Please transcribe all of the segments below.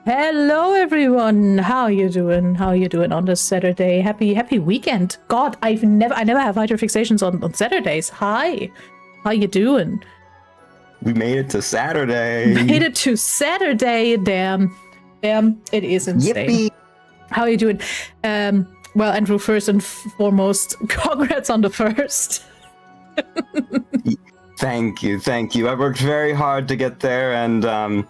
Hello everyone. How you doing? How you doing on this Saturday? Happy weekend. God, I never have Hydrafixations on Saturdays. Hi. How you doing? We made it to Saturday. Made it to Saturday. Damn, it is insane. Yippee. How are you doing? Well, Andrew, first and foremost, congrats on the first. Thank you. I worked very hard to get there, and I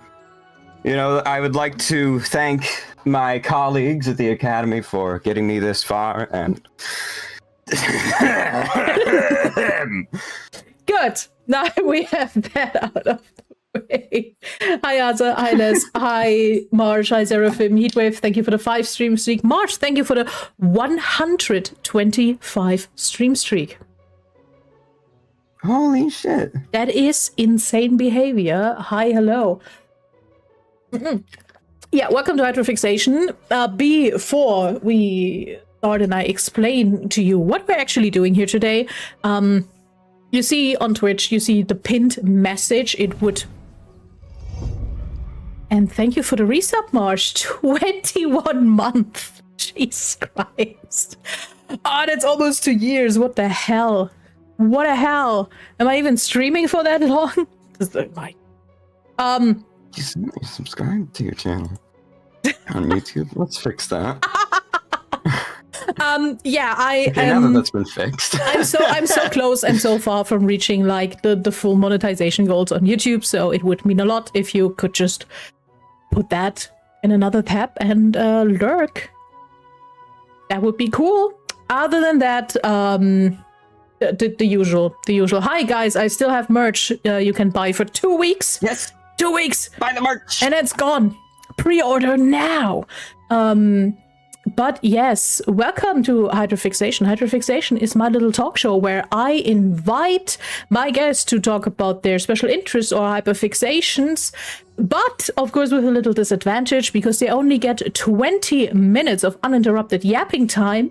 would like to thank my colleagues at the Academy for getting me this far, and good. Now we have that out of the way. Hi Aza, hi Les, hi Marsh, hi Seraphim, Heatwave, thank you for the 5 stream streak. Marsh, thank you for the 125 stream streak. Holy shit. That is insane behavior. Hi, hello. Yeah, welcome to Hydrafixation. Before we start and I explain to you what we're actually doing here today, you see on Twitch, you see the pinned message. It would... And thank you for the resub, Marsh. 21 months. Jesus Christ. Oh, that's almost 2 years. What the hell? What the hell? Am I even streaming for that long? You subscribe to your channel on YouTube. Let's fix that. Yeah, I now that that's been fixed. I'm so close and so far from reaching like the full monetization goals on YouTube, so it would mean a lot if you could just put that in another tab and lurk. That would be cool. Other than that, the usual. Hi guys, I still have merch you can buy for 2 weeks. Yes. 2 weeks. Buy the merch. And it's gone. Pre-order now. But yes, welcome to Hydrafixation. Hydrafixation is my little talk show where I invite my guests to talk about their special interests or hyperfixations, but of course with a little disadvantage because they only get 20 minutes of uninterrupted yapping time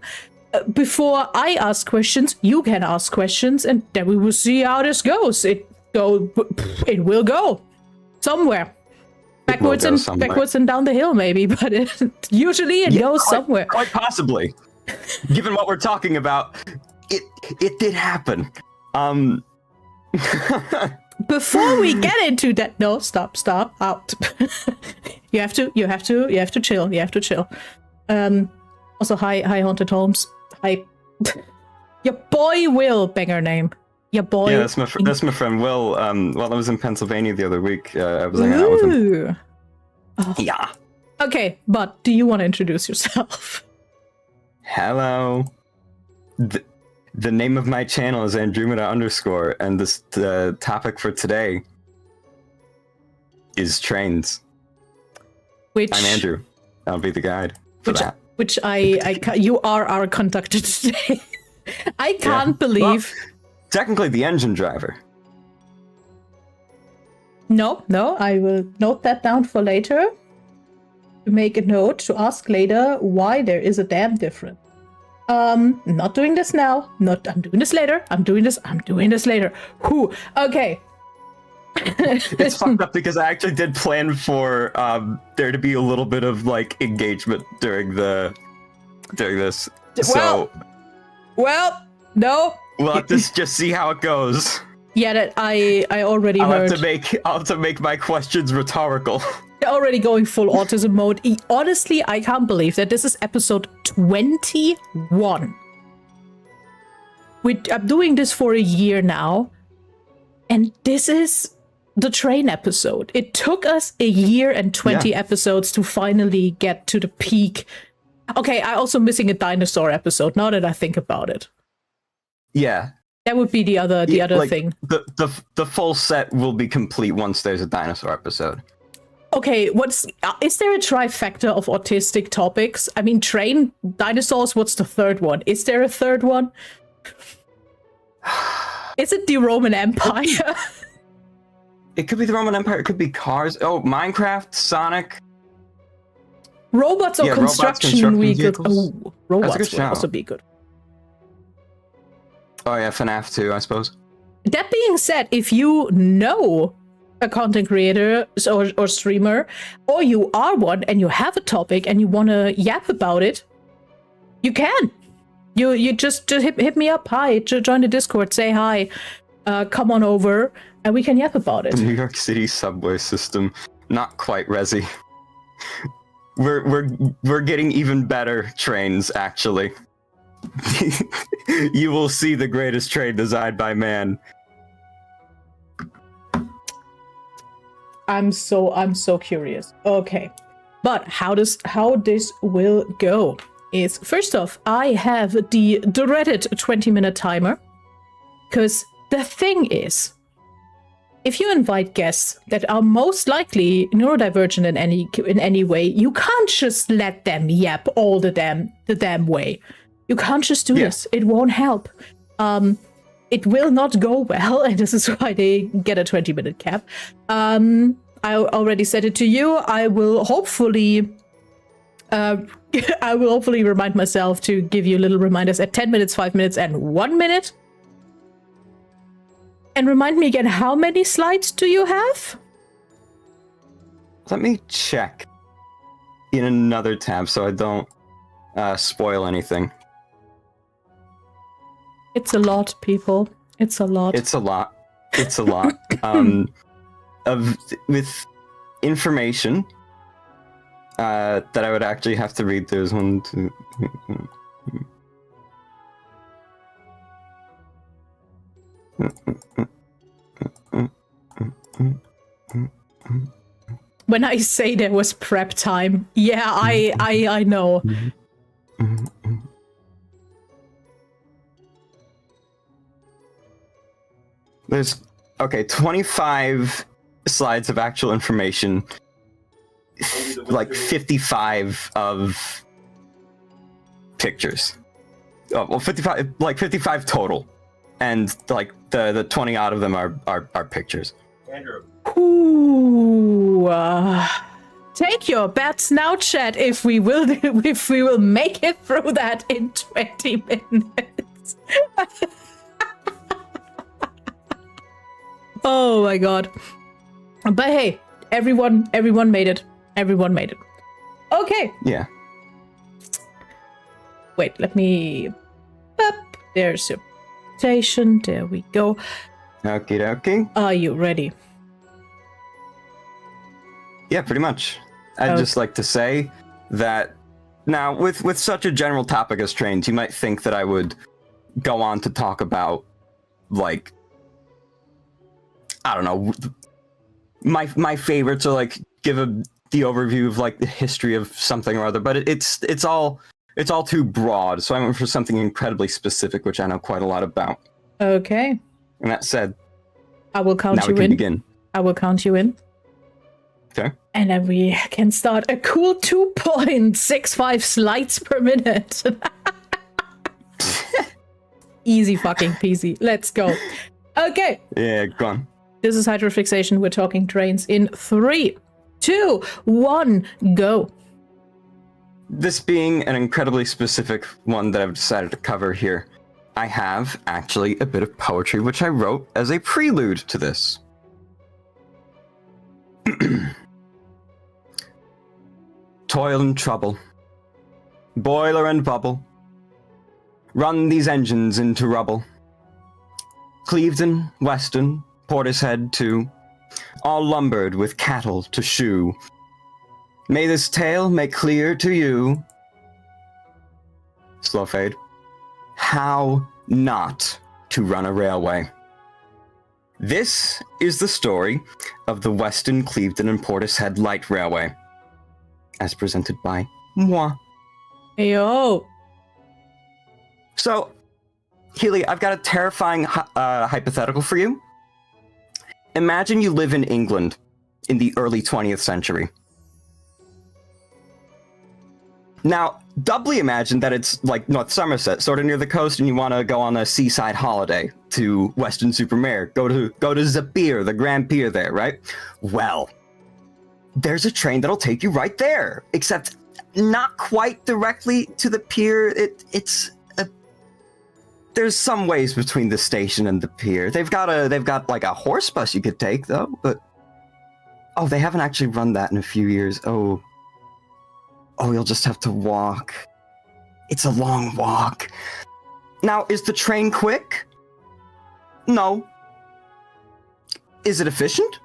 before I ask questions. You can ask questions, and then we will see how this goes. It will go somewhere. Backwards and down the hill, maybe, but usually it goes somewhere. Quite possibly. Given what we're talking about, it did happen. Before we get into that, no, stop, out. you have to chill. Also, hi, Haunted Holmes. Hi, your boy Will, banger name. Your boy. Yeah, that's my friend Will. While I was in Pennsylvania the other week, I was hanging out with him. Oh. Yeah. Okay, but do you want to introduce yourself? Hello. The name of my channel is Andromeda _, and the topic for today is trains. I'm Andrew. I'll be the guide for that. Which you are our conductor today. I can't believe. Well, technically the engine driver. No, I will note that down for later. To make a note to ask later why there is a damn difference. Not doing this now. I'm doing this later. I'm doing this later. Whew. Okay. It's fucked up because I actually did plan for there to be a little bit of like engagement during this. Well, no. We'll have to just see how it goes. Yeah, that I already heard. I'll have to make my questions rhetorical. They're already going full autism mode. Honestly, I can't believe that this is episode 21. I'm doing this for a year now, and this is the train episode. It took us a year and 20 episodes to finally get to the peak. Okay, I'm also missing a dinosaur episode, now that I think about it. Yeah. That would be the other thing. The full set will be complete once there's a dinosaur episode. Okay, is there a trifecta of autistic topics? I mean, train, dinosaurs, what's the third one? Is there a third one? Is it the Roman Empire? It could be the Roman Empire, it could be cars. Oh, Minecraft, Sonic. Robots or construction vehicles. Oh, robots would also be good. Oh yeah, FNAF too, I suppose. That being said, if you know a content creator or streamer, or you are one and you have a topic and you want to yap about it, you can. You just hit me up. Hi, join the Discord. Say hi. Come on over, and we can yap about it. The New York City subway system, not quite resi. We're getting even better trains, actually. You will see the greatest train designed by man. I'm so curious. Okay, but how this will go is, first off, I have the dreaded 20-minute timer, because the thing is, if you invite guests that are most likely neurodivergent in any way, you can't just let them yap all the damn way. You can't just do this. It won't help. It will not go well, and this is why they get a 20-minute cap. I already said it to you. I will hopefully remind myself to give you little reminders at 10 minutes, 5 minutes, and 1 minute. And remind me again, how many slides do you have? Let me check in another tab so I don't spoil anything. It's a lot, people. It's a lot. It's a lot. It's a lot. With information that I would actually have to read. There's 1, 2. When I say there was prep time, yeah, I know. There's 25 slides of actual information, like 55 of pictures. Oh, well, 55 total, and like the 20 odd of them are pictures. Andrew. Ooh, take your bets now, chat. If we will make it through that in 20 minutes. Oh my god. But hey, everyone made it. Everyone made it. Okay. Yeah. Wait, let me... There's your presentation. There we go. Okie dokie. Are you ready? Yeah, pretty much. I'd just like to say that now, with such a general topic as trains, you might think that I would go on to talk about, like, I don't know, my favorites, or like give the overview of like the history of something or other, but it's all too broad. So I went for something incredibly specific, which I know quite a lot about. Okay. And that said, I will count now you we can in. begin. I will count you in. Okay. And then we can start a cool 2.65 slides per minute. Easy fucking peasy. Let's go. Okay. Yeah, go on. This is Hydrafixation. We're talking trains in 3, 2, 1, go. This being an incredibly specific one that I've decided to cover here, I have actually a bit of poetry which I wrote as a prelude to this. Toil and trouble, boiler and bubble, run these engines into rubble. Clevedon, Weston, Portishead too, all lumbered with cattle to shoe. May this tale make clear to you, slow fade, how not to run a railway. This is the story of the Weston, Clevedon, and Portishead Light Railway, as presented by moi. Yo. So, Healy, I've got a terrifying hypothetical for you. Imagine you live in England in the early 20th century. Now, doubly imagine that it's like North Somerset, sort of near the coast, and you want to go on a seaside holiday to Weston-super-Mare. Go to the pier, the Grand Pier there, right? Well, there's a train that'll take you right there, except not quite directly to the pier. There's some ways between the station and the pier. They've got like a horse bus you could take though, but Oh, they haven't actually run that in a few years. Oh, you'll just have to walk. It's a long walk. Now, is the train quick? No. Is it efficient?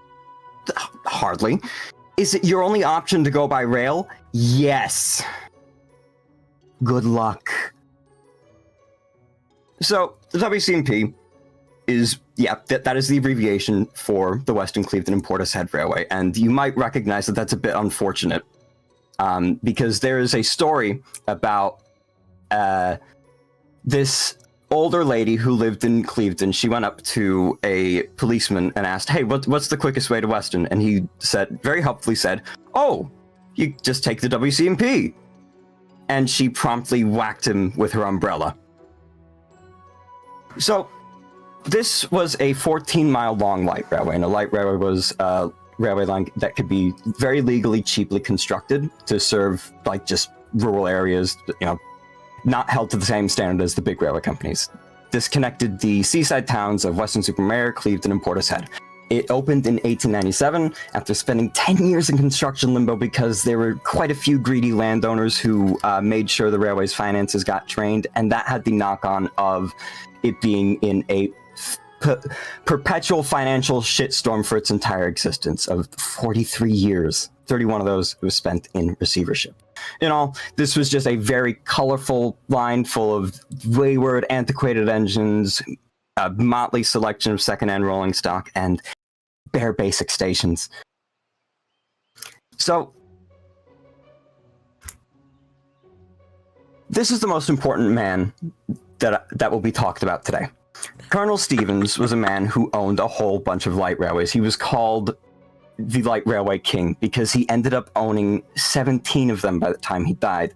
Hardly. Is it your only option to go by rail? Yes. Good luck. So, the WCMP is, that is the abbreviation for the Western Clevedon and Portishead Railway, and you might recognize that that's a bit unfortunate, because there is a story about this older lady who lived in Clevedon. She went up to a policeman and asked, "Hey, what's the quickest way to Weston?" And he said, very helpfully said, "Oh, you just take the WCMP." And she promptly whacked him with her umbrella. So, this was a 14-mile long light railway, and a light railway was a railway line that could be very legally, cheaply constructed to serve like just rural areas, not held to the same standard as the big railway companies. This connected the seaside towns of Weston-super-Mare, Clevedon, and Portishead. It opened in 1897 after spending 10 years in construction limbo because there were quite a few greedy landowners who made sure the railway's finances got drained, and that had the knock-on of it being in a perpetual financial shitstorm for its entire existence of 43 years. 31 of those was spent in receivership. In all, this was just a very colorful line full of wayward, antiquated engines, a motley selection of second-hand rolling stock, and bare basic stations. So, this is the most important man that will be talked about today. Colonel Stevens was a man who owned a whole bunch of light railways. He was called the Light Railway King because he ended up owning 17 of them by the time he died.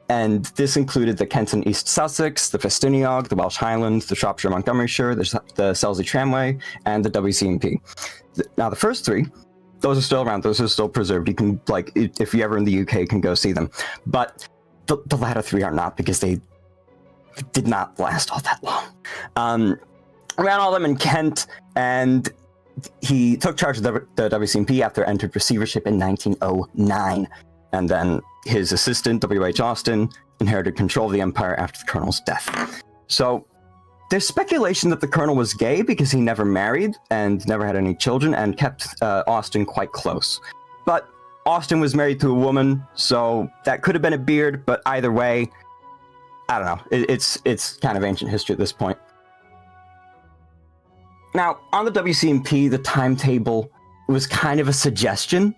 And this included the Kenton East Sussex, the Festiniog, the Welsh Highlands, the Shropshire Montgomeryshire, the Sellesley Tramway, and the WCMP. Now, the first three, those are still around. Those are still preserved. You can, if you're ever in the UK, you can go see them. But the latter three are not, because they did not last all that long. Ran all of them in Kent, and he took charge of the WCMP after it entered receivership in 1909. And then his assistant, W.H. Austin, inherited control of the empire after the colonel's death. So there's speculation that the colonel was gay because he never married and never had any children and kept Austin quite close. But Austin was married to a woman, so that could have been a beard, but either way, I don't know. It's kind of ancient history at this point. Now, on the WCMP, the timetable was kind of a suggestion.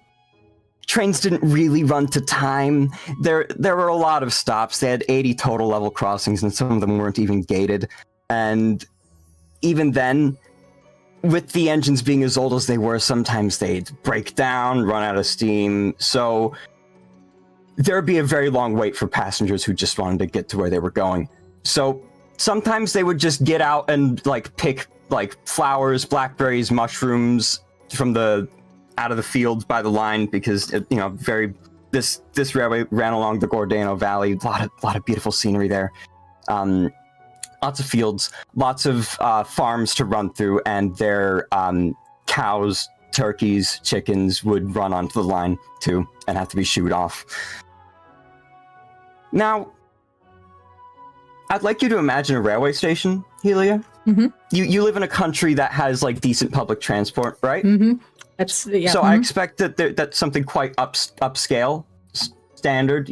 Trains didn't really run to time. There were a lot of stops. They had 80 total level crossings, and some of them weren't even gated. And even then, with the engines being as old as they were, sometimes they'd break down, run out of steam. So there'd be a very long wait for passengers who just wanted to get to where they were going. So sometimes they would just get out and pick flowers, blackberries, mushrooms from out of the fields by the line, because this railway ran along the Gordano Valley. A lot of beautiful scenery there. Lots of fields, lots of farms to run through, and their cows, turkeys, chickens would run onto the line too and have to be shooed off. Now, I'd like you to imagine a railway station, Helia. Mm-hmm. You live in a country that has decent public transport, right? Mm-hmm. So I expect that something quite upscale standard,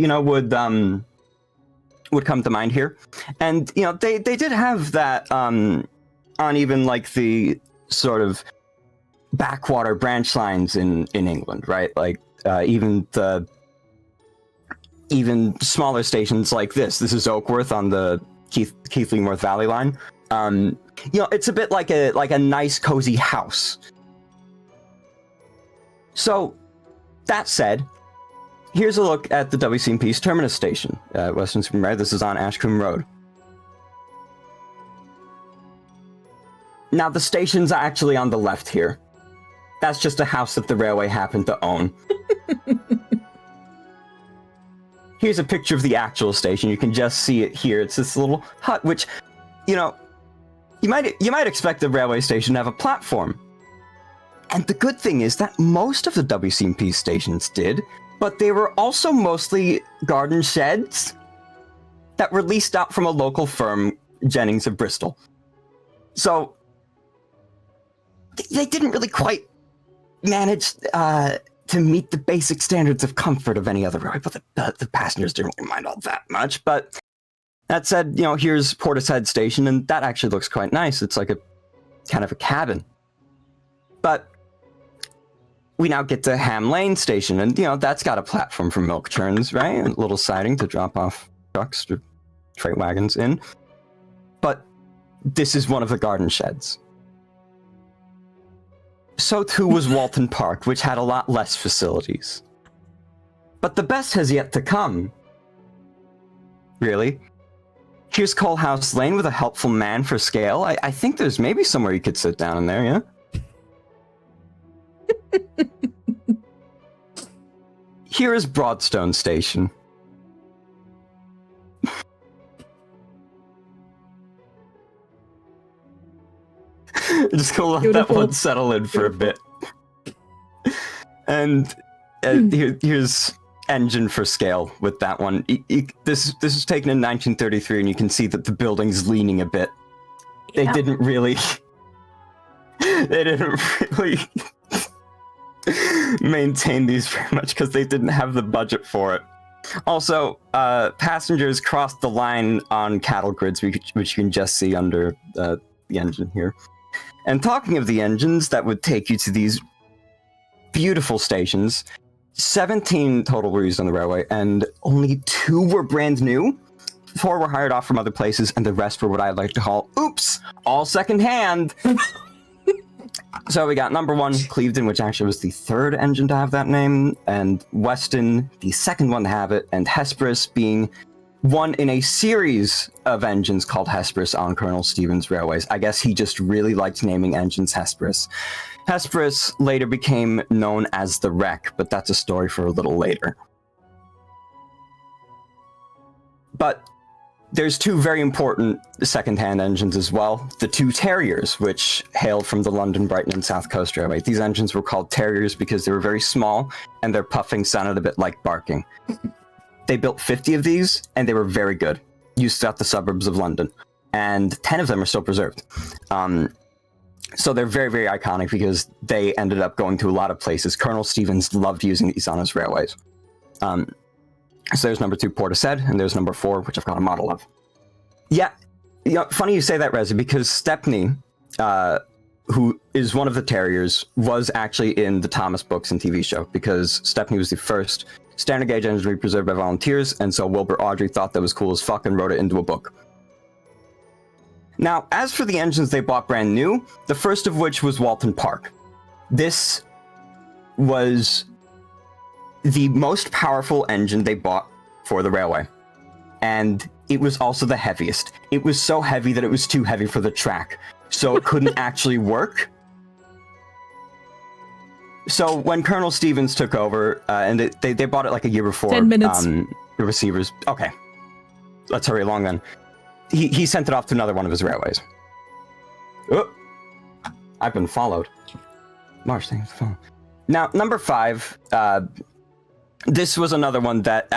would come to mind here. And they did have that on even the sort of backwater branch lines in England, right? Even smaller stations like this. This is Oakworth on the Keighley-North Valley line. It's a bit like a nice cozy house. So, that said, here's a look at the WCMP's terminus station at Weston-super-Mare. This is on Ashcombe Road. Now, the station's actually on the left here. That's just a house that the railway happened to own. Here's a picture of the actual station. You can just see it here. It's this little hut, which, you might expect the railway station to have a platform. And the good thing is that most of the WCMP stations did, but they were also mostly garden sheds that were leased out from a local firm, Jennings of Bristol. So they didn't really quite manage to meet the basic standards of comfort of any other railway, but the passengers didn't really mind all that much. But that said, here's Portishead Station, and that actually looks quite nice. It's like a kind of a cabin. But we now get to Ham Lane Station, and that's got a platform for milk churns, right? A little siding to drop off trucks or freight wagons in. But this is one of the garden sheds. So too was Walton Park, which had a lot less facilities. But the best has yet to come. Really. Here's Coalhouse Lane with a helpful man for scale. I think there's maybe somewhere you could sit down in there, yeah? Here is Broadstone Station. Just gonna let that one settle in for a bit. And here's engine for scale with that one. This was taken in 1933, and you can see that the building's leaning a bit. Yeah. They didn't really maintain these very much because they didn't have the budget for it. Also, passengers crossed the line on cattle grids, which you can just see under the engine here. And talking of the engines that would take you to these beautiful stations, 17 total were used on the railway, and only 2 were brand new. 4 were hired off from other places, and the rest were what I like to call, all secondhand. So we got number 1, Clevedon, which actually was the 3rd engine to have that name, and Weston, the 2nd one to have it, and Hesperus being one in a series of engines called Hesperus on Colonel Stevens Railways. I guess he just really liked naming engines Hesperus. Hesperus later became known as the Wreck, but that's a story for a little later. But there's 2 very important second-hand engines as well. The 2 Terriers, which hailed from the London, Brighton, and South Coast Railway. These engines were called Terriers because they were very small, and their puffing sounded a bit like barking. They built 50 of these, and they were very good, used throughout the suburbs of London. And 10 of them are still preserved. So they're very, very iconic because they ended up going to a lot of places. Colonel Stevens loved using these on his railways. So there's number 2, Portishead, and there's number 4, which I've got a model of. Yeah, funny you say that, Reza, because Stepney, who is one of the Terriers, was actually in the Thomas books and TV show, because Stepney was the first standard gauge engine to be preserved by volunteers, and so Wilbur Awdry thought that was cool as fuck and wrote it into a book. Now, as for the engines they bought brand new, the first of which was Walton Park. This was the most powerful engine they bought for the railway. And it was also the heaviest. It was so heavy that it was too heavy for the track, so it couldn't actually work. So when Colonel Stevens took over, and they bought it like a year before. 10 minutes. The receivers. Okay. Let's hurry along then. He sent it off to another one of his railways. Oh, I've been followed. Marsh, thanks for following. Now, number 5, this was another one that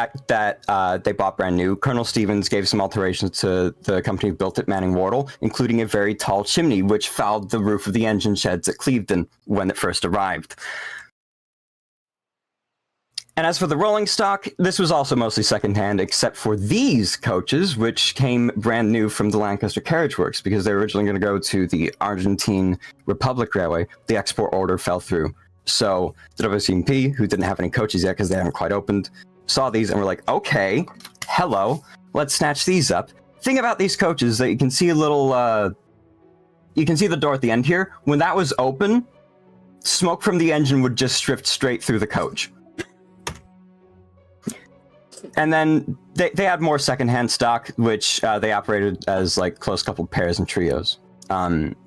they bought brand new. Colonel Stevens gave some alterations to the company who built it, Manning Wardle, including a very tall chimney, which fouled the roof of the engine sheds at Clevedon when it first arrived. And as for the rolling stock, this was also mostly secondhand, except for these coaches, which came brand new from the Lancaster Carriage Works, because they were originally going to go to the Argentine Republic Railway. The export order fell through. So the WCMP, who didn't have any coaches yet because they hadn't quite opened, saw these and were like, okay, hello, let's snatch these up. Thing about these coaches is that you can see a little, you can see the door at the end here. When that was open, smoke from the engine would just drift straight through the coach. And then they had more secondhand stock, which they operated as like close coupled pairs and trios.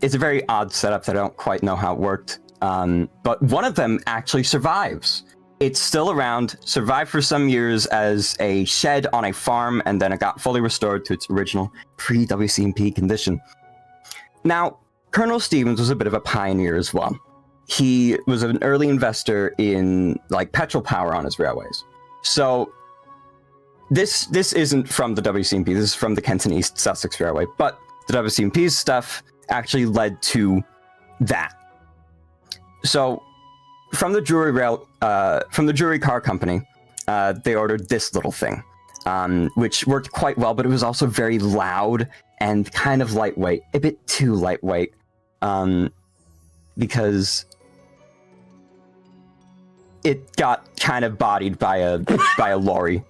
It's a very odd setup that I don't quite know how it worked. But one of them actually survives. It's still around, survived for some years as a shed on a farm, and then it got fully restored to its original pre-WCMP condition. Now, Colonel Stevens was a bit of a pioneer as well. he was an early investor in like petrol power on his railways. So this isn't from the WCMP. This is from the Kenton East Sussex Railway, but the WCMP's stuff actually led to that. So from the Drury Car Company, they ordered this little thing, which worked quite well, but it was also very loud and kind of lightweight, a bit too lightweight, because it got kind of bodied by a lorry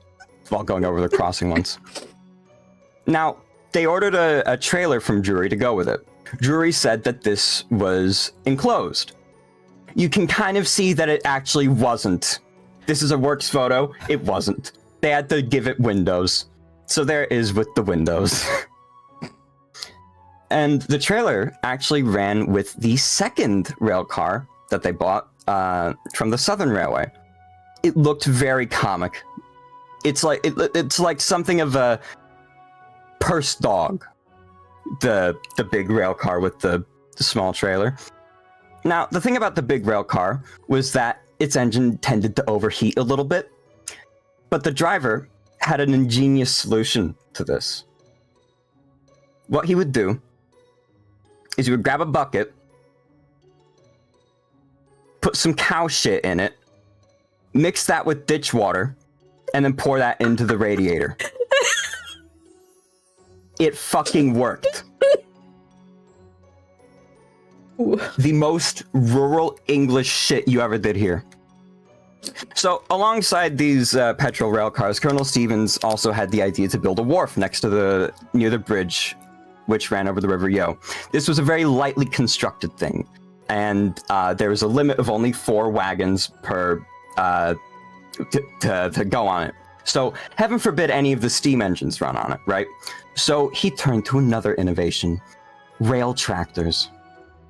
while going over the crossing once. Now, they ordered a trailer from Drury to go with it. Drury said that this was enclosed. You can kind of see that it actually wasn't. This is a works photo. It wasn't. They had to give it windows. So there it is with the windows. And the trailer actually ran with the second rail car that they bought from the Southern Railway. It looked very comic. It's like something of a purse dog. The big rail car with the small trailer. Now, the thing about the big rail car was that its engine tended to overheat a little bit, but the driver had an ingenious solution to this. What he would do is he would grab a bucket, put some cow shit in it, mix that with ditch water, and then pour that into the radiator. It fucking worked. The most rural English shit you ever did here. So, alongside these petrol rail cars, Colonel Stevens also had the idea to build a wharf near the bridge, which ran over the River Yo. This was a very lightly constructed thing, and there was a limit of only 4 wagons per to go on it. So, heaven forbid any of the steam engines run on it, right? So he turned to another innovation: rail tractors.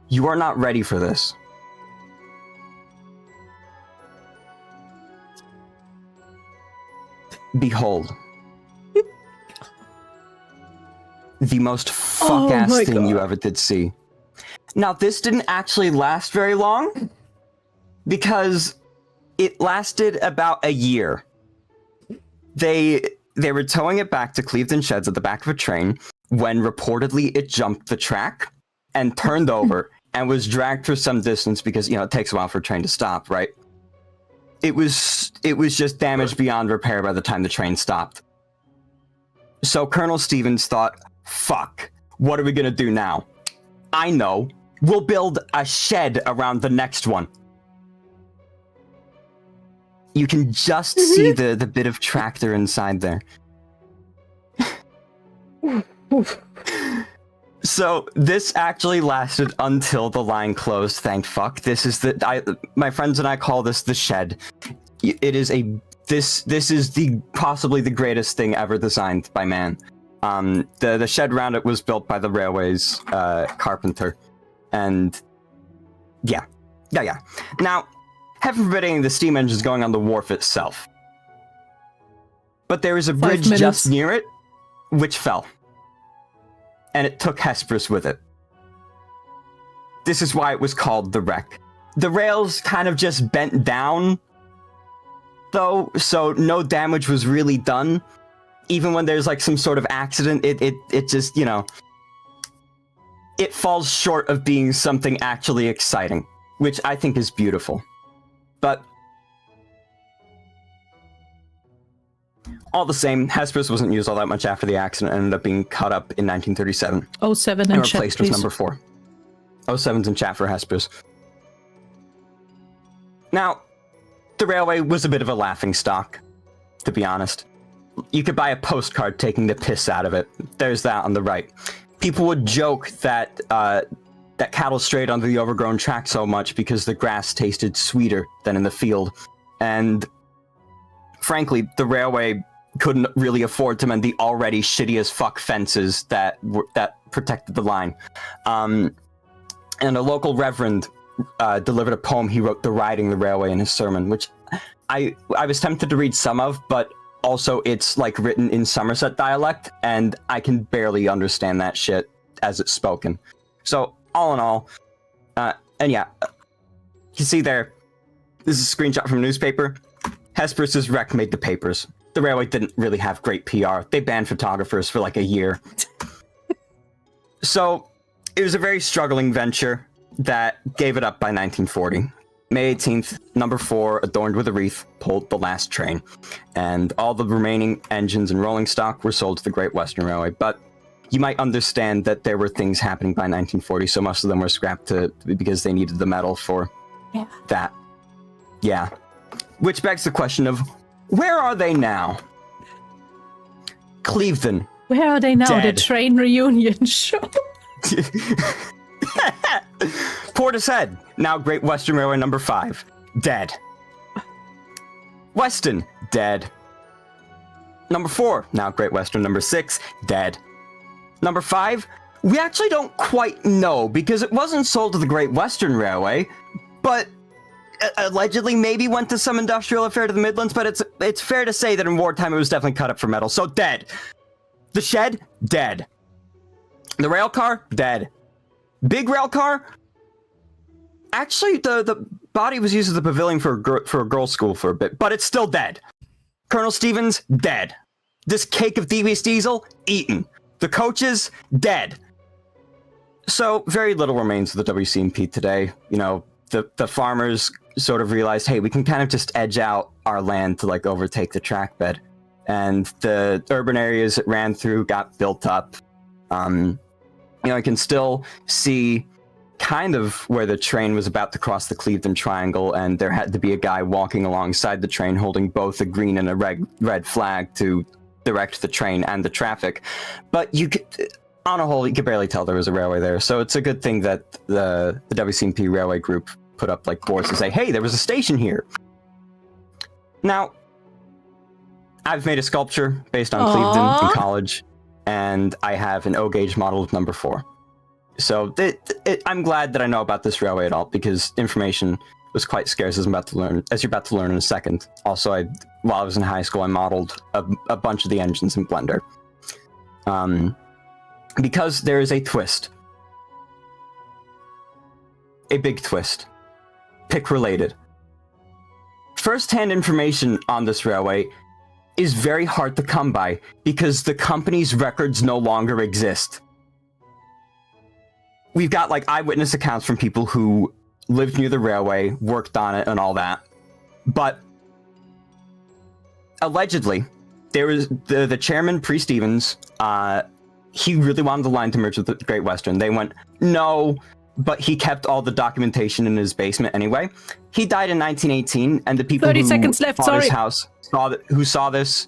You are not ready for this. Behold. The most fuck-ass thing you ever did see. Now, this didn't actually last very long, because it lasted about a year. They were towing it back to Clevedon Sheds at the back of a train when reportedly it jumped the track and turned over and was dragged for some distance because, you know, it takes a while for a train to stop, right? It was just damaged beyond repair by the time the train stopped. So Colonel Stevens thought, fuck, what are we gonna do now? I know, we'll build a shed around the next one. You can just see the bit of tractor inside there. So this actually lasted until the line closed. Thank fuck. This is my friends and I call this the shed. It is this is possibly the greatest thing ever designed by man. The shed around it was built by the railway's carpenter, and yeah. Now, heaven forbidding the steam engines going on the wharf itself, but there is a bridge just near it, which fell. And it took Hesperus with it. This is why it was called the wreck. The rails kind of just bent down, though, so no damage was really done. Even when there's like some sort of accident, it just, you know, it falls short of being something actually exciting, which I think is beautiful. But all the same, Hesperus wasn't used all that much after the accident and ended up being cut up in 1937. 07 and chat, replaced with number 4. 07's in chat for Hesperus. Now, the railway was a bit of a laughingstock, to be honest. You could buy a postcard taking the piss out of it. There's that on the right. People would joke that that cattle strayed onto the overgrown track so much because the grass tasted sweeter than in the field. And frankly, the railway couldn't really afford to mend the already shitty as fuck fences that protected the line. And a local reverend delivered a poem he wrote deriding the railway in his sermon, which I was tempted to read some of, but also it's like written in Somerset dialect, and I can barely understand that shit as it's spoken. So all in all, and yeah, can see there, this is a screenshot from a newspaper. Hesperus's wreck made the papers. The railway didn't really have great PR. They banned photographers for like a year. So it was a very struggling venture that gave it up by 1940. May 18th, number 4, adorned with a wreath, pulled the last train. And all the remaining engines and rolling stock were sold to the Great Western Railway. But you might understand that there were things happening by 1940, so most of them were scrapped because they needed the metal for that. Yeah. Which begs the question of, where are they now? Cleveland. Where are they now? Dead. The train reunion show. Portishead, now Great Western Railway number 5, dead. Weston, dead. Number 4, now Great Western number 6, dead. Number 5, we actually don't quite know because it wasn't sold to the Great Western Railway, but allegedly maybe went to some industrial affair to the Midlands, but it's fair to say that in wartime it was definitely cut up for metal, so dead. The shed, dead. The rail car, dead. Big rail car, actually the body was used as the pavilion for a girls' school for a bit, but it's still dead. Colonel Stevens, dead. This cake of thievius diesel, eaten. The coaches, dead. So very little remains of the WCMP today. You know, the farmers sort of realized, hey, we can kind of just edge out our land to like overtake the track bed. And the urban areas it ran through got built up. You know, I can still see kind of where the train was about to cross the Cleveland Triangle, and there had to be a guy walking alongside the train holding both a green and a red flag to direct the train and the traffic. But you could, on a whole, you could barely tell there was a railway there. So it's a good thing that the WCMP Railway Group put up like boards to say, hey, there was a station here. Now, I've made a sculpture based on Cleveland in college, and I have an O-gauge model of number 4. So I'm glad that I know about this railway at all, because information was quite scarce, as you're about to learn in a second. Also, while I was in high school, I modeled a bunch of the engines in Blender. Because there is a twist. A big twist. Pick related. First-hand information on this railway is very hard to come by because the company's records no longer exist. We've got like eyewitness accounts from people who lived near the railway, worked on it, and all that. But allegedly, there was the chairman, Pre Stevens. He really wanted the line to merge with the Great Western. They went, no, but he kept all the documentation in his basement anyway. He died in 1918, and the people 30 who seconds left, bought sorry. his house who saw this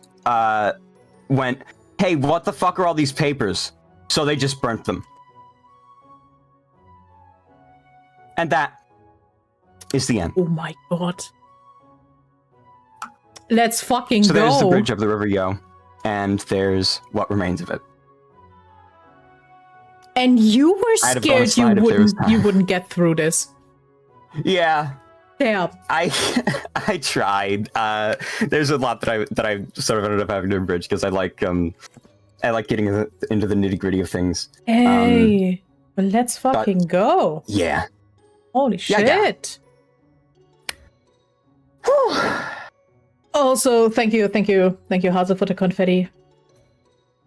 went, hey, what the fuck are all these papers? So they just burnt them. And that is the end. Oh my god. Let's fucking so go. So there's the bridge of the River Yo, and there's what remains of it. And you were scared you wouldn't get through this. Yeah. Yeah. I tried. There's a lot that I sort of ended up having to bridge because I like getting into the nitty-gritty of things. Hey, well, let's fucking go. Yeah. Holy shit. Also, thank you, Hazel, for the confetti.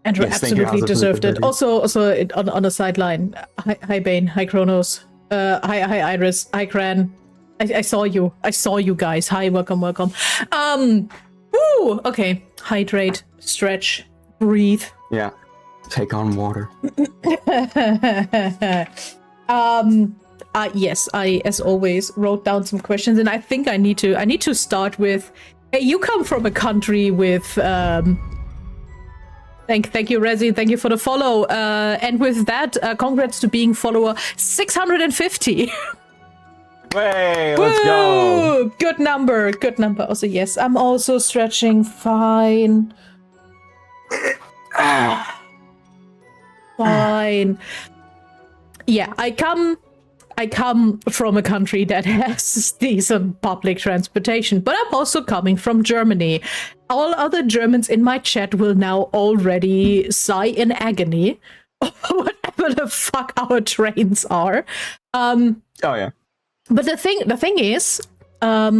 Andrew absolutely deserved it. Also, on the sideline, hi Bane, hi Kronos, hi Iris, hi Cran. I saw you guys. Hi, welcome. Woo, okay. Hydrate, stretch, breathe. Yeah. Take on water. Yes, I, as always, wrote down some questions, and I think I need to start with, hey, you come from a country with, thank you, Rezi, thank you for the follow, and with that, congrats to being follower 650. Hey, let's go. Good number. Also, yes, I'm also stretching fine. Fine. Yeah, I come from a country that has decent public transportation, but I'm also coming from Germany. All other Germans in my chat will now already sigh in agony over whatever the fuck our trains are. Oh yeah. But the thing is, a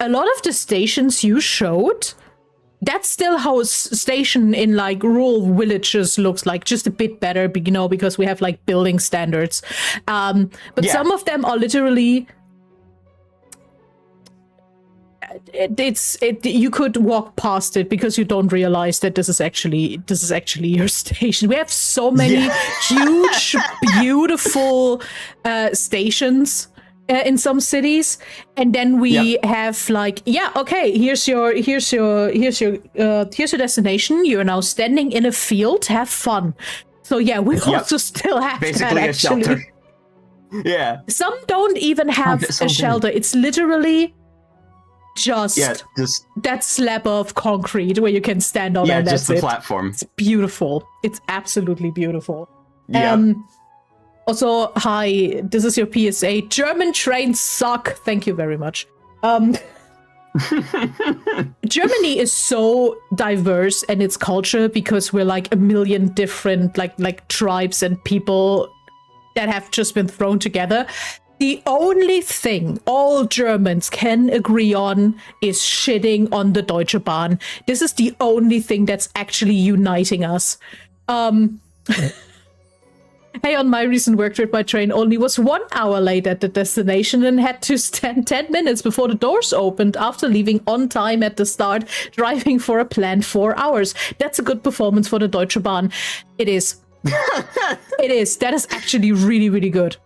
lot of the stations you showed, that's still how a station in like rural villages looks like, just a bit better, you know, because we have like building standards. But some of them are literally, you could walk past it because you don't realize that this is actually your station. We have so many huge, beautiful stations in some cities, and then we have like, here's your destination. You're now standing in a field. Have fun. So we also still have basically that, a shelter. Yeah. Some don't even have a shelter. It's literally just that slab of concrete where you can stand on, and just that's the platform. It's beautiful. It's absolutely beautiful. Also, hi, this is your PSA. German trains suck. Thank you very much. Germany is so diverse in its culture because we're like a million different like tribes and people that have just been thrown together. The only thing all Germans can agree on is shitting on the Deutsche Bahn. This is the only thing that's actually uniting us. Hey, on my recent work trip, my train only was 1 hour late at the destination and had to stand 10 minutes before the doors opened after leaving on time at the start, driving for a planned 4 hours. That's a good performance for the Deutsche Bahn. It is. It is. That is actually really, really good.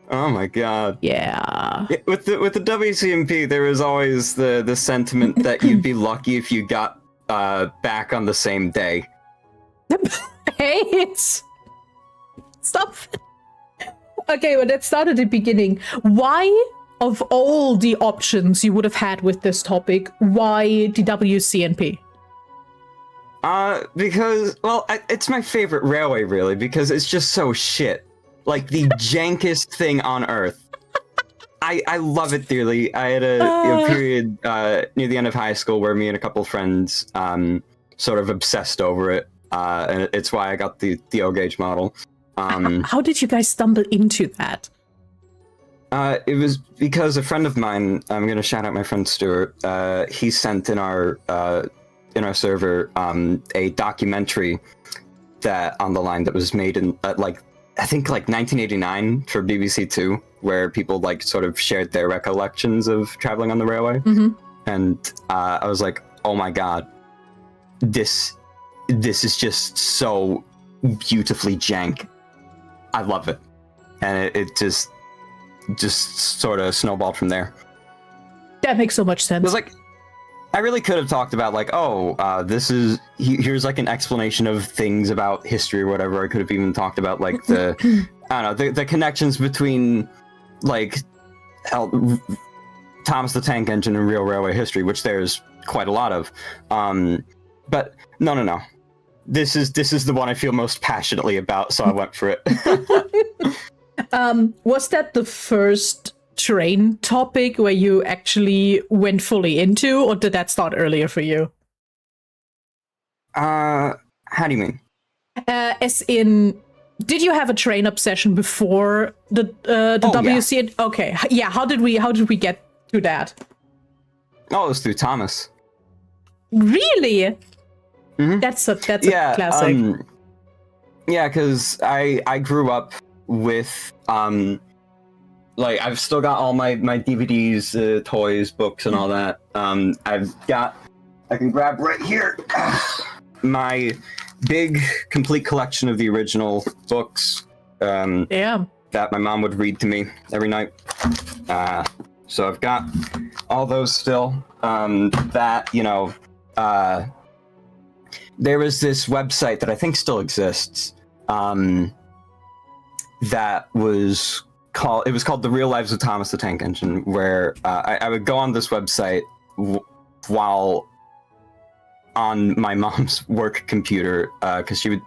Oh my god. Yeah. With the WCMP, there was always the sentiment that you'd be lucky if you got back on the same day. Hey, it's... Stop. Okay, well, let's start at the beginning. Why, of all the options you would have had with this topic, why the WCNP? Because, well, it's my favorite railway, really, because it's just so shit. Like, the jankest thing on earth. I love it dearly. I had a period near the end of high school where me and a couple friends sort of obsessed over it, and it's why I got the O-gauge model. How did you guys stumble into that? It was because a friend of mine, I'm going to shout out my friend Stuart, he sent in our server a documentary that on the line that was made in I think 1989 for BBC Two, where people like sort of shared their recollections of traveling on the railway. Mm-hmm. And I was like, oh my god, this is just so beautifully jank. I love it. And it just sort of snowballed from there. That makes so much sense. It was like, I really could have talked about like, here's like an explanation of things about history or whatever. I could have even talked about like the connections between like Thomas the Tank Engine and real railway history, which there's quite a lot of. But no. This is the one I feel most passionately about, so I went for it. Was that the first train topic where you actually went fully into, or did that start earlier for you? How do you mean? As in, did you have a train obsession before the WC? Yeah. Okay, yeah. How did we get to that? Oh, it was through Thomas. Really? Mm-hmm. That's a classic. Yeah, because I grew up with like I've still got all my DVDs, toys, books, and all that. I can grab right here my big complete collection of the original books. That my mom would read to me every night. So I've got all those still. There was this website that I think still exists. That was called The Real Lives of Thomas the Tank Engine, where I would go on this website while on my mom's work computer, because she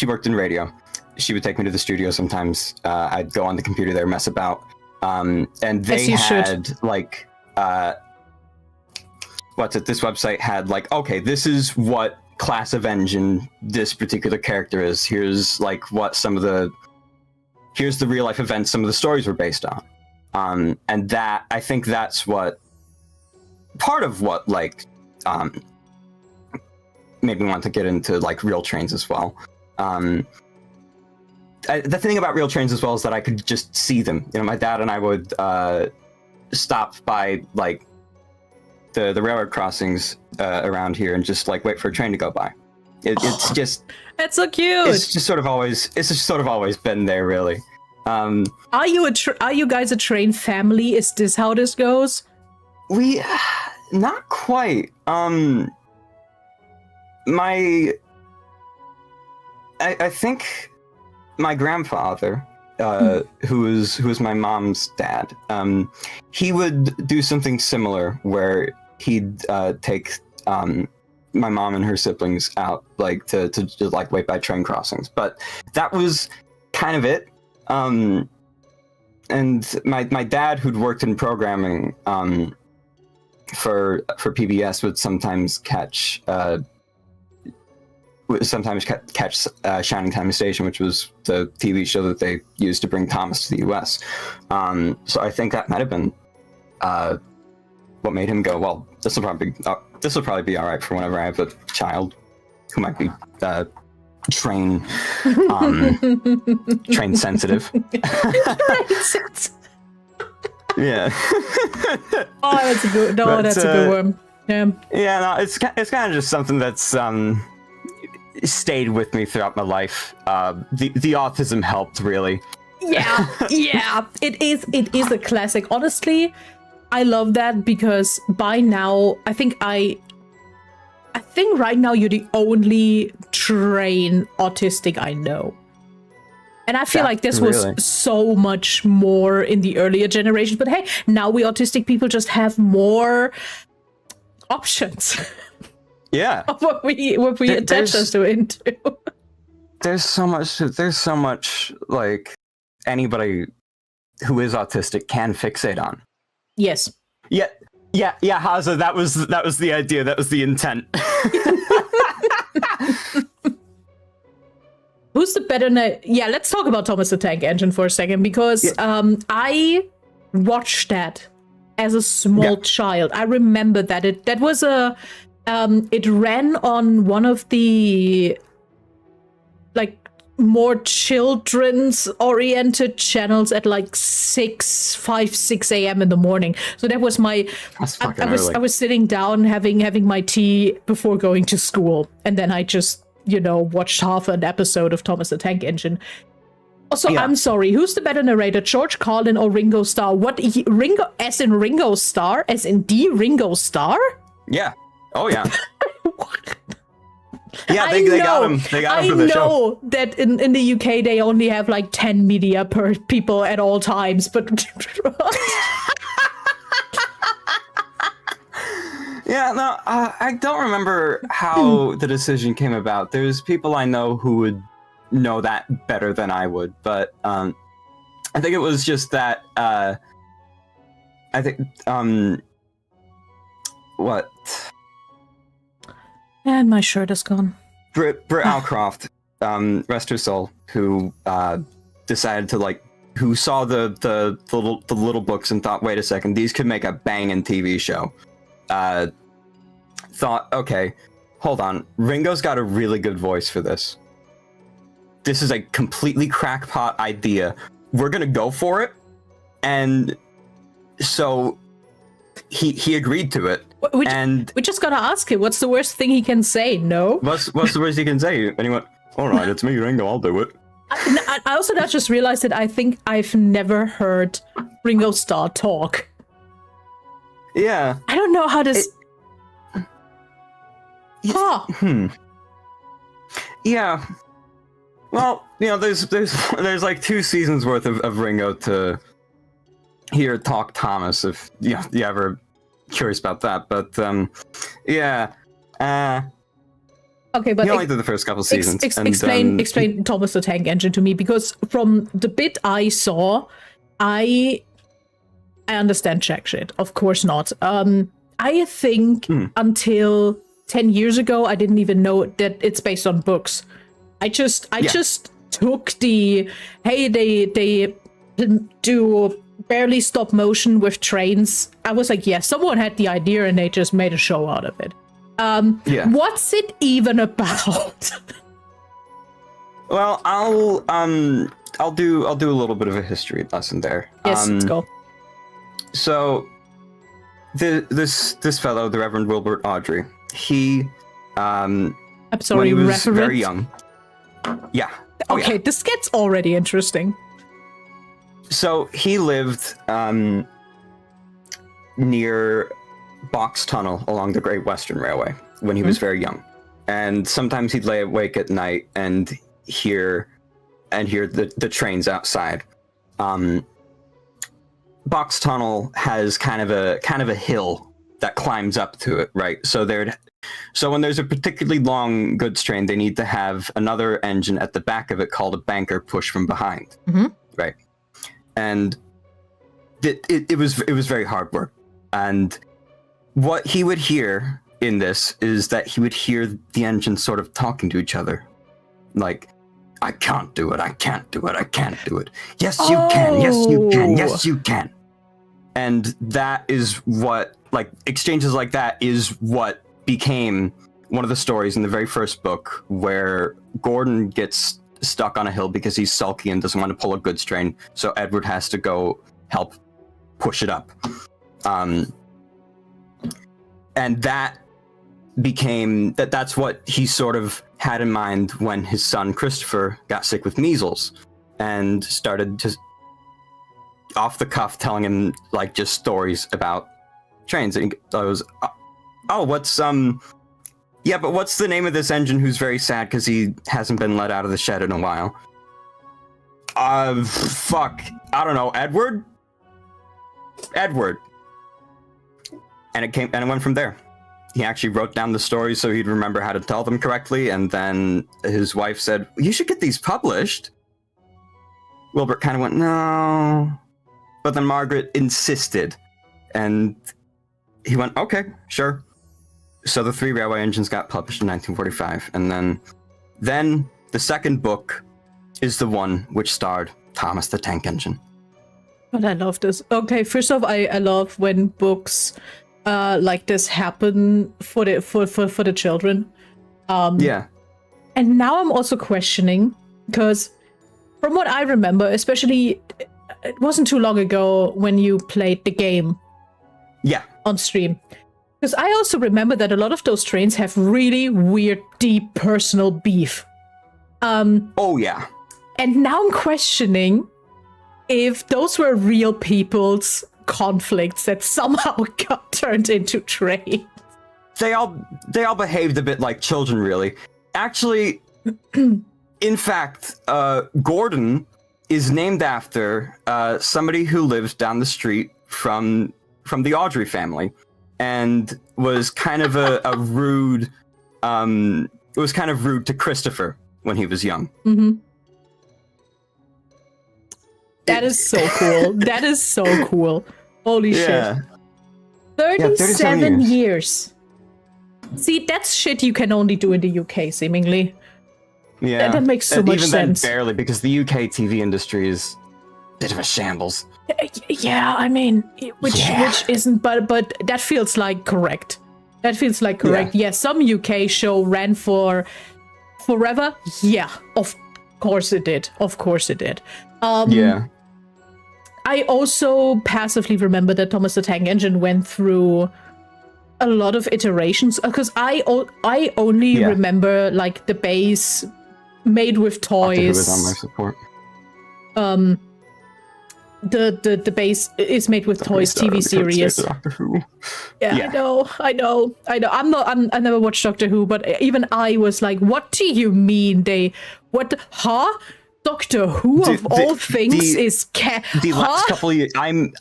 worked in radio. She would take me to the studio sometimes. I'd go on the computer there, mess about, and they had like this website had like, okay, this is what class of engine this particular character is. Here's like what here's the real life events some of the stories were based on. And that, I think that's what part of what like made me want to get into like real trains as well. The thing about real trains as well is that I could just see them. You know, my dad and I would stop by like the railroad crossings around here and just like wait for a train to go by. It's just that's so cute. It's just sort of always been there, really. Are you guys a train family? Is this how this goes? We not quite. I think my grandfather, who was my mom's dad, he would do something similar where he'd take my mom and her siblings out like to like wait by train crossings. But that was kind of it. And my dad, who'd worked in programming for PBS, would sometimes catch Shining Time Station, which was the TV show that they used to bring Thomas to the US. So I think that might have been what made him go, well, this will probably be all right for whenever I have a child who might be train sensitive. Yeah. Oh, that's a good. No, that's a good one. Yeah. Yeah. No, it's kind of just something that's stayed with me throughout my life. The autism helped, really. Yeah. Yeah. It is a classic. Honestly, I love that because by now I think right now you're the only train autistic I know. And I feel like this was so much more in the earlier generations. But hey, now we autistic people just have more options. Yeah. Of what we attach us to into. There's so much like anybody who is autistic can fixate on. Yes. Yeah, Haza, that was the idea, that was the intent. Who's the better? Yeah, let's talk about Thomas the Tank Engine for a second, because I watched that as a small child. I remember that it ran on one of the like more children's oriented channels at like 6 a.m. in the morning. So that was my I was sitting down having my tea before going to school, and then I just watched half an episode of Thomas the Tank Engine. Also, I'm sorry, who's the better narrator, George Carlin or Ringo Starr? Ringo, as in Ringo Starr, as in the Ringo Starr? Yeah. Oh yeah. Yeah, they got him. They got him for the show. I know that in the UK they only have like 10 media per people at all times, but yeah, no, I don't remember how the decision came about. There's people I know who would know that better than I would, but I think it was just that I think what? And my shirt is gone. Britt Alcroft, rest her soul, who decided to who saw the little books and thought, wait a second, these could make a banging TV show. Thought, okay, hold on, Ringo's got a really good voice for this. This is a completely crackpot idea. We're gonna go for it, and so he agreed to it. We just gotta ask him, what's the worst thing he can say? No. What's the worst he can say? And he went, all right, it's me, Ringo, I'll do it. I also just realized that I think I've never heard Ringo Starr talk. Yeah. I don't know how this. Yeah. Well, there's like 2 seasons worth of Ringo to hear talk Thomas, if you ever curious about that. But yeah. Okay, but he only did the first couple seasons. Explain Thomas the Tank Engine to me, because from the bit I saw, I understand jack shit. Of course not. I think until 10 years ago, I didn't even know that it's based on books. I just took the, hey, they do barely stop motion with trains. I was like, yeah, someone had the idea and they just made a show out of it. What's it even about? Well, I'll do a little bit of a history lesson there. Yes, let's go. So, this fellow, the Reverend Wilbert Audrey, he I'm sorry, when he was Reverend? very young. Yeah. Okay, this gets already interesting. So he lived near Box Tunnel along the Great Western Railway when he was very young, and sometimes he'd lay awake at night and hear the trains outside. Box Tunnel has kind of a hill that climbs up to it, right? So when there's a particularly long goods train, they need to have another engine at the back of it called a banker push from behind, right? And it was very hard work. And what he would hear in this is that he would hear the engines sort of talking to each other, like, I can't do it, I can't do it, I can't do it. Yes, you can, yes, you can, yes, you can. And that is what, like, exchanges like that is what became one of the stories in the very first book, where Gordon gets stuck on a hill because he's sulky and doesn't want to pull a goods train, so Edward has to go help push it up. And that became that's what he sort of had in mind when his son Christopher got sick with measles and started just off the cuff telling him like just stories about trains. And he goes, oh, what's yeah, but what's the name of this engine who's very sad because he hasn't been let out of the shed in a while? Fuck, I don't know, Edward. And it went from there. He actually wrote down the stories so he'd remember how to tell them correctly, and then his wife said, you should get these published. Wilbert kind of went, no. But then Margaret insisted, and he went, okay, sure. So the 3 railway engines got published in 1945, and then the second book is the one which starred Thomas the Tank Engine. But I love this. Okay, first off, I love when books like this happen for the children. Yeah. And now I'm also questioning, because from what I remember, especially it wasn't too long ago when you played the game. Yeah. On stream. Because I also remember that a lot of those trains have really weird, deep personal beef. Oh yeah. And now I'm questioning if those were real people's conflicts that somehow got turned into trains. They all behaved a bit like children, really. Actually, in fact, Gordon is named after somebody who lives down the street from the Audrey family, and was kind of a rude. It was kind of rude to Christopher when he was young. Mm-hmm. That is so cool. That is so cool. Holy shit. 37 years. See, that's shit you can only do in the UK, seemingly. Yeah. That makes so much even sense. Then barely, because the UK TV industry is a bit of a shambles. Yeah, I mean, which isn't, but that feels like correct. That feels like correct. Yeah, some UK show ran for forever. Yeah, of course it did. Of course it did. Yeah. I also passively remember that Thomas the Tank Engine went through a lot of iterations, because I only remember like the base made with toys. Who was on my support. The base is made with toys TV series. Doctor Who. Yeah, I know. I never watched Doctor Who, but even I was like, what do you mean Doctor Who of all things is the last couple of years. I'm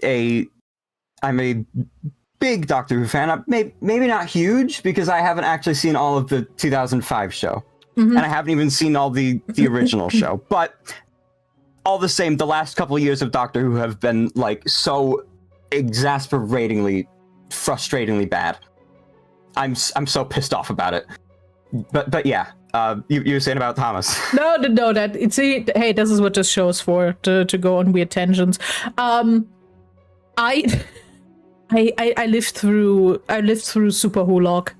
a big Doctor Who fan. Maybe not huge, because I haven't actually seen all of the 2005 show, and I haven't even seen all the original show. But all the same, the last couple of years of Doctor Who have been like so exasperatingly, frustratingly bad. I'm so pissed off about it. But yeah, You were saying about Thomas. No, see, hey, this is what this show is for, to go on weird tangents. I lived through Super Wholog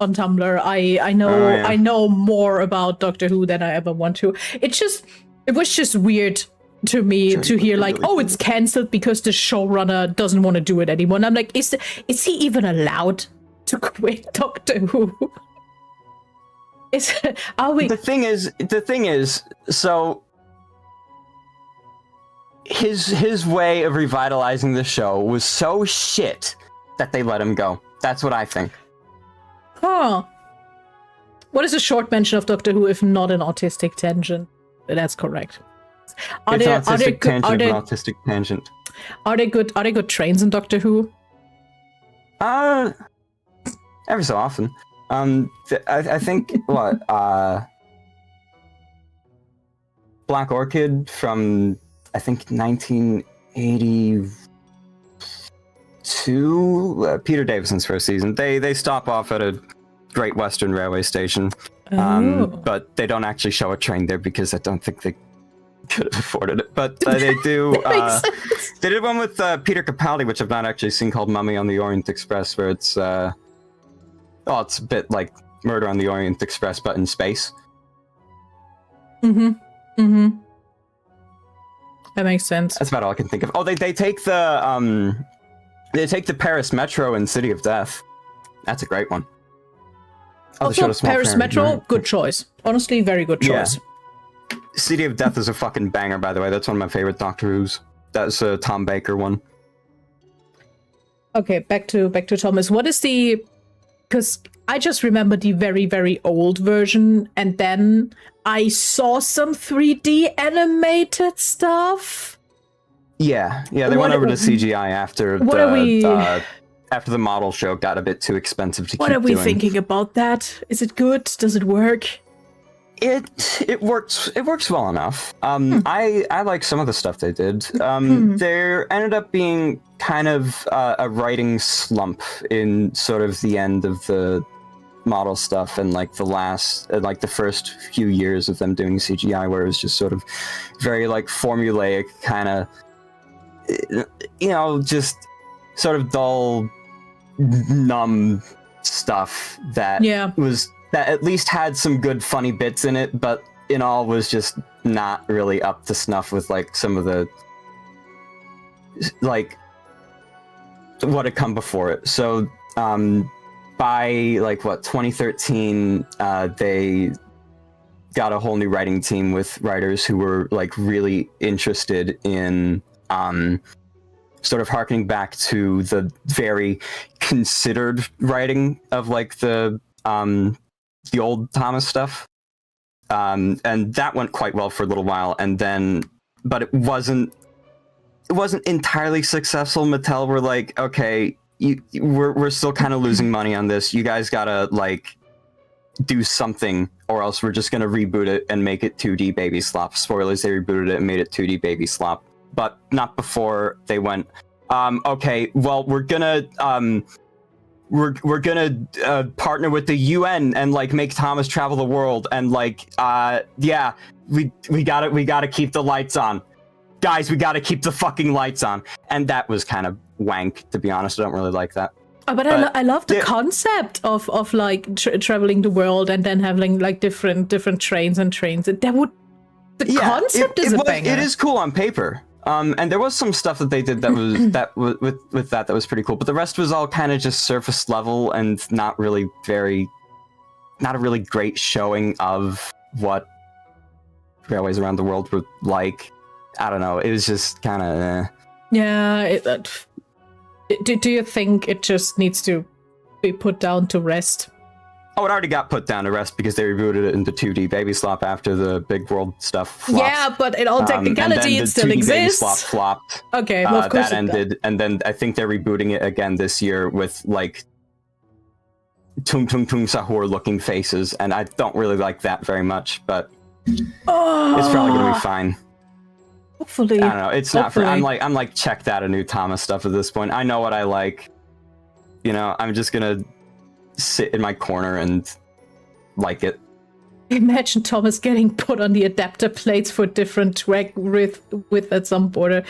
on Tumblr. I know more about Doctor Who than I ever want to. It was just weird to me to hear like, oh, it's cancelled because the showrunner doesn't want to do it anymore. And I'm like, is he even allowed to quit Doctor Who? Are we? The thing is, so his way of revitalizing the show was so shit that they let him go. That's what I think. Huh. What is a short mention of Doctor Who if not an autistic tangent? That's correct. It's an autistic tangent. Are they good trains in Doctor Who? Every so often. I think Black Orchid from I think 1982. Peter Davison's first season. They stop off at a Great Western Railway station, but they don't actually show a train there because I don't think they could have afforded it. But they do. They did one with Peter Capaldi, which I've not actually seen, called Mummy on the Orient Express, where it's it's a bit like Murder on the Orient Express, but in space. That makes sense. That's about all I can think of. Oh, they take the Paris Metro in City of Death. That's a great one. Also, Paris Metro, good choice. Honestly, very good choice. Yeah. City of Death is a fucking banger, by the way. That's one of my favorite Doctor Who's. That's a Tom Baker one. Okay, back to Thomas. What is the... Because I just remember the very, very old version, and then I saw some 3D animated stuff. Yeah, they went over to CGI after after the model show got a bit too expensive to keep doing. What are we thinking about that? Is it good? Does it work? It works well enough. I like some of the stuff they did. There ended up being kind of a writing slump in sort of the end of the model stuff and like the first few years of them doing CGI, where it was just sort of very like formulaic kind of, just sort of dull, numb stuff that at least had some good funny bits in it, but in all was just not really up to snuff with like some of the like what had come before it. So by like 2013 they got a whole new writing team with writers who were like really interested in sort of harkening back to the very considered writing of like the old Thomas stuff, and that went quite well for a little while, and then, but it wasn't entirely successful. Mattel were like, okay, we're still kind of losing money on this. You guys gotta like do something, or else we're just gonna reboot it and make it 2D baby slop. Spoilers: they rebooted it and made it 2D baby slop, but not before they went, okay, well, we're gonna partner with the UN and like make Thomas travel the world, and like we gotta keep the lights on, guys. We gotta keep the fucking lights on, and that was kind of wank, to be honest. I don't really like that. But I love the concept of like traveling the world and then having like different trains. Concept is a banger. It is cool on paper. And there was some stuff that they did that was that was pretty cool, but the rest was all kind of just surface level and not a really great showing of what railways around the world were like. I don't know. It was just kind of. Yeah. Do you think it just needs to be put down to rest? Oh, it already got put down to rest because they rebooted it into 2D baby slop after the big world stuff flopped. Yeah, but in all technicality, it still exists. Baby slop flopped. Okay, well, of course that ended, and then I think they're rebooting it again this year with like Tung Tung Tung Sahur looking faces, and I don't really like that very much, but it's probably gonna be fine. Hopefully, I don't know. It's not for. I'm like checked out of new Thomas stuff at this point. I know what I like. I'm just gonna sit in my corner and like it. Imagine Thomas getting put on the adapter plates for different track width at some border.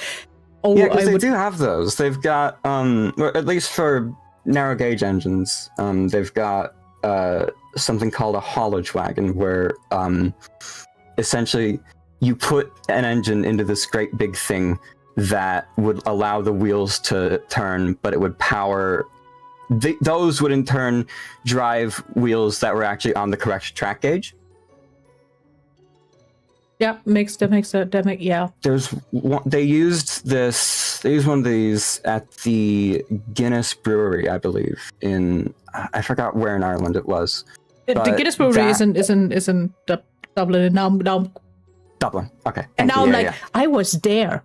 Oh, yeah, because they do have those. They've got, or at least for narrow gauge engines, they've got something called a haulage wagon, where essentially you put an engine into this great big thing that would allow the wheels to turn, but it would power. Those would in turn drive wheels that were actually on the correct track gauge. Yeah, yeah. There's one, they used one of these at the Guinness Brewery, I believe, I forgot where in Ireland it was. The Guinness Brewery isn't Dublin now. Dublin, okay. And now I'm like, I was there.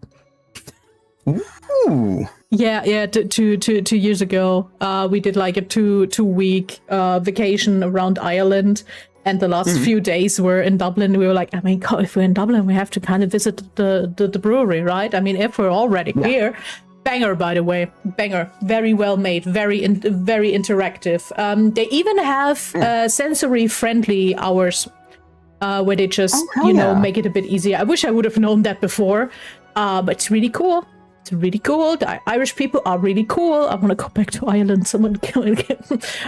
Ooh. Yeah. 2 years ago, we did like a two week vacation around Ireland. And the last few days were in Dublin. We were like, I mean, if we're in Dublin, we have to kind of visit the brewery, right? I mean, if we're already here, banger, by the way, banger, very well made, very interactive. They even have sensory friendly hours where they just make it a bit easier. I wish I would have known that before, but it's really cool. It's really cool. The Irish people are really cool. I want to go back to Ireland. Someone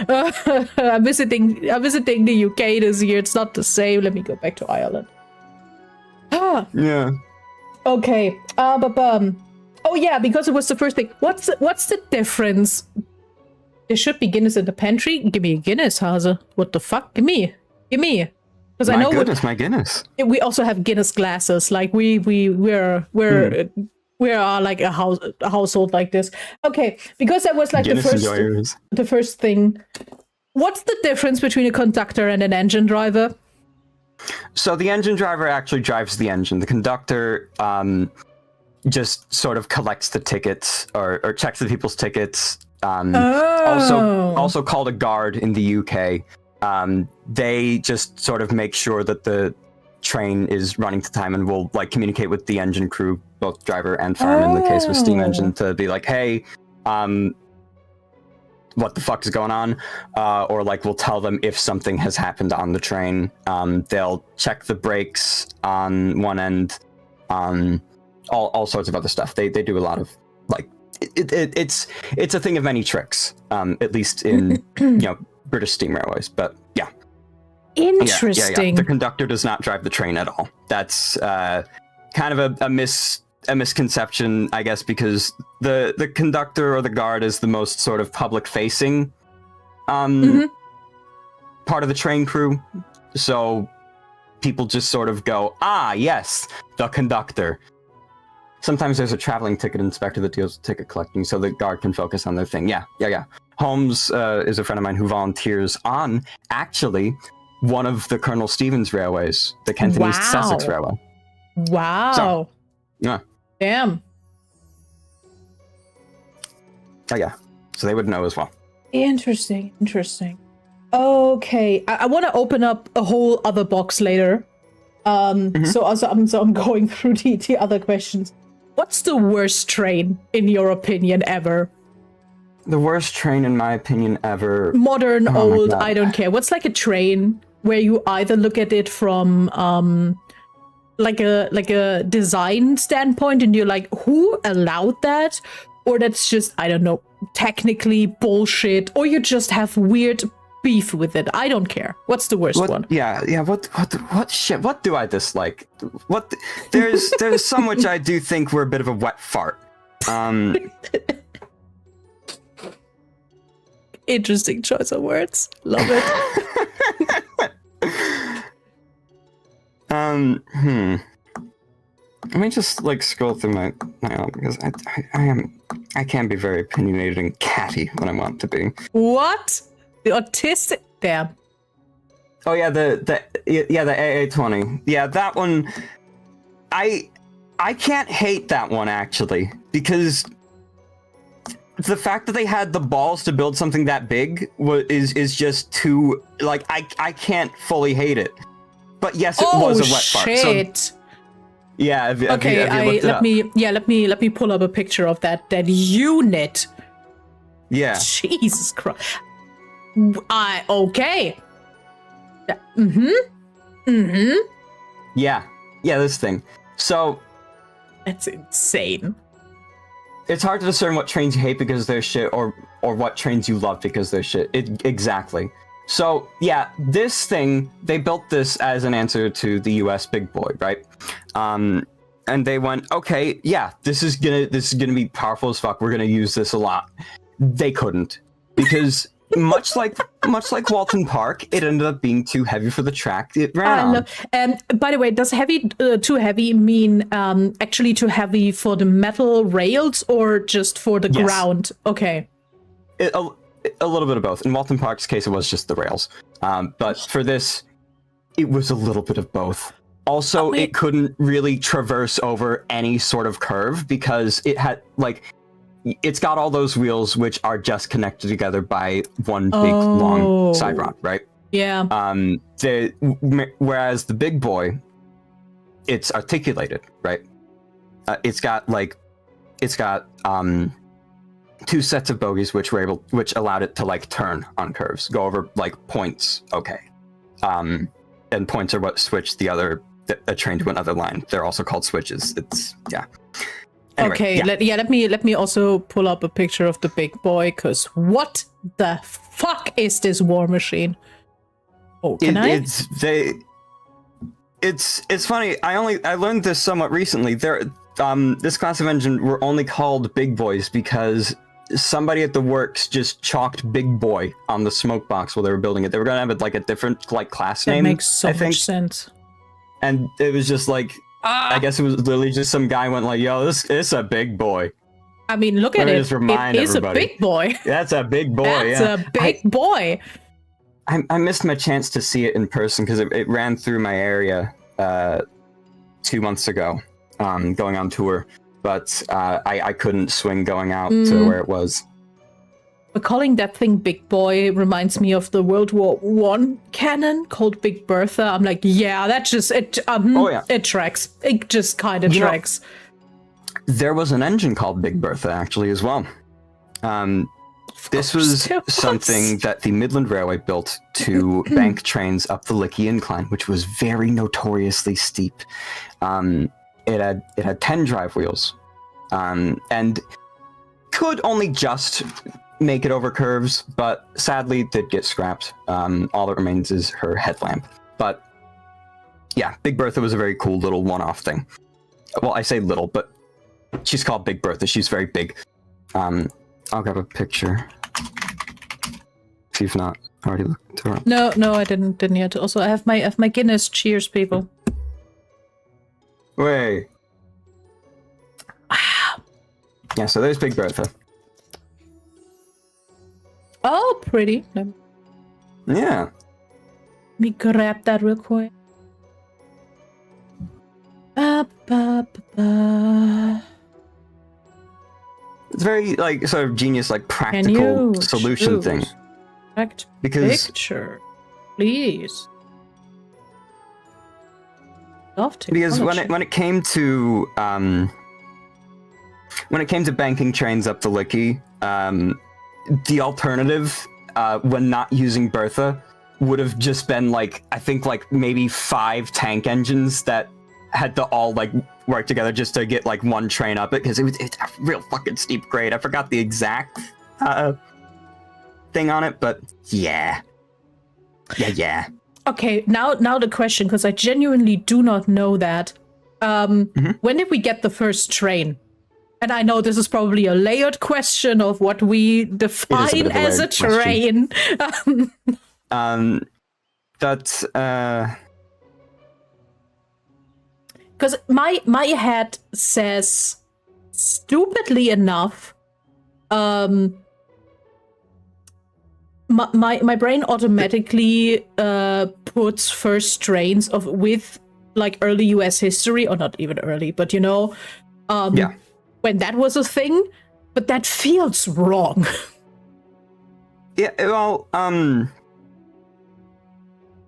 I'm visiting the UK this year. It's not the same. Let me go back to Ireland. Yeah. Okay. Oh yeah, because it was the first thing. What's the difference? There should be Guinness in the pantry. Give me a Guinness, Hase. What the fuck? Give me. Because I know. My Guinness. We also have Guinness glasses. Like we're. We are like a household like this. Okay, because that was like the first thing. What's the difference between a conductor and an engine driver? So the engine driver actually drives the engine. The conductor just sort of collects the tickets or checks the people's tickets. Also called a guard in the UK. They just sort of make sure that the train is running to time and will like communicate with the engine crew, both driver and fireman in the case with steam engine, to be like, hey, what the fuck is going on? Or like we'll tell them if something has happened on the train. They'll check the brakes on one end, all sorts of other stuff. They do a lot of like it's a thing of many tricks, at least in British Steam Railways, but yeah. Interesting. Yeah. The conductor does not drive the train at all. That's kind of a misconception, I guess, because the conductor or the guard is the most sort of public-facing part of the train crew. So people just sort of go, yes, the conductor. Sometimes there's a traveling ticket inspector that deals with ticket collecting, so the guard can focus on their thing. Yeah. Holmes is a friend of mine who volunteers on, actually, one of the Colonel Stevens railways, the Kent and East Sussex Railway. Wow. So, yeah. Damn. Oh, yeah. So they would know as well. Interesting. Okay. I want to open up a whole other box later. So I'm going through the other questions. What's the worst train, in your opinion, ever? The worst train, in my opinion, ever. Modern, old, I don't care. What's like a train where you either look at it from like a design standpoint and you're like, who allowed that? Or that's just, I don't know, technically bullshit, or you just have weird beef with it. I don't care. What's the worst one? Yeah. What shit? What do I dislike? There's some which I do think were a bit of a wet fart. Interesting choice of words. Love it. Let me just like scroll through my because I can be very opinionated and catty when I want to be. What? The autistic? Damn. Oh yeah, the AA20. Yeah, that one. I can't hate that one actually, because the fact that they had the balls to build something that big is just too, like, I can't fully hate it. But yes, it was a wet fart. So, yeah. Let me pull up a picture of that unit. Yeah. Jesus Christ. Okay. Mm-hmm. Yeah, this thing. So That's insane. it's hard to discern what trains you hate because they're shit, or what trains you love because they're shit. Exactly. So yeah, this thing, they built this as an answer to the U.S. Big Boy, right? And they went, okay, yeah, this is gonna be powerful as fuck. We're gonna use this a lot. They couldn't, because much like Walton Park, it ended up being too heavy for the track it ran on. By the way, does too heavy mean actually too heavy for the metal rails or just for the ground? Okay. A little bit of both. In Walton Park's case, it was just the rails. But for this, it was a little bit of both. Also, it couldn't really traverse over any sort of curve because it had, like, it's got all those wheels which are just connected together by one big, long side rod, right? Yeah. Whereas the Big Boy, it's articulated, right? It's got two sets of bogies which allowed it to like turn on curves, go over like points. Okay. And points are what switch a train to another line. They're also called switches. Anyway, okay. Let me also pull up a picture of the Big Boy, because what the fuck is this war machine? Oh, can I? It's funny. I learned this somewhat recently. This class of engine were only called Big Boys because somebody at the works just chalked Big Boy on the smoke box while they were building it. They were gonna have it like a different like class name. That makes so much sense. And it was just like, I guess it was literally just some guy went like, "Yo, it's a Big Boy." I mean, look at it. Just remind it is everybody. A big boy. That's a big boy. That's a big boy. I missed my chance to see it in person because it ran through my area 2 months ago, going on tour. But I couldn't swing going out to where it was. But calling that thing Big Boy reminds me of the World War I cannon called Big Bertha. I'm like, yeah, that just it tracks. It just kind of tracks. There was an engine called Big Bertha actually as well. This was something that the Midland Railway built to bank trains up the Lickey Incline, which was very notoriously steep. It had 10 drive wheels, and could only just make it over curves, but sadly did get scrapped. All that remains is her headlamp. But yeah, Big Bertha was a very cool little one-off thing. Well, I say little, but she's called Big Bertha. She's very big. I'll grab a picture. If you've not already looked her up. No, I didn't yet. Also, I have my Guinness. Cheers, people. Wait. Wow. Yeah, so there's Big Bertha. Oh, pretty. Yeah. Let me grab that real quick. It's very like sort of genius, like practical solution thing. Because picture, please. Because when it came to banking trains up the Lickey, the alternative when not using Bertha would have just been like, I think like maybe 5 tank engines that had to all like work together just to get like one train up it, because it's a real fucking steep grade. I forgot the exact thing on it, but yeah. Okay, now the question, because I genuinely do not know that. When did we get the first train? And I know this is probably a layered question of what we define as a train. That's because my head says, stupidly enough, my brain automatically puts first trains with like early US history, or not even early, but you know, when that was a thing, but that feels wrong. Yeah, well,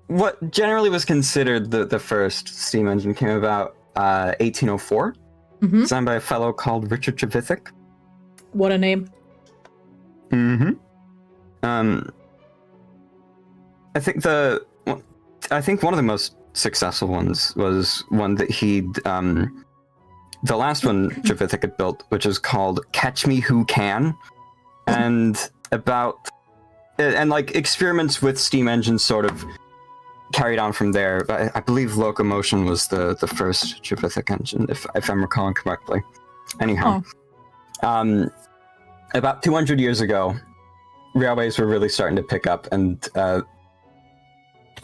what generally was considered the first steam engine came about 1804, designed by a fellow called Richard Trevithick. What a name. I think one of the most successful ones was one that he'd the last one Trevithick had built, which is called Catch Me Who Can, and like experiments with steam engines sort of carried on from there. I believe locomotion was the first Trevithick engine, if I'm recalling correctly. Anyhow, about 200 years ago, railways were really starting to pick up, and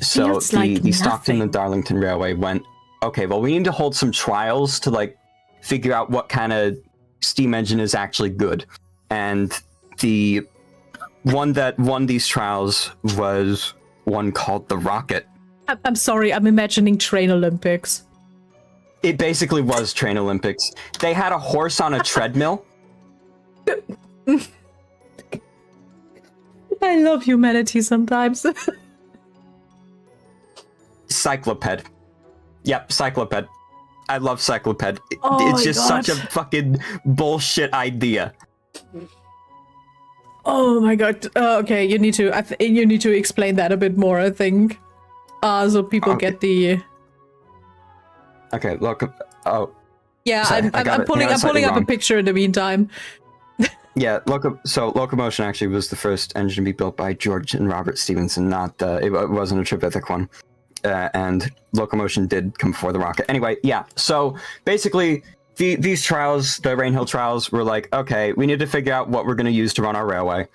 so the Stockton and Darlington Railway went, okay, well, we need to hold some trials to like figure out what kind of steam engine is actually good. And the one that won these trials was one called the Rocket. I'm sorry, I'm imagining Train Olympics. It basically was Train Olympics. They had a horse on a treadmill. I love humanity sometimes. Cycloped. Yep, Cycloped. I love Cycloped. Oh it's just God. such a fucking bullshit idea. Oh my God. Okay, you need to explain that a bit more, I think. So people get the... Okay, look. Oh. Yeah, sorry, I'm pulling up a picture in the meantime. Yeah, so Locomotion actually was the first engine to be built by George and Robert Stephenson, not it wasn't a Trevithick one. And Locomotion did come before the Rocket. Anyway, yeah, so basically these trials, the Rainhill trials, were like, okay, we need to figure out what we're going to use to run our railway.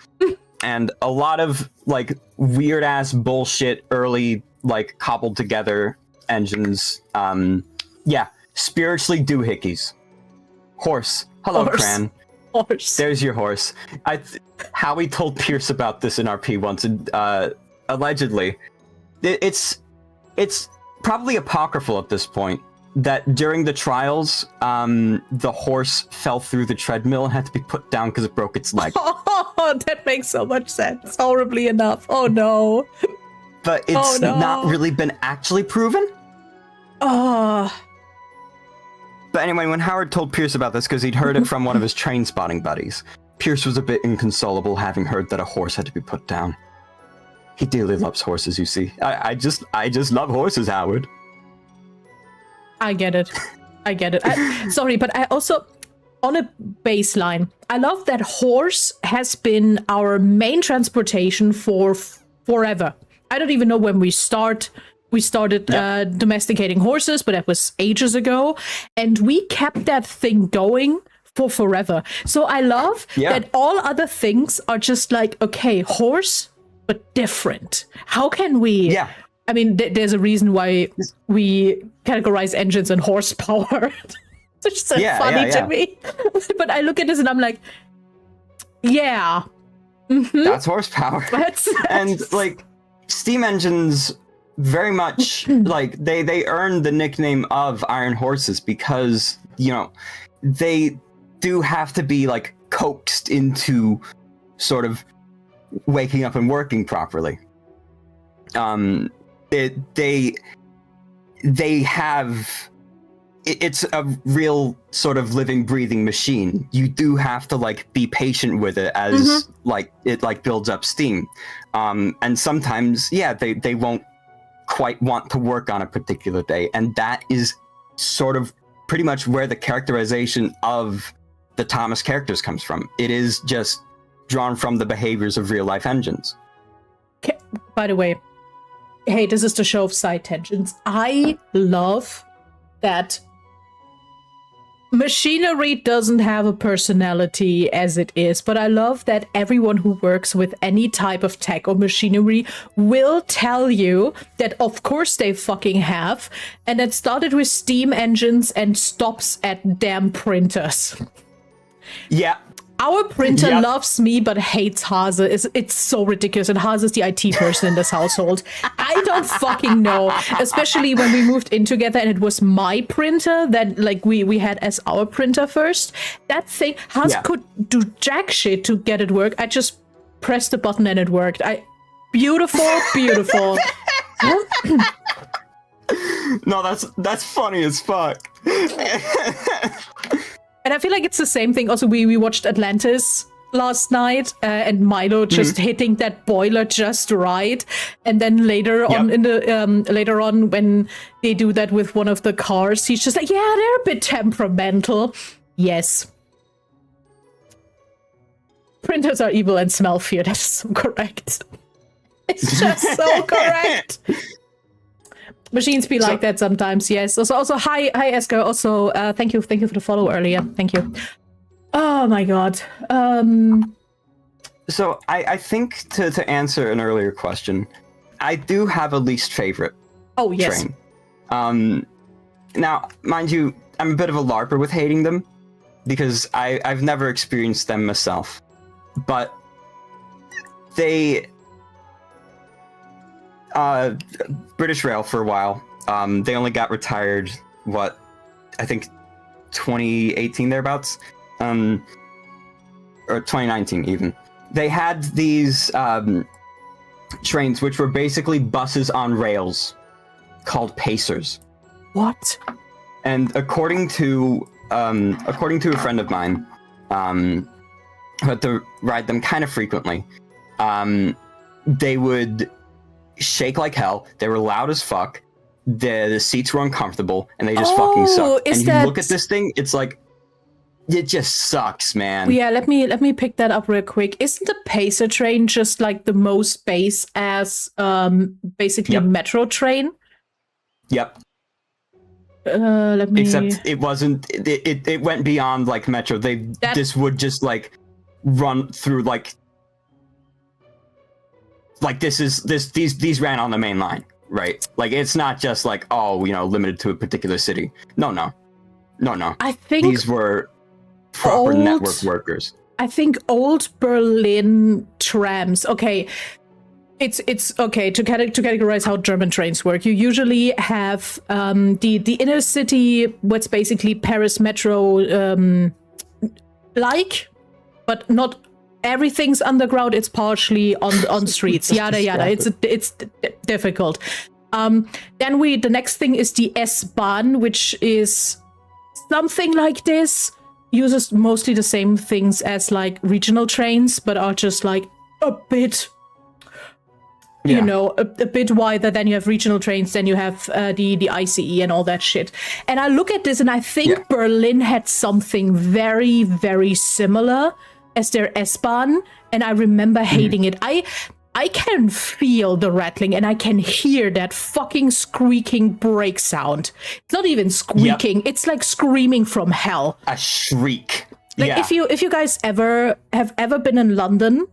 And a lot of like weird ass bullshit early like cobbled together engines, spiritually doohickeys. Horse. Hello, Horse. Cran. Horse. There's your horse. Howie told Pierce about this in RP once, and allegedly, it's probably apocryphal at this point that during the trials, the horse fell through the treadmill and had to be put down because it broke its leg. Oh, that makes so much sense. Horribly enough. Oh no. But it's not really been actually proven. Oh. But anyway, when Howard told Pierce about this, because he'd heard it from one of his train spotting buddies, Pierce was a bit inconsolable, having heard that a horse had to be put down. He dearly loves horses, you see. I just love horses, Howard. I get it. Sorry, but I also, on a baseline, I love that horse has been our main transportation for forever. I don't even know when we started domesticating horses, but that was ages ago. And we kept that thing going for forever. So I love that all other things are just like, okay, horse, but different. How can we... Yeah. I mean, there's a reason why we categorize engines in horsepower. It's just funny to me. But I look at this and I'm like, yeah. Mm-hmm. That's horsepower. And, like, steam engines very much, like, they earned the nickname of Iron Horses because, you know, they do have to be, like, coaxed into sort of waking up and working properly. It's a real sort of living, breathing machine. You do have to like be patient with it as like it like builds up steam. And sometimes, they won't quite want to work on a particular day. And that is sort of pretty much where the characterization of the Thomas characters comes from. It is just drawn from the behaviors of real life engines. Okay, by the way, hey, this is the show of side tangents. I love that machinery doesn't have a personality as it is, but I love that everyone who works with any type of tech or machinery will tell you that of course they fucking have, and it started with steam engines and stops at damn printers. Yeah. Our printer loves me but hates Hase. It's so ridiculous. And Hase is the IT person in this household. I don't fucking know. Especially when we moved in together and it was my printer that like we had as our printer first. That thing, Hase could do jack shit to get it work. I just pressed the button and it worked. Beautiful. No, that's funny as fuck. And I feel like it's the same thing. Also, we watched Atlantis last night, and Milo just hitting that boiler just right, and then later on in the later on when they do that with one of the cars, he's just like, yeah, they're a bit temperamental. Yes. Printers are evil and smell fear. That's so correct. It's just so correct. Machines be like that sometimes, yes. Also, hi, Esker. Also, thank you for the follow earlier. Thank you. Oh my god. So I think to answer an earlier question, I do have a least favorite. Oh yes. Train. Now, mind you, I'm a bit of a LARPer with hating them because I've never experienced them myself, but they. British Rail for a while. They only got retired, I think 2018 thereabouts, or 2019 even. They had these trains which were basically buses on rails called pacers. What? And according to a friend of mine, who had to ride them kind of frequently, they would shake like hell. They were loud as fuck. The seats were uncomfortable, and they just fucking sucked. And you look at this thing, it's like, it just sucks, man. Yeah, let me pick that up real quick. Isn't the Pacer train just like the most base as basically metro train? Yep. Except it wasn't. It went beyond like metro. This would just like run through like these ran on the main line, right? Like it's not just like, oh, limited to a particular city. No. I think these were proper network workers. I think old Berlin trams. Okay, it's okay to categorize how German trains work. You usually have the inner city, what's basically Paris metro but not. Everything's underground. It's partially on streets. Yada yada. It's difficult. Then the next thing is the S-Bahn, which is something like this. Uses mostly the same things as like regional trains, but are just like a bit, a bit wider. Then you have regional trains. Then you have the ICE and all that shit. And I look at this and I think Berlin had something very, very similar as their S-Bahn, and I remember hating it. I can feel the rattling, and I can hear that fucking squeaking brake sound. It's not even squeaking; it's like screaming from hell. A shriek. Like if you guys have ever been in London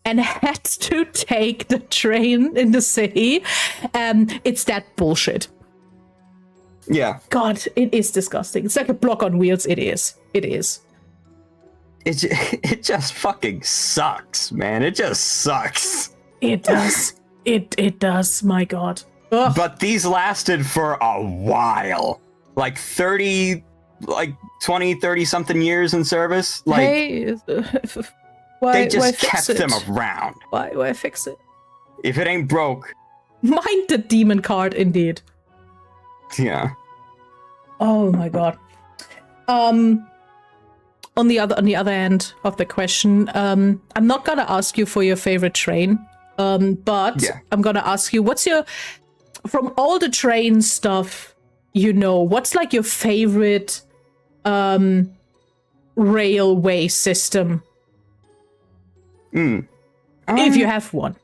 and had to take the train in the city, it's that bullshit. Yeah. God, it is disgusting. It's like a block on wheels. It is. It just fucking sucks, man. It just sucks. It does. It does. My God. Ugh. But these lasted for a while, like 20, 30 something years in service. Like they just kept them around. Why fix it? If it ain't broke, mind the demon card, indeed. Yeah. Oh my God. On the other end of the question, I'm not gonna ask you for your favorite train, but I'm gonna ask you, from all the train stuff, what's like your favorite railway system? If you have one.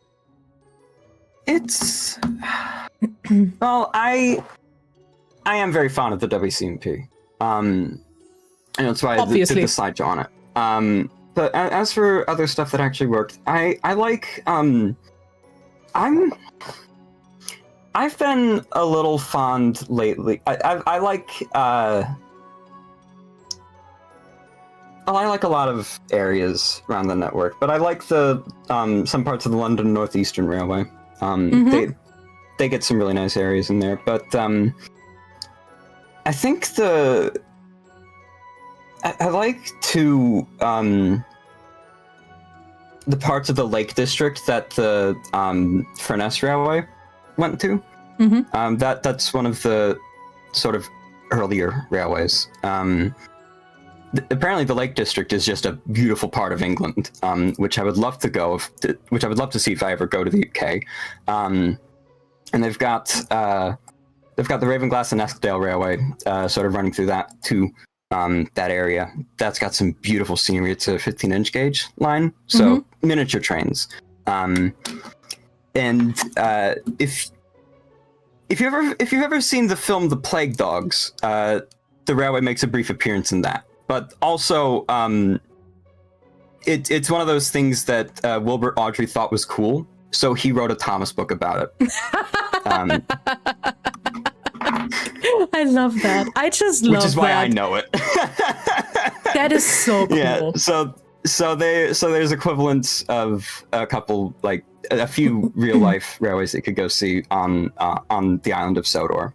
It's well, I am very fond of the WCMP. And that's why I did the slideshow on it. But as for other stuff that actually worked, I like I've been a little fond lately. I like I like a lot of areas around the network, but I like the some parts of the London Northeastern Railway. They get some really nice areas in there, but I think I like the parts of the Lake District that the Furness Railway went to. That's one of the sort of earlier railways. apparently the Lake District is just a beautiful part of England, which I would love to go, which I would love to see if I ever go to the UK. And they've got the Ravenglass and Eskdale Railway sort of running through that too. That area that's got some beautiful scenery. It's a 15-inch gauge line, so miniature trains. And if you've ever seen the film The Plague Dogs, the railway makes a brief appearance in that. But also, it's one of those things that Wilbur Awdry thought was cool, so he wrote a Thomas book about it. I love that. I just love that. Which is why I know it. That is so cool. Yeah. So there's equivalents of a few real life railways that you could go see on the island of Sodor.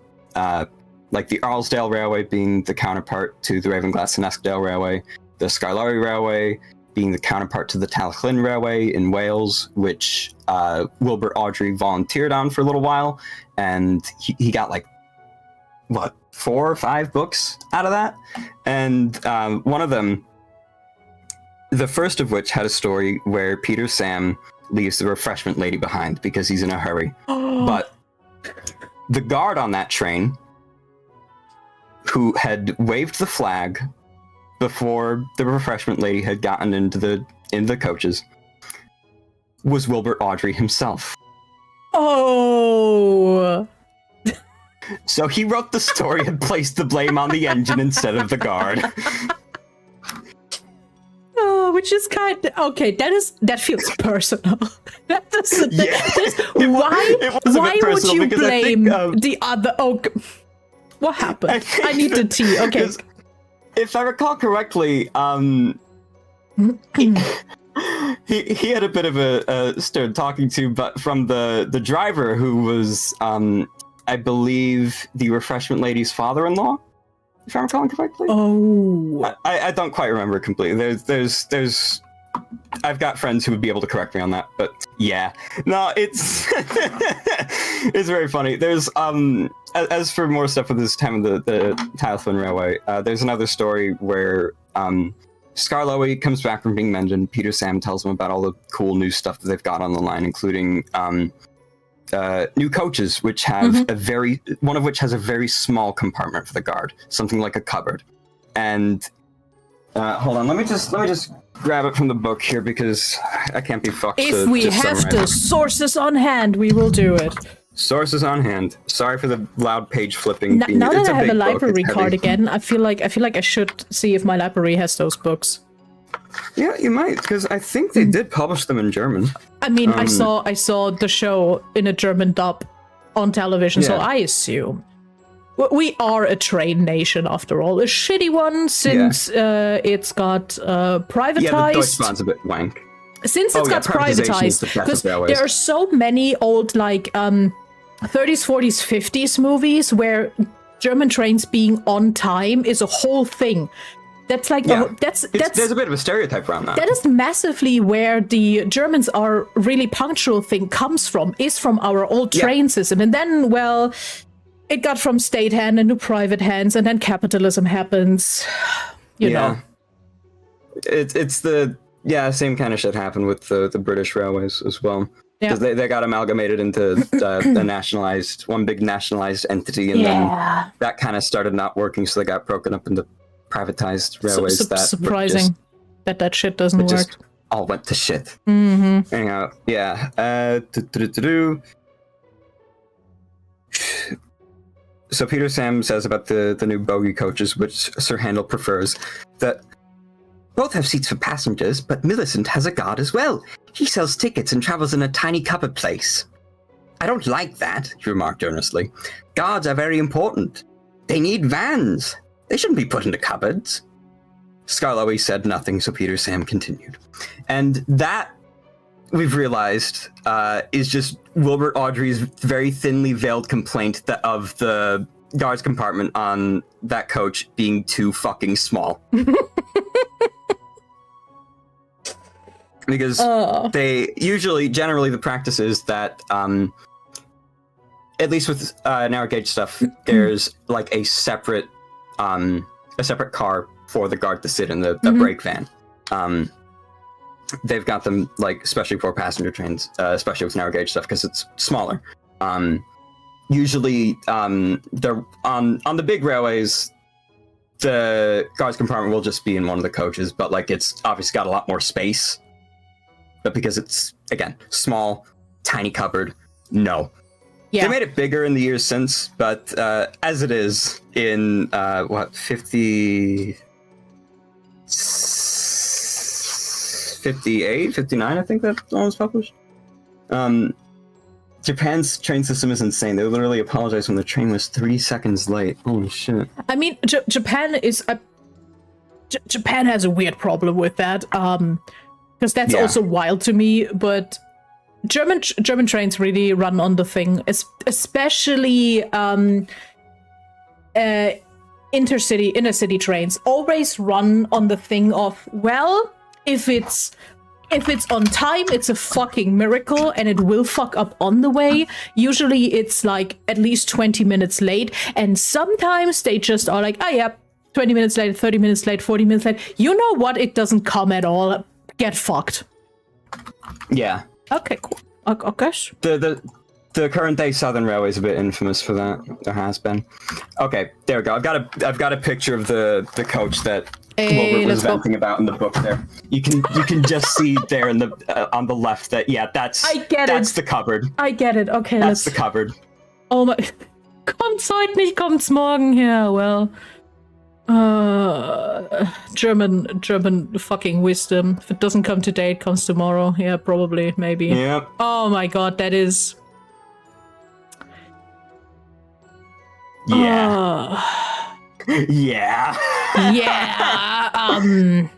Like the Arlesdale Railway being the counterpart to the Ravenglass and Eskdale Railway, the Scarlari Railway being the counterpart to the Talyllyn Railway in Wales, which Wilbur Awdry volunteered on for a little while, and he got 4 or 5 books out of that. And one of them, the first of which had a story where Peter Sam leaves the refreshment lady behind because he's in a hurry. But the guard on that train, who had waved the flag before the refreshment lady had gotten into the coaches, was Wilbur Awdry himself. Oh. So he wrote the story and placed the blame on the engine instead of the guard. Oh, which is kind of okay. That feels personal. That doesn't. Why would you blame the other? Oh, what happened? I need the tea. Okay. If I recall correctly, he had a bit of a stern talking to, but from the driver who was I believe the refreshment lady's father-in-law, if I'm recalling correctly. Oh, I don't quite remember completely. There's I've got friends who would be able to correct me on that, but yeah, no, it's it's very funny. There's as for more stuff with this time of the Talyllyn Railway, there's another story where Skarloey comes back from being mentioned. Peter Sam tells him about all the cool new stuff that they've got on the line, including new coaches, which have one of which has a very small compartment for the guard, something like a cupboard. And hold on, let me just grab it from the book here because I can't be fucked. If we have the sources on hand, we will do it. Sources on hand. Sorry for the loud page flipping. Now that I have a library card again, I feel like I should see if my library has those books. Yeah, you might, because I think they did publish them in German. I mean, I saw the show in a German dub on television, so I assume. We are a train nation, after all. A shitty one, since it's got privatized. Yeah, the Deutsche Bahn's a bit wank. Since it's got privatized, because there are so many old, 30s, 40s, 50s movies where German trains being on time is a whole thing. That's like there's a bit of a stereotype around that. That is massively where the Germans are really punctual thing comes from, is from our old train system. And then, well, it got from state hand into private hands, and then capitalism happens. You know. It's the same kind of shit happened with the British railways as well. Because they got amalgamated into one big nationalized entity, and then that kind of started not working, so they got broken up into privatized railways. Surprising that shit doesn't work. Just all went to shit. Mm-hmm. Anyhow, So Peter Sam says about the new bogie coaches, which Sir Handel prefers, that both have seats for passengers, but Millicent has a guard as well. He sells tickets and travels in a tiny cupboard place. I don't like that, he remarked earnestly. Guards are very important. They need vans. They shouldn't be put into cupboards. Skarloey said nothing, so Peter Sam continued. And that, we've realized, is just Wilbur Awdry's very thinly veiled complaint of the guards compartment on that coach being too fucking small. Because they generally the practice is that, at least with narrow gauge stuff, there's like a separate car for the guard to sit in the brake van. They've got them like especially for passenger trains, especially with narrow gauge stuff because it's smaller. Usually, they're on the big railways. The guards compartment will just be in one of the coaches, but like it's obviously got a lot more space. But because it's again small, tiny cupboard, no. Yeah. They made it bigger in the years since, but as it is in 58, 59, I think that one was published. Japan's train system is insane. They literally apologized when the train was 3 seconds late. Holy shit. I mean, Japan has a weird problem with that, because that's also wild to me, but German trains really run on the thing, especially inner city trains always run on the thing of, well, if it's on time, it's a fucking miracle, and it will fuck up on the way. Usually it's like at least 20 minutes late, and sometimes they just are like, oh yeah, 20 minutes late, 30 minutes late, 40 minutes late. You know what? It doesn't come at all. Get fucked. Yeah. Okay, cool. I guess. The current day Southern Railway is a bit infamous for that. There has been. Okay, there we go. I've got a picture of the coach that Wilbert was venting about in the book. There, you can just see there in the on the left that that's the cupboard. I get it. Okay, that's the cupboard. Oh my! Kommt's heute nicht, kommt's morgen her. Well, German fucking wisdom. If it doesn't come today, it comes tomorrow. Yeah, probably, maybe. Yep. Oh my god, that is. Yeah. Yeah. Yeah.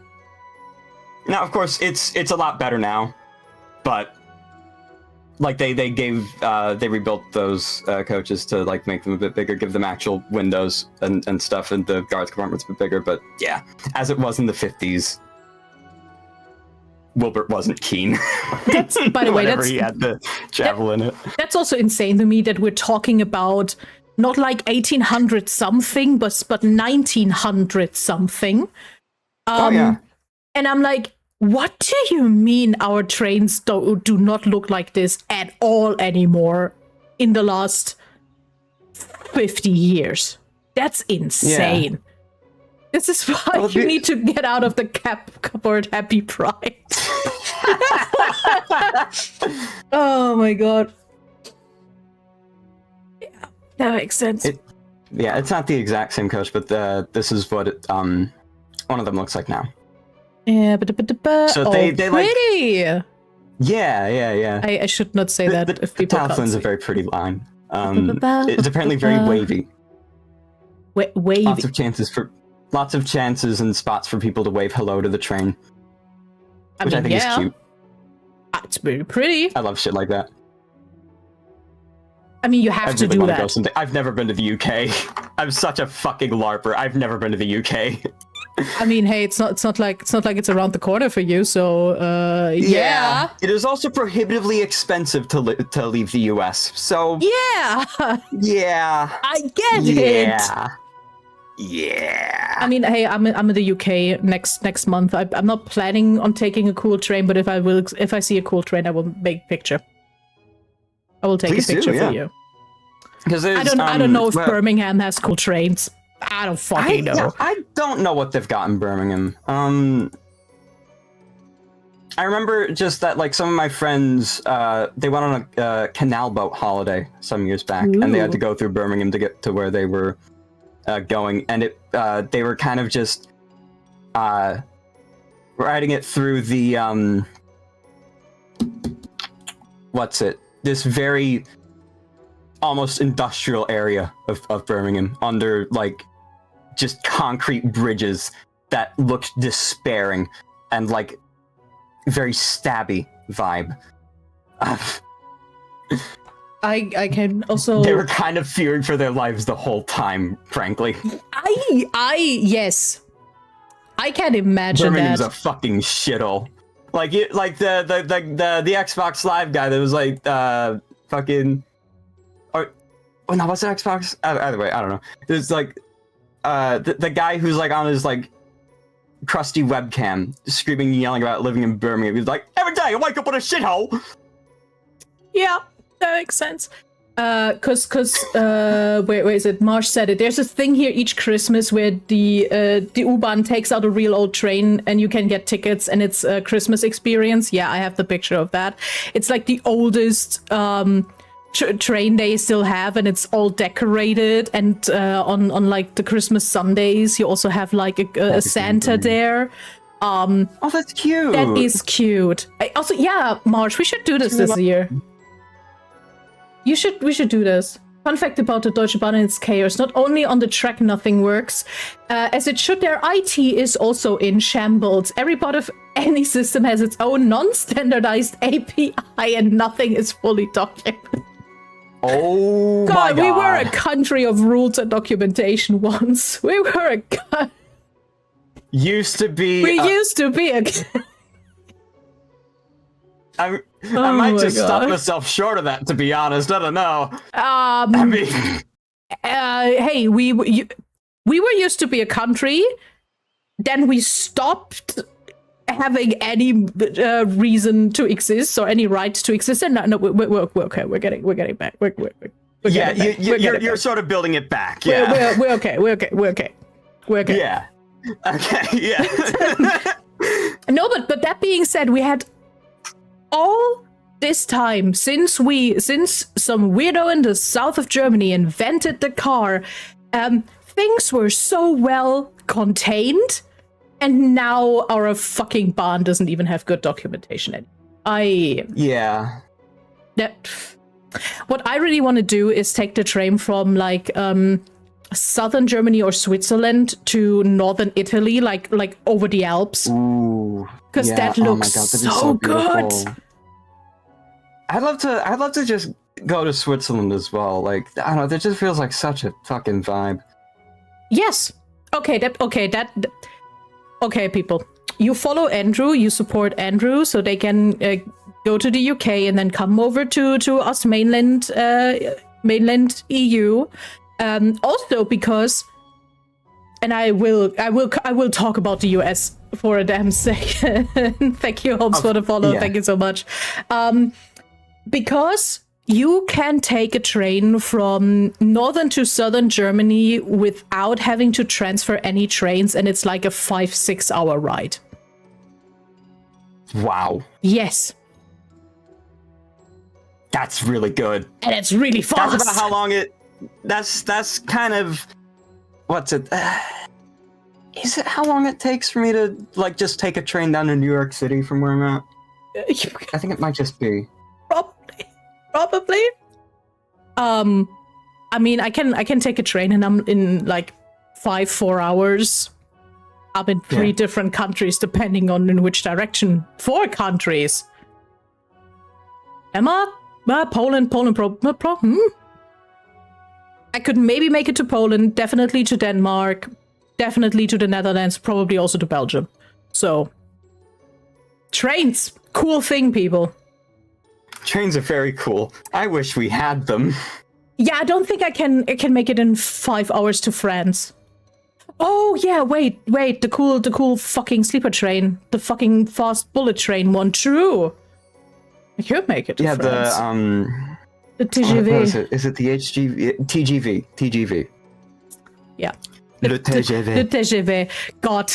Now, of course, it's a lot better now, but like they rebuilt those coaches to like make them a bit bigger, give them actual windows and stuff, and the guards compartments a bit bigger. But yeah, as it was in the 50s, Wilbert wasn't keen. That's, by the way, he had to travel in it. That's also insane to me that we're talking about not like 1800 something, but 1900 something. Oh yeah. And I'm like, what do you mean our trains do not look like this at all anymore in the last 50 years? That's insane. Yeah. This is why you need to get out of the cupboard, Happy Pride. Oh my god. Yeah, that makes sense. It's not the exact same coach, but this is what one of them looks like now. Yeah, so they pretty. Like, yeah. I should not say that if people can't see. The Talflin's a very pretty line. It's apparently very wavy. Wavy. Lots of chances and spots for people to wave hello to the train. Which I think is cute. It's very pretty. I love shit like that. I mean, you have to do that. I've never been to the UK. I'm such a fucking LARPer. I've never been to the UK. I mean, hey, it's not like it's around the corner for you, so yeah. It is also prohibitively expensive to leave the US. So yeah, I get it. Yeah. I mean, hey, I'm in the UK next month. I'm not planning on taking a cool train, but if I see a cool train, I will make a picture. I will take a picture for you. Because I don't know if Birmingham has cool trains. I don't fucking know. Yeah, I don't know what they've got in Birmingham. I remember just that, like, some of my friends, they went on a canal boat holiday some years back, and they had to go through Birmingham to get to where they were going, and they were kind of just riding it through the this very almost industrial area of Birmingham under like just concrete bridges that looked despairing and like very stabby vibe. I can also. They were kind of fearing for their lives the whole time, frankly. Yes, I can imagine Birmingham's that. a fucking shithole. Like the Xbox Live guy that was like fucking. Oh no, what's the Xbox? Either way, I don't know. There's like the guy who's like on his like crusty webcam, screaming and yelling about living in Birmingham. He's like, every day I wake up in a shithole. Yeah, that makes sense. Where is it? Marsh said it. There's a thing here each Christmas where the U-Bahn takes out a real old train and you can get tickets, and it's a Christmas experience. Yeah, I have the picture of that. It's like the oldest train they still have, and it's all decorated. And on like the Christmas Sundays, you also have like a Santa there. Oh, that's cute. That is cute. Also, yeah, Marsh, we should do this year. We should do this. Fun fact about the Deutsche Bahn and its chaos. Not only on the track nothing works, as it should, their IT is also in shambles. Every part of any system has its own non-standardized API and nothing is fully documented. Oh my God. We were a country of rules and documentation once. We were a... Used to be... We used to be a... I might just stop myself short of that, to be honest. I don't know. I mean, hey, we were used to be a country. Then we stopped having any reason to exist or any right to exist. And no, we're okay. We're getting back. You're sort of building it back. Yeah, we're okay. We're okay. Yeah. Okay. Yeah. No, but that being said, we had all this time since some weirdo in the south of Germany invented the car, things were so well contained, and now our fucking Bahn doesn't even have good documentation anymore. What I really want to do is take the train from like southern Germany or Switzerland to northern Italy, like over the Alps. Ooh, because that looks so good. I'd love to just go to Switzerland as well. Like, I don't know, that just feels like such a fucking vibe. Yes. Okay, people. You follow Andrew, you support Andrew, so they can go to the UK and then come over to us mainland EU. Also because, and I will talk about the US for a damn second. Thank you, Holmes, for the follow. Yeah. Thank you so much. Because you can take a train from northern to southern Germany without having to transfer any trains, and it's like a 5-6 hour ride. Wow. Yes. That's really good. And it's really fast. That's about how long it... That's kind of... What's it? Is it how long it takes for me to, like, just take a train down to New York City from where I'm at? I think it might just be. Probably. I mean, I can take a train and I'm in, like, 4 hours. I'm in 3 different countries, depending on in which direction. 4 countries. Emma? Poland, I could maybe make it to Poland, definitely to Denmark, definitely to the Netherlands, probably also to Belgium. So, trains, cool thing, people. Trains are very cool. I wish we had them. Yeah, I don't think I can make it in 5 hours to France. Oh yeah, wait, the cool fucking sleeper train, the fucking fast bullet train one. True. I could make it to France. The TGV. Is it the TGV? TGV. Yeah. Le TGV. The TGV. God.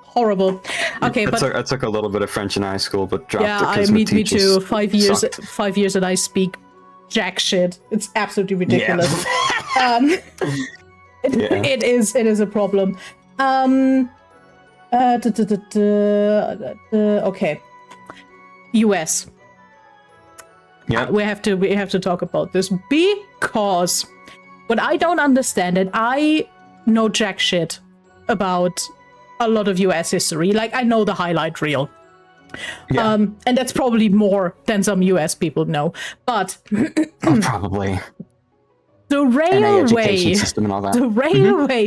Horrible. Okay, I took a little bit of French in high school, but dropped it because me too. 5 years. Sucked. 5 years and I speak jack shit. It's absolutely ridiculous. Yeah. It is a problem. Okay. US. Yeah. We have to talk about this because what I don't understand, and I know jack shit about a lot of US history. Like, I know the highlight reel. Yeah. And that's probably more than some US people know. But probably. The railway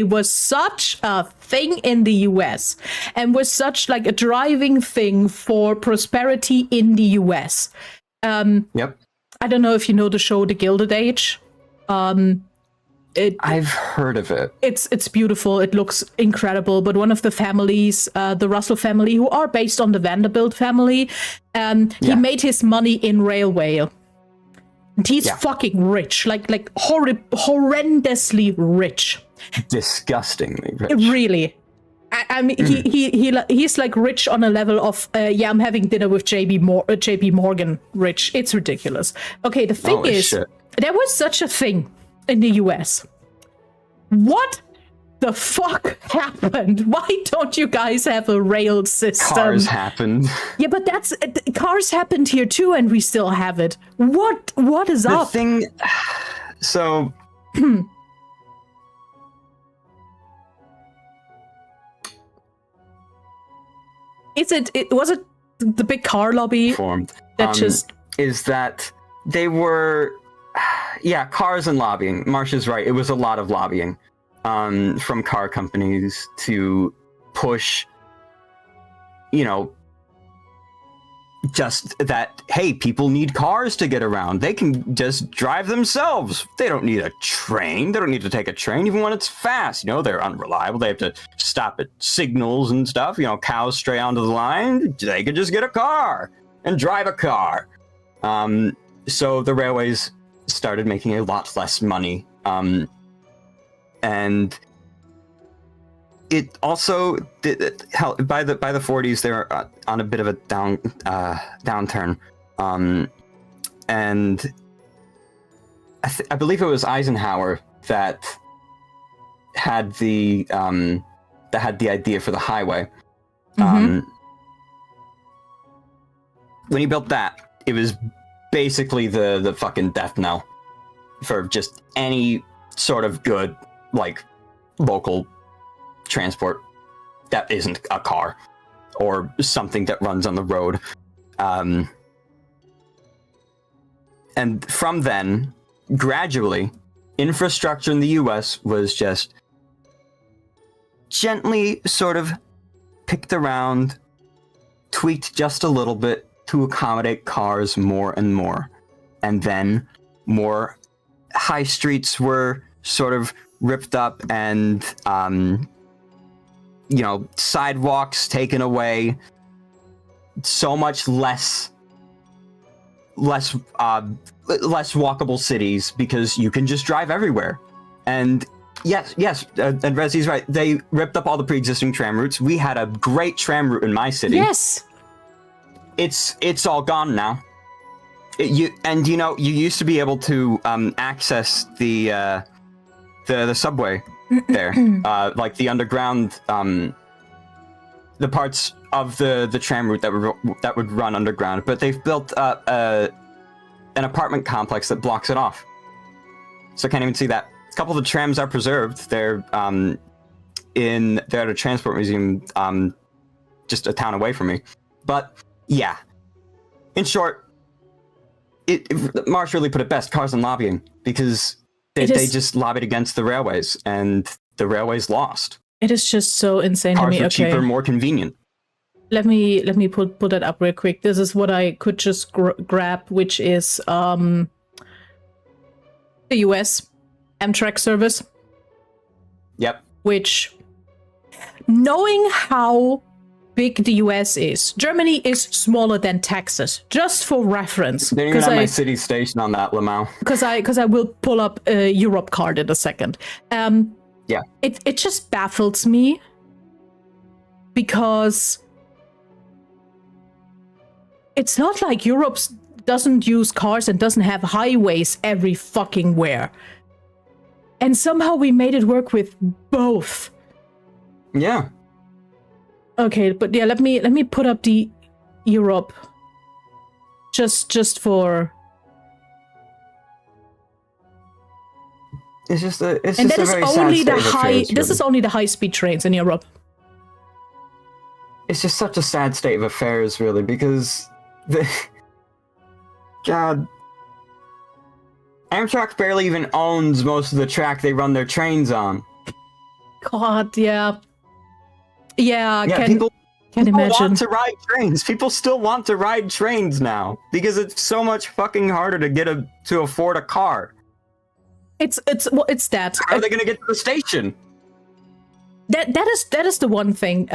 was such a thing in the US and was such like a driving thing for prosperity in the US. Yep. I don't know if you know the show The Gilded Age. I've heard of it. It's beautiful. It looks incredible. But one of the families, the Russell family, who are based on the Vanderbilt family, he made his money in railway. And he's fucking rich, like horrendously rich. Disgustingly rich. Really. I mean, he's like rich on a level of I'm having dinner with JP Morgan rich. It's ridiculous. Okay, the thing is, there was such a thing in the US. What the fuck happened? Why don't you guys have a rail system? Cars happened. Yeah, but cars happened here too, and we still have it. What is up? The thing, so. Was it the big car lobby formed that just is that they were cars and lobbying. Marsha's right. It was a lot of lobbying from car companies to push, just that, hey, people need cars to get around. They can just drive themselves. They don't need a train. They don't need to take a train even when it's fast. They're unreliable. They have to stop at signals and stuff. Cows stray onto the line. They could just get a car and drive a car. So the railways started making a lot less money. And it also by the 40s they were on a bit of a downturn, and I believe it was Eisenhower that had the idea for the highway. When he built that, it was basically the fucking death knell for just any sort of good like local transport that isn't a car or something that runs on the road. And from then, gradually, infrastructure in the US was just gently sort of picked around, tweaked just a little bit to accommodate cars more and more. And then more high streets were sort of ripped up and sidewalks taken away, so much less walkable cities because you can just drive everywhere. And yes, and Rezi's right. They ripped up all the pre-existing tram routes. We had a great tram route in my city. Yes. It's all gone now. You used to be able to access the subway there, like the underground, the parts of the tram route that would run underground. But they've built an apartment complex that blocks it off, so I can't even see that. A couple of the trams are preserved. They're at a transport museum, just a town away from me. But yeah, in short, Marsh really put it best: cars and lobbying, because they just lobbied against the railways, and the railways lost. It is just so insane Cars to me. were Okay, cheaper, more convenient. let me put that up real quick. This is what I could just grab, which is the US Amtrak service. Yep. Which, knowing how big the US is, Germany is smaller than Texas, just for reference. They didn't even have my city station on that, Lamau. Because I will pull up a Europe card in a second. Yeah. It just baffles me because it's not like Europe doesn't use cars and doesn't have highways every fucking where. And somehow we made it work with both. Yeah. Okay, but yeah, let me put up the Europe just for. It's just a And that is very only sad the state of high. affairs, This really. is only the high-speed trains in Europe. It's just such a sad state of affairs, really, because God, Amtrak barely even owns most of the track they run their trains on. God, yeah. Yeah, People imagine. want to ride trains. People still want to ride trains now because it's so much fucking harder to to afford a car. It's that. How are they going to get to the station? That is the one thing.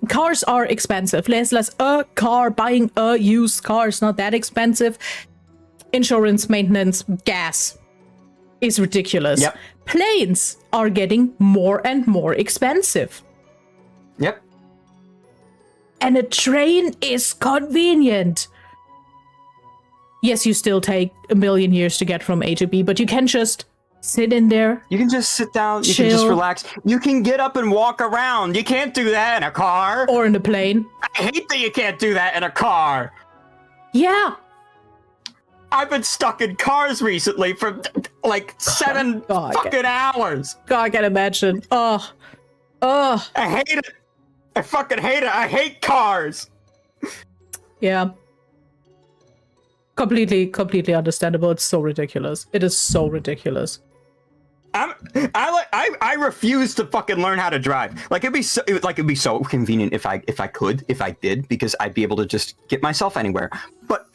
Cars are expensive. Less a car, buying a used car is not that expensive. Insurance, maintenance, gas is ridiculous. Yep. Planes are getting more and more expensive. Yep. And a train is convenient. Yes, you still take a million years to get from A to B, but you can just sit in there. You can just sit down. You can just relax. You can get up and walk around. You can't do that in a car. Or in a plane. I hate that you can't do that in a car. Yeah. I've been stuck in cars recently for like 7 fucking hours. God, I can imagine. Oh. I hate it. I fucking hate it. I hate cars. Yeah. Completely understandable. It's so ridiculous. It is so ridiculous. I refuse to fucking learn how to drive. Like it'd be so convenient if I did, because I'd be able to just get myself anywhere. But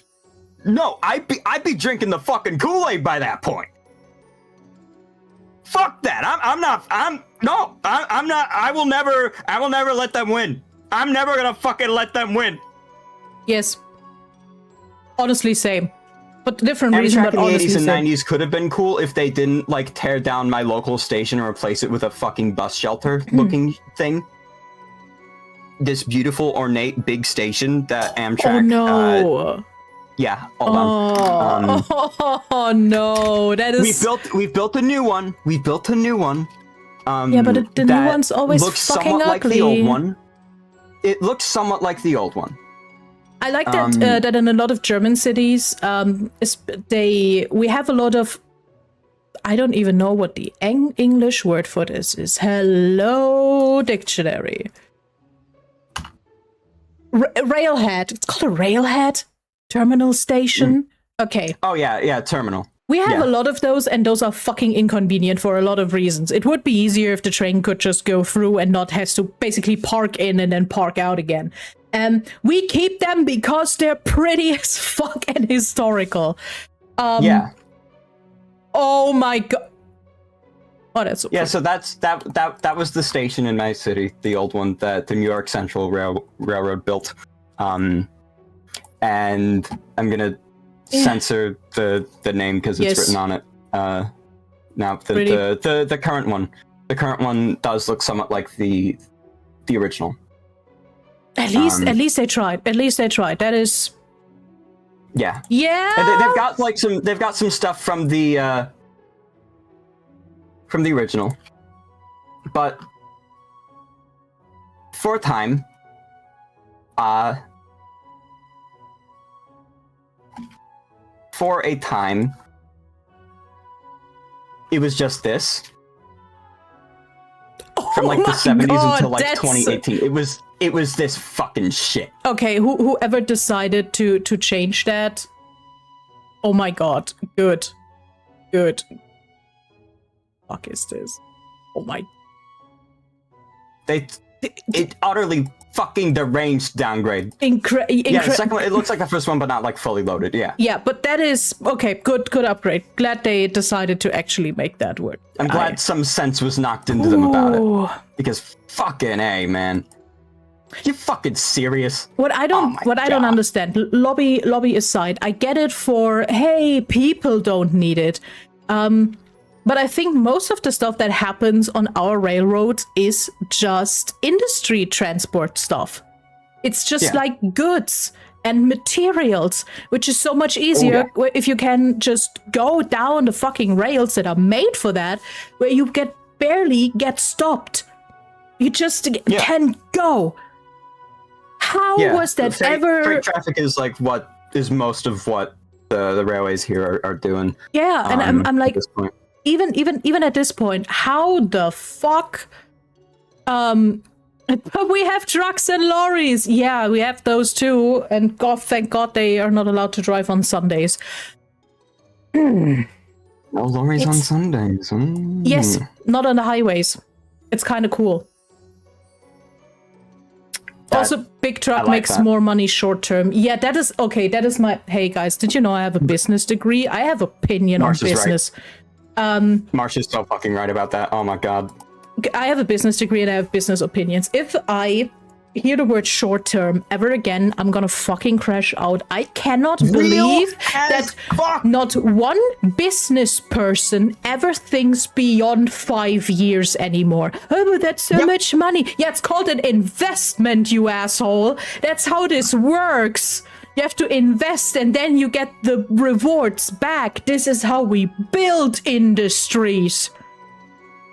no, I'd be drinking the fucking Kool-Aid by that point. Fuck that. I'm not. I will never let them win. I'm never gonna fucking let them win. Yes. Honestly, same. But different reason, but honestly the 80s and same. 90s could have been cool if they didn't like tear down my local station and replace it with a fucking bus shelter looking thing. This beautiful, ornate, big station that Amtrak... Oh, no. Yeah, hold on. Oh, no. That is... We've built a new one. We've built a new one. Yeah, but the new one's always looks fucking somewhat ugly. like the old one. It looks somewhat like the old one. I like that that in a lot of German cities, we have a lot of, I don't even know what the English word for this is. Hello, dictionary. Railhead. It's called a railhead? Terminal station? Okay. Oh, yeah, terminal. We have a lot of those, and those are fucking inconvenient for a lot of reasons. It would be easier if the train could just go through and not has to basically park in and then park out again. We keep them because they're pretty as fuck and historical. Yeah. Oh my god. Oh, that's so yeah. pretty. So that was the station in my city, the old one that the New York Central Railroad built. And I'm gonna censor the name because it's written on it. Now the current one does look somewhat like the original. At least they tried. At least they tried. That is. Yeah. Yeah. And they've got some stuff from the original, but for a time, it was just this. From like the 70s until like 2018. It was this fucking shit. Okay, whoever decided to change that. Oh my god. Good. Fuck is this? Oh my. It utterly fucking deranged downgrade. Yeah, the second one, it looks like the first one, but not like fully loaded. Yeah. Yeah, but that is okay. Good upgrade. Glad they decided to actually make that work. I'm glad some sense was knocked into them about it, because fucking A, man. You fucking serious? What I don't understand. Lobby aside, I get it for hey, people don't need it. But I think most of the stuff that happens on our railroads is just industry transport stuff. It's just like goods and materials, which is so much easier if you can just go down the fucking rails that are made for that, where you barely get stopped. You just can go. How was that ever? Freight traffic is like what is most of what the railways here are doing. Yeah, and I'm like, even at this point, how the fuck? But we have trucks and lorries. Yeah, we have those too. And thank God they are not allowed to drive on Sundays. No lorries on Sundays. Yes, not on the highways. It's kind of cool. Also, big truck makes more money short term. Yeah, that is okay. That is my. Hey guys, did you know I have a business degree? I have opinion on business. Marsha's so fucking right about that. Oh my god. I have a business degree and I have business opinions. If I hear the word short term ever again, I'm gonna fucking crash out. I cannot believe that not one business person ever thinks beyond 5 years anymore. Oh, but that's so much money. Yeah, it's called an investment, you asshole. That's how this works. You have to invest and then you get the rewards back. This is how we build industries.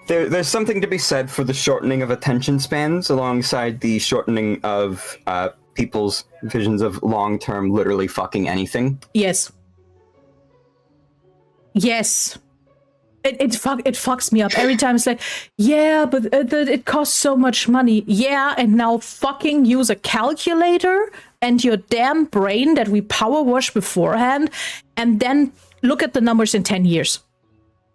There's something to be said for the shortening of attention spans alongside the shortening of people's visions of long-term literally fucking anything. Yes. Yes. It fucks me up every time. It's like, yeah, but it costs so much money. Yeah, and now fucking use a calculator and your damn brain that we power wash beforehand, and then look at the numbers in 10 years.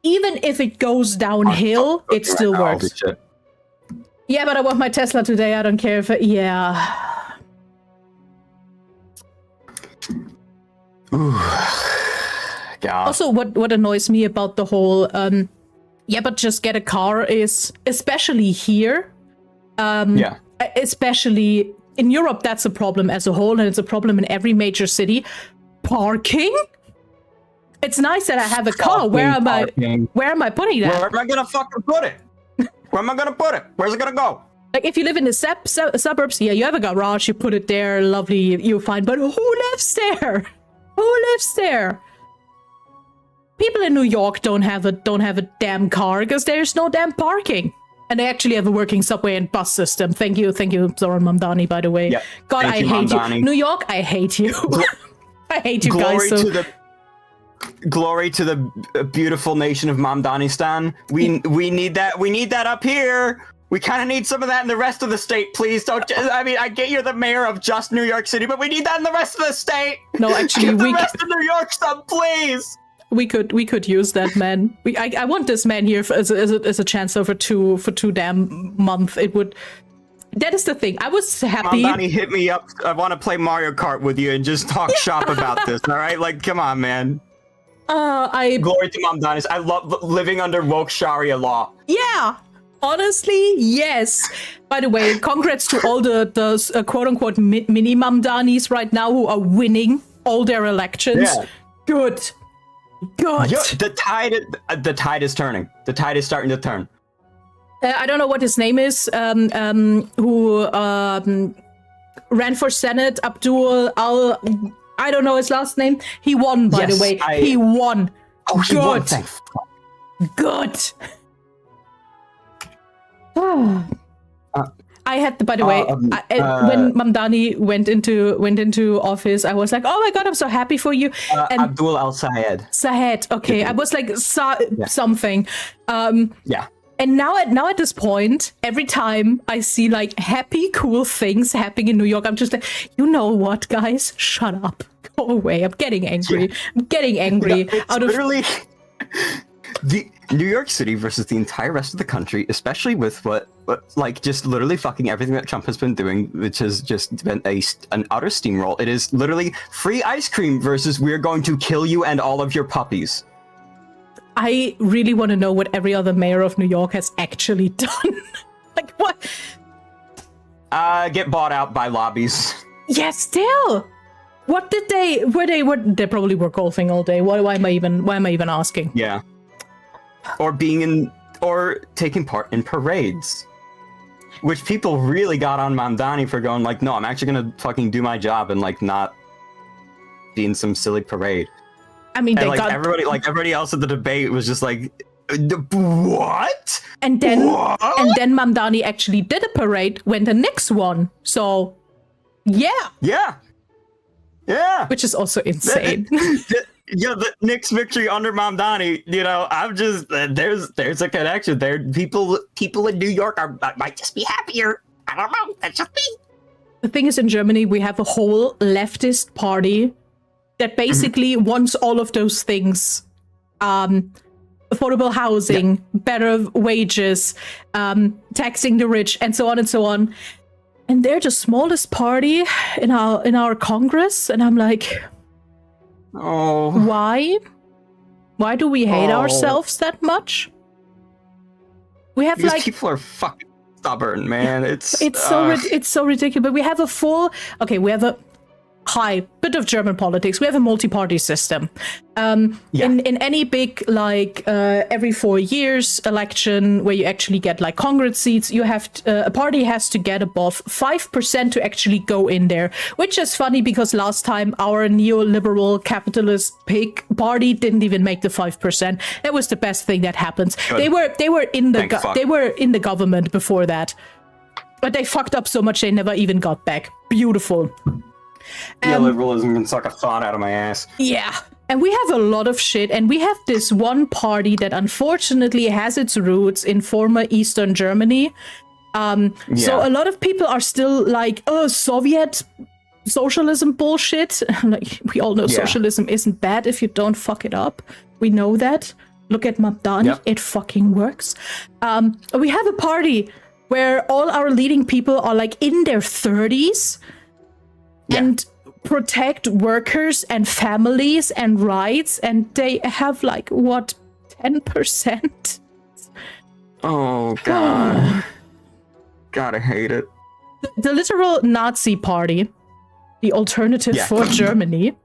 Even if it goes downhill, it still works. Yeah, but I want my Tesla today. I don't care if yeah. Ooh. God. Also, what annoys me about the whole, yeah, but just get a car is, especially here, especially in Europe, that's a problem as a whole, and it's a problem in every major city. Parking? It's nice that I have a car. Where am I putting that? Where am I gonna fucking put it? Where am I gonna put it? Where's it gonna go? Like, if you live in the suburbs, yeah, you have a garage, you put it there, lovely, you're fine. But who lives there? Who lives there? People in New York don't have a damn car because there's no damn parking, and they actually have a working subway and bus system. Thank you, Zoran Mamdani. By the way, yep. God, I hate you, New York. I hate you. I hate you guys. Glory to the beautiful nation of Mamdanistan. We need that. We need that up here. We kind of need some of that in the rest of the state, please. Don't. I mean, I get you're the mayor of just New York City, but we need that in the rest of the state. No, actually, give the rest of New York some, please. We could use that man. I want this man here as a chancellor for two damn months. It would. That is the thing. I was happy. Mamdani, hit me up. I want to play Mario Kart with you and just talk shop about this. All right, like, come on, man. Glory to Mamdani. I love living under woke Sharia law. Yeah. Honestly, yes. By the way, congrats to all the quote-unquote mini Mamdanis right now who are winning all their elections. Yeah. Good. Yeah, the tide is turning. The tide is starting to turn. I don't know what his name is. Who ran for Senate? Abdul Al. I don't know his last name. He won, by the way. He won. Oh, he won. Thanks. Good. I had, by the way, when Mamdani went into office, I was like, "Oh my god, I'm so happy for you." And Abdul Al Sayed. Sayed, okay. I was like, something. Yeah. And now at this point, every time I see like happy, cool things happening in New York, I'm just like, you know what, guys? Shut up. Go away. I'm getting angry. Yeah. I'm getting angry. Yeah, it's literally the New York City versus the entire rest of the country, especially with what like just literally fucking everything that Trump has been doing, which has just been an utter steamroll. It is literally free ice cream versus we're going to kill you and all of your puppies. I really want to know what every other mayor of New York has actually done. Like what? Get bought out by lobbies. Yeah, still. What did they? They probably were golfing all day. Why am I even asking? Yeah. Or taking part in parades, which people really got on Mamdani for going like, no, I'm actually gonna fucking do my job and like not be in some silly parade. I mean, everybody else at the debate was just like, what? And then Mamdani actually did a parade when the Knicks won. So, yeah, which is also insane. The Knicks victory under Mamdani. You know, I'm just there's a connection there. People in New York might just be happier. I don't know. That's just me. The thing is, in Germany, we have a whole leftist party that basically wants all of those things. Affordable housing, better wages, taxing the rich, and so on and so on. And they're the smallest party in our Congress, and I'm like, oh, why? Why do we hate ourselves that much? We have because people are fucking stubborn, man. It's so ridiculous. But we have we have a bit of German politics. We have a multi-party system. In any big every 4 years election where you actually get like Congress seats, you have a party has to get above 5% to actually go in there, which is funny because last time our neoliberal capitalist pig party didn't even make the 5%. That was the best thing that happens. Good. They were in the government before that, but they fucked up so much they never even got back. Beautiful. Liberalism can suck a thought out of my ass. Yeah. And we have a lot of shit, and we have this one party that unfortunately has its roots in former Eastern Germany. So a lot of people are still like, oh, Soviet socialism bullshit. Like, we all know socialism isn't bad if you don't fuck it up. We know that. Look at Mamdani. It fucking works. We have a party where all our leading people are like in their 30s. And protect workers and families and rights, and they have like what 10%. Oh god, God, I hate it. The literal Nazi party, the alternative for Germany,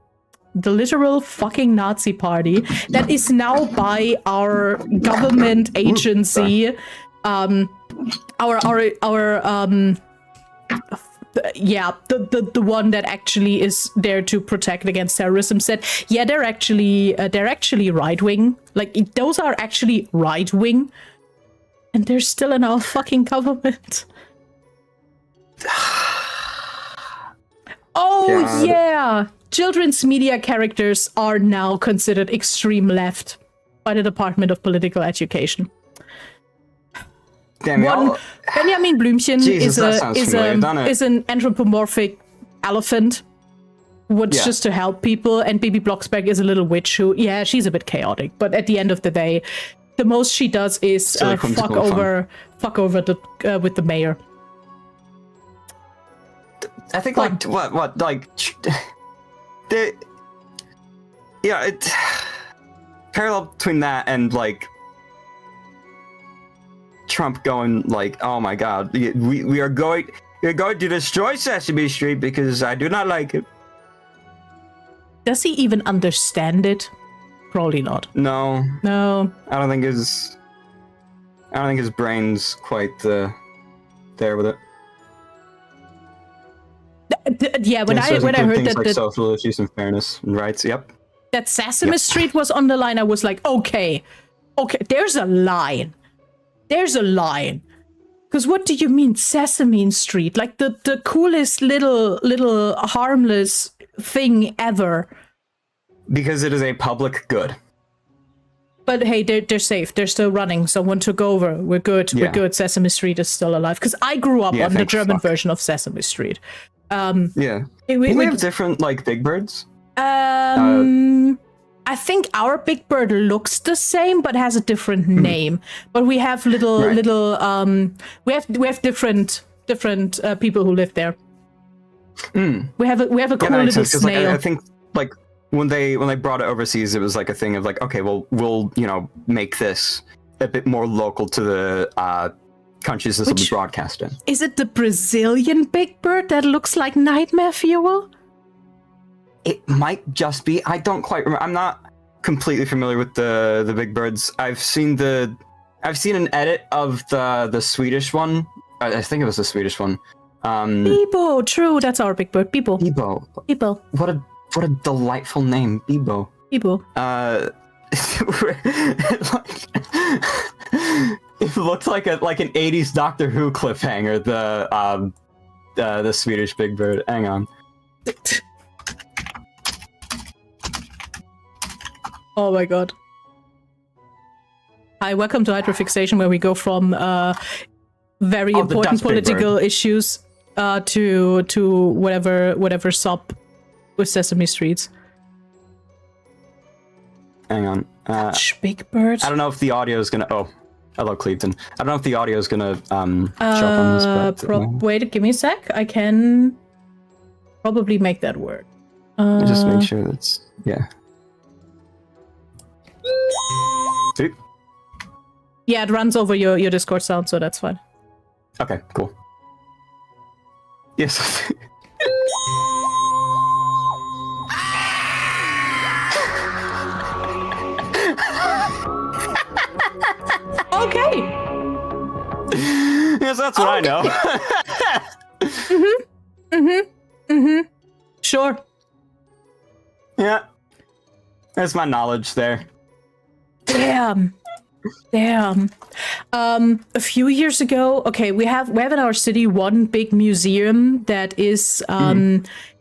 the literal fucking Nazi party that is now by our government agency, the one that actually is there to protect against terrorism said, they're actually right-wing. Like, those are actually right-wing. And they're still in our fucking government. Children's media characters are now considered extreme left by the Department of Political Education. Benjamin Blümchen is an anthropomorphic elephant who wants just to help people, and Bibi Blocksberg is a little witch who, she's a bit chaotic, but at the end of the day, the most she does is fuck over with the mayor. I think parallel between that and like Trump going like, oh my god, we are going to destroy Sesame Street because I do not like it. Does he even understand it? Probably not. No. I don't think his brain's quite there with it. When I heard that like social issues and fairness and rights, that Sesame Street was on the line, I was like, okay, there's a line. Because what do you mean Sesame Street? Like the coolest little harmless thing ever. Because it is a public good. But hey, they're safe. They're still running. Someone took over. We're good. We're good. Sesame Street is still alive. Because I grew up on the German version of Sesame Street. We have different like Big Birds. I think our Big Bird looks the same but has a different name. But we have we have different people who live there. We have a cool little snail. Like, I think like when they brought it overseas, it was like a thing of like, okay, well we'll make this a bit more local to the countries this will be broadcast in. Is it the Brazilian Big Bird that looks like nightmare fuel? It might just be. I don't quite remember. I'm not completely familiar with the Big Birds. I've seen an edit of the Swedish one. I think it was the Swedish one. Bibo, true. That's our Big Bird. Bibo. What a delightful name, Bibo. It looks like an 80s Doctor Who cliffhanger. The Swedish Big Bird. Hang on. Oh my god. Hi, welcome to Hydrafixation, where we go from very important political issues to whatever sub with Sesame Streets. Hang on. Big Bird. I don't know if the audio is gonna. Oh, hello, Cleveton. I don't know if the audio is gonna show up on this. But, wait, give me a sec. I can probably make that work. Just make sure that's Sweet. Yeah, it runs over your Discord sound, so that's fine. Okay, cool. Yes. Okay. Yes, that's what I know. Sure. Yeah. That's my knowledge there. Damn. A few years ago, okay, we have in our city one big museum that is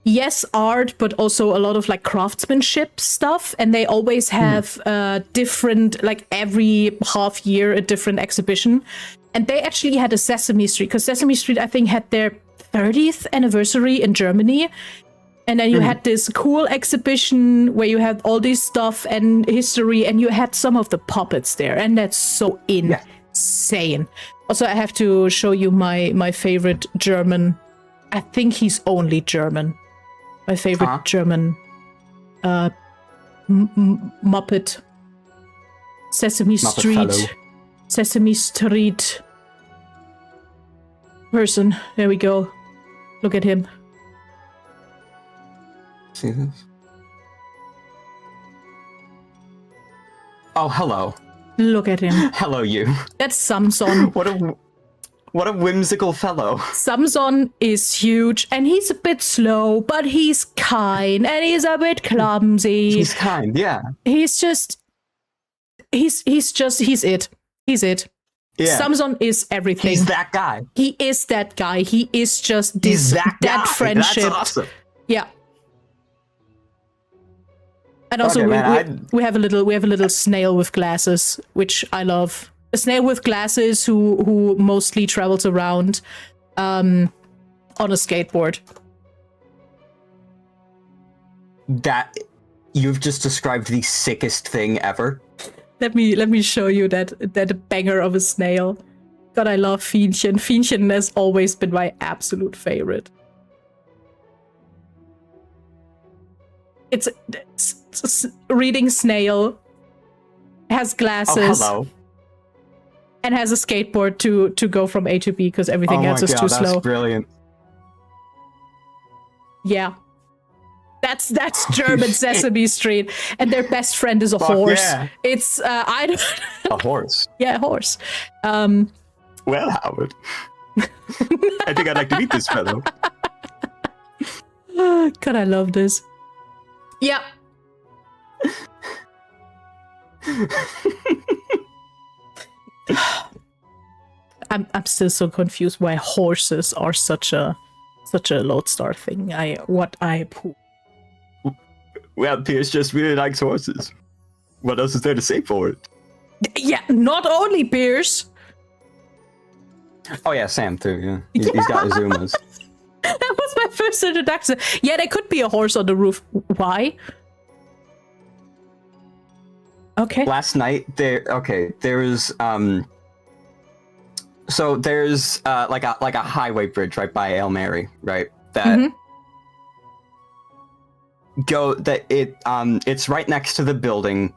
yes, art, but also a lot of like craftsmanship stuff, and they always have different, like every half year a different exhibition. And they actually had a Sesame Street, because Sesame Street I think had their 30th anniversary in Germany. And then you had this cool exhibition where you had all this stuff and history, and you had some of the puppets there, and that's so insane. Also, I have to show you my favorite German. I think he's only German. My favorite German Muppet. Sesame Street. Fellow. Sesame Street person. There we go. Look at him. See this? Oh, hello. Look at him. Hello, you. That's Samson. What a whimsical fellow. Samson is huge, and he's a bit slow, but he's kind, and he's a bit clumsy. He's kind, yeah. He's it. He's it. Yeah. Samson is everything. He's that guy. He is that guy. He is just this that friendship. That's awesome. Yeah. And also, we have a little snail with glasses, which I love. A snail with glasses who mostly travels around on a skateboard. That you've just described the sickest thing ever. Let me show you that banger of a snail. God, I love Fienchen. Fienchen has always been my absolute favorite. It's reading snail, has glasses, and has a skateboard to go from A to B because everything else is too slow. That's brilliant. Yeah, that's German Sesame Street, and their best friend is a horse. Yeah. It's I don't. A horse. Yeah, a horse. Well, Howard, I think I'd like to meet this fellow. God, I love this. Yeah. I'm still so confused why horses are such a lodestar thing. Well, Pierce just really likes horses. What else is there to say for it? Yeah, not only Pierce. Oh yeah, Sam too. Yeah, he's got Azumas. That was my first introduction. Yeah, there could be a horse on the roof. Why? Okay. Last night there's so there's like a highway bridge right by Ale Mary, right? That it's right next to the building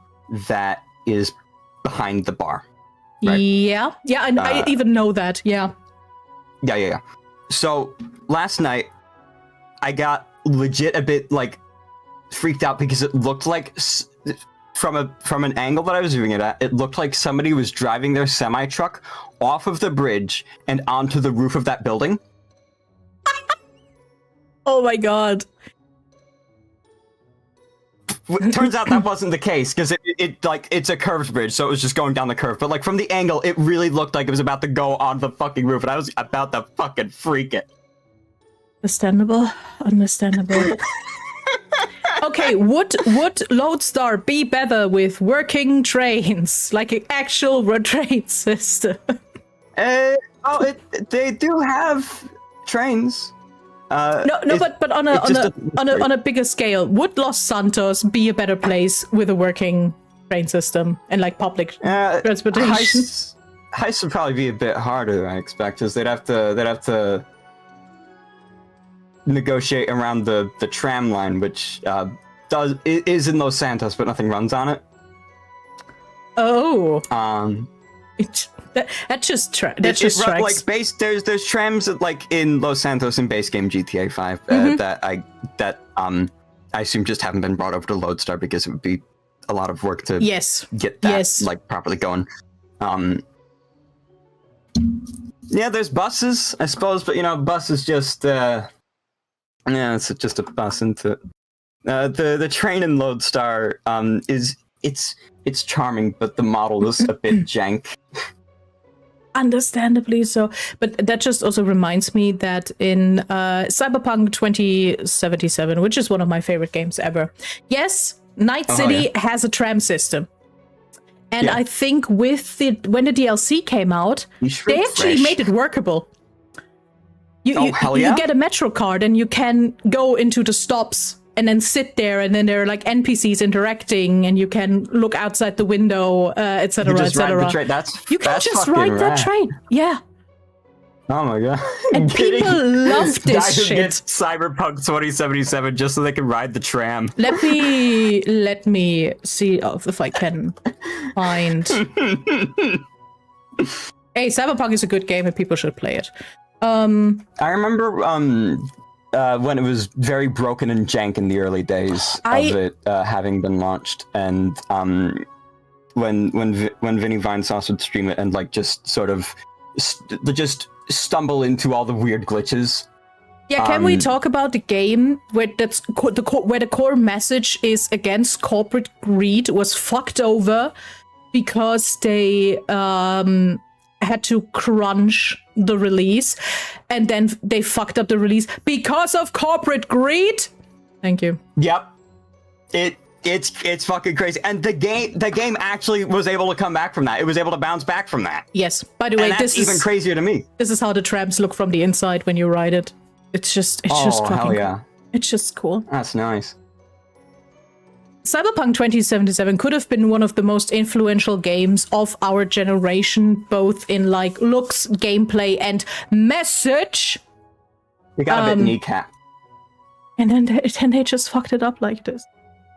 that is behind the bar. Right? Yeah, and I even know that. Yeah. Yeah. So last night, I got legit a bit like freaked out because it looked like from an angle that I was viewing it at, it looked like somebody was driving their semi truck off of the bridge and onto the roof of that building. Oh my god! Turns out that wasn't the case because it's a curved bridge, so it was just going down the curve. But like from the angle, it really looked like it was about to go on the fucking roof, and I was about to fucking freak it. Understandable. Okay, would Lodestar be better with working trains, like an actual train system? They do have trains. But on a bigger scale, would Los Santos be a better place with a working train system and like public transportation? Heist would probably be a bit harder, I expect, because they'd have to negotiate around the tram line, which is in Los Santos, but nothing runs on it. Oh. Um, That just tracks. like there's trams like in Los Santos in base game GTA 5 that I assume just haven't been brought over to Lodestar because it would be a lot of work to get that like properly going. Yeah, there's buses, I suppose, but bus is just it's just a bus into the train in Lodestar it's charming, but the model is a bit jank. Understandably so, but that just also reminds me that in Cyberpunk 2077, which is one of my favorite games ever, yes, Night City has a tram system. And I think when the DLC came out, they actually made it workable. You get a Metro card and you can go into the stops and then sit there, and then there are like NPCs interacting, and you can look outside the window, etc., etc. You can just ride that train. Yeah. Oh my god. And people love this shit. Get Cyberpunk 2077 just so they can ride the tram. Let me see if I can find. Hey, Cyberpunk is a good game and people should play it. I remember when it was very broken and jank in the early days of it having been launched, and when Vinny Vinesauce would stream it and like just sort of just stumble into all the weird glitches. Yeah, can we talk about the game where where the core message is against corporate greed was fucked over because they had to crunch the release, and then they fucked up the release because of corporate greed? Thank you. Yep. It's fucking crazy. And the game actually was able to come back from that. It was able to bounce back from that. Yes. By the way, this is even crazier to me. This is how the trams look from the inside when you ride it. It's just fucking hell yeah. cool. It's just cool. That's nice. Cyberpunk 2077 could have been one of the most influential games of our generation, both in like looks, gameplay, and message. We got a bit kneecap. And then they just fucked it up like this.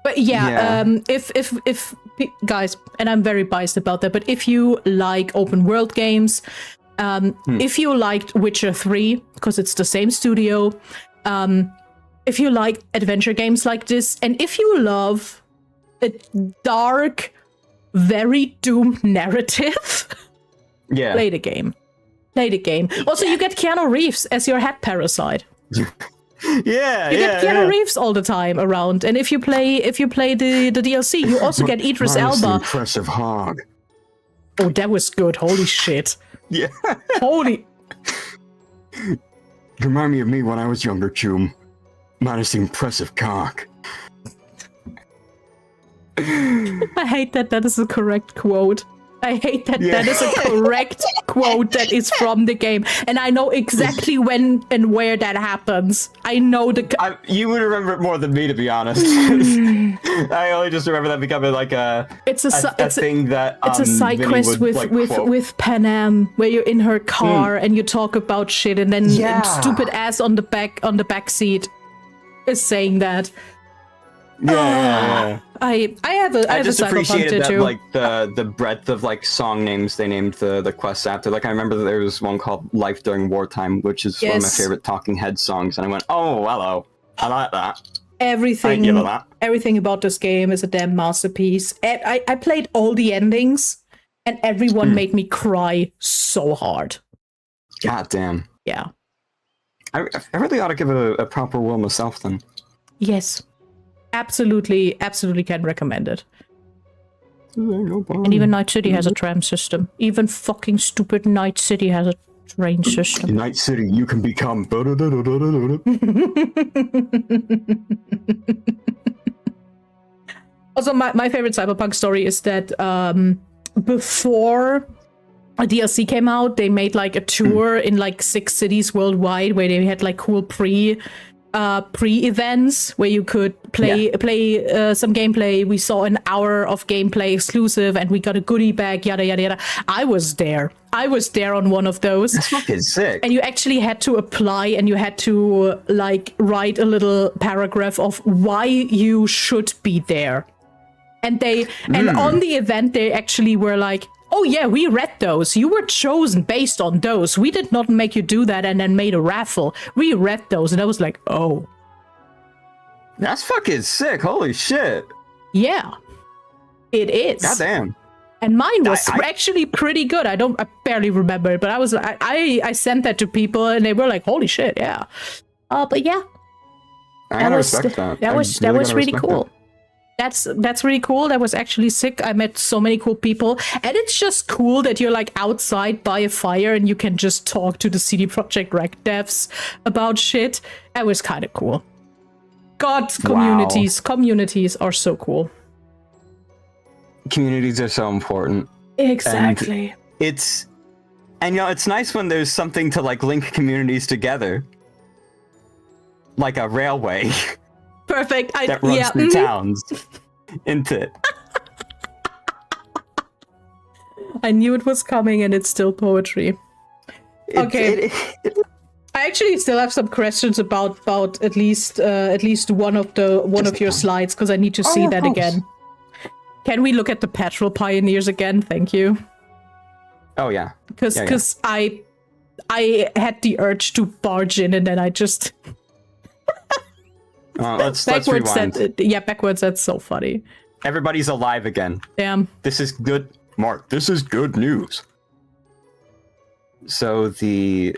But if guys, and I'm very biased about that, but if you like open world games, if you liked Witcher 3, because it's the same studio, if you like adventure games like this, and if you love a dark, very doomed narrative, play the game. Play the game. Also, you get Keanu Reeves as your head parasite. You get Keanu Reeves all the time around, and if you play the DLC, you also get Idris Elba. Impressive hog. Oh, that was good. Holy shit. Yeah. Holy. You remind me of me when I was younger, Choom. Minus the impressive cock. I hate that is a correct quote. I hate that that is a correct quote that is from the game. And I know exactly when and where that happens. I know you would remember it more than me, to be honest. I only just remember that becoming like a thing that it's a side quest with Panam, where you're in her car and you talk about shit, and then stupid ass on the back seat is saying that. I have a just appreciated that too. Like the breadth of like song names they named the quests after. Like I remember that there was one called Life During Wartime, which is one of my favorite Talking Heads songs, and I went, oh hello, I like that. Everything about this game is a damn masterpiece. I played all the endings, and everyone made me cry so hard. God damn. Yeah. I really ought to give it a proper whirl myself then. Yes. Absolutely can recommend it. And even Night City has a tram system. Even fucking stupid Night City has a train system. In Night City, you can become... Also, my favorite Cyberpunk story is that before a DLC came out, they made like a tour in like 6 cities worldwide where they had like cool pre-events where you could play some gameplay. We saw an hour of gameplay exclusive, and we got a goodie bag, yada yada yada. I was there on one of those. That's fucking sick. And you actually had to apply, and you had to like write a little paragraph of why you should be there. And on the event, they actually were like, oh yeah, we read those. You were chosen based on those. We did not make you do that and then made a raffle. We read those. And I was like, oh. That's fucking sick. Holy shit. Yeah, it is. Goddamn. And mine was actually pretty good. I barely remember it, but I sent that to people and they were like, holy shit, yeah. But yeah. I respect that. That was really cool. That's really cool. That was actually sick. I met so many cool people, and it's just cool that you're like outside by a fire and you can just talk to the CD Projekt Red devs about shit. That was kind of cool. God, communities are so cool. Communities are so important. Exactly. And it's nice when there's something to like link communities together, like a railway. Perfect. That runs through towns into it. I knew it was coming, and it's still poetry. Okay. I actually still have some questions about at least one of your slides, because I need to see that again. Can we look at the petrol pioneers again? Thank you. Oh yeah. Because I had the urge to barge in, and then I just. Let's rewind. Backwards. That's so funny. Everybody's alive again. Damn. This is good, Mark. This is good news. So the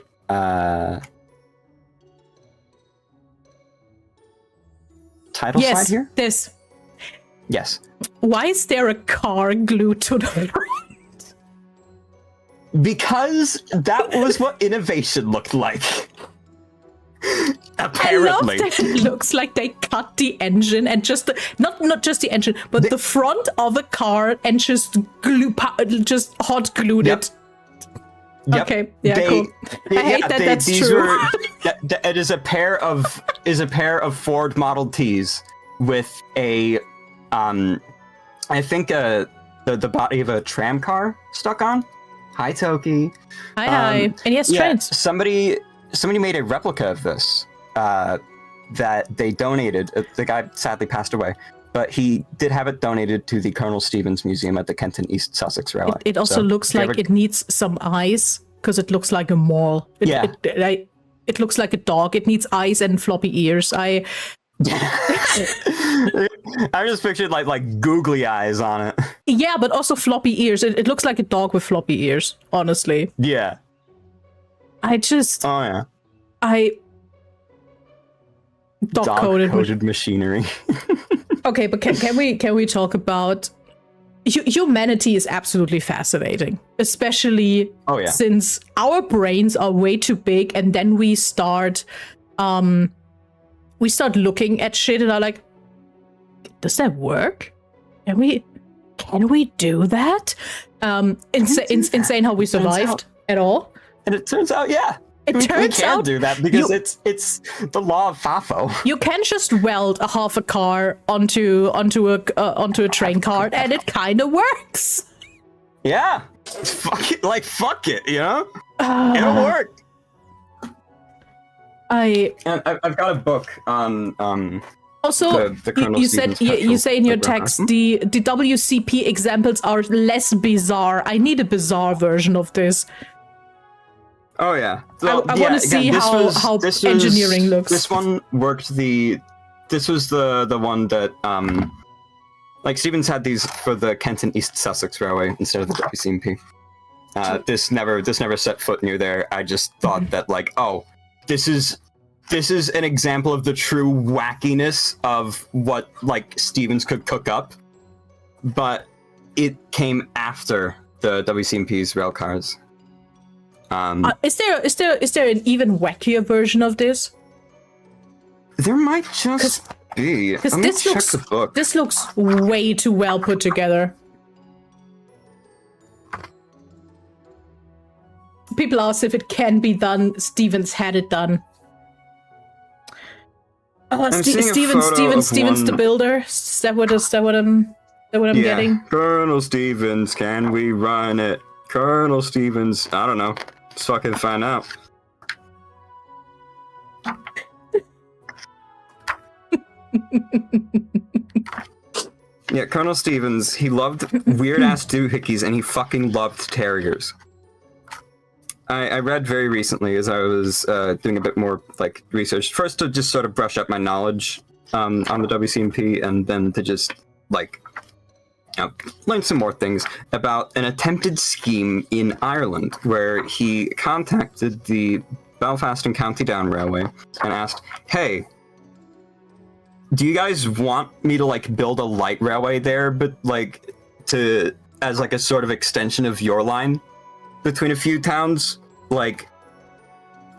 title slide here. This. Yes. Why is there a car glued to the front? Because that was what innovation looked like. Apparently. I love that it looks like they cut the engine and just not just the engine, but the front of a car and just hot glued it. Yep. Okay, cool. I hate that that's true. It is a pair of Ford Model Ts with a I think the body of a tram car stuck on. Hi Toki. Hi. And yes, trains. Somebody made a replica of this that they donated. The guy sadly passed away, but he did have it donated to the Colonel Stevens Museum at the Kenton East Sussex Railway. It also looks like it needs some eyes, because it looks like a mall. It looks like a dog. It needs eyes and floppy ears. I just pictured like googly eyes on it. Yeah, but also floppy ears. It looks like a dog with floppy ears, honestly. Yeah. Dog-coded machinery. Okay, but can we talk about humanity is absolutely fascinating, especially since our brains are way too big, and then we start looking at shit and are like, does that work? Can we do that? Insane how we survived at all. And it turns out, we can do that because it's the law of FAFO. You can just weld a half a car onto a train cart, and it kind of works. Yeah, fuck it, you know, it'll work. I've got a book on Also, you say in your text the WCP examples are less bizarre. I need a bizarre version of this. Oh yeah, I want to see how engineering looks. This one worked. This was the one that like Stevens had these for the Kenton East Sussex Railway instead of the WCMP. This never set foot near there. I just thought that like, oh, this is an example of the true wackiness of what like Stevens could cook up, but it came after the WCMP's rail cars. Is there an even wackier version of this? There might just be. Because this looks way too well put together. People ask if it can be done. Stevens had it done. Stevens the builder. Is that what I'm getting? Colonel Stevens, can we run it? Colonel Stevens, I don't know. Let's fucking find out. Yeah, Colonel Stevens, he loved weird-ass doohickeys, and he fucking loved terriers. I read very recently, as I was doing a bit more like research, first to just sort of brush up my knowledge on the WCMP, and then to just like learn some more things about an attempted scheme in Ireland, where he contacted the Belfast and County Down Railway and asked, "Hey, do you guys want me to like build a light railway there, but like as like a sort of extension of your line between a few towns? Like,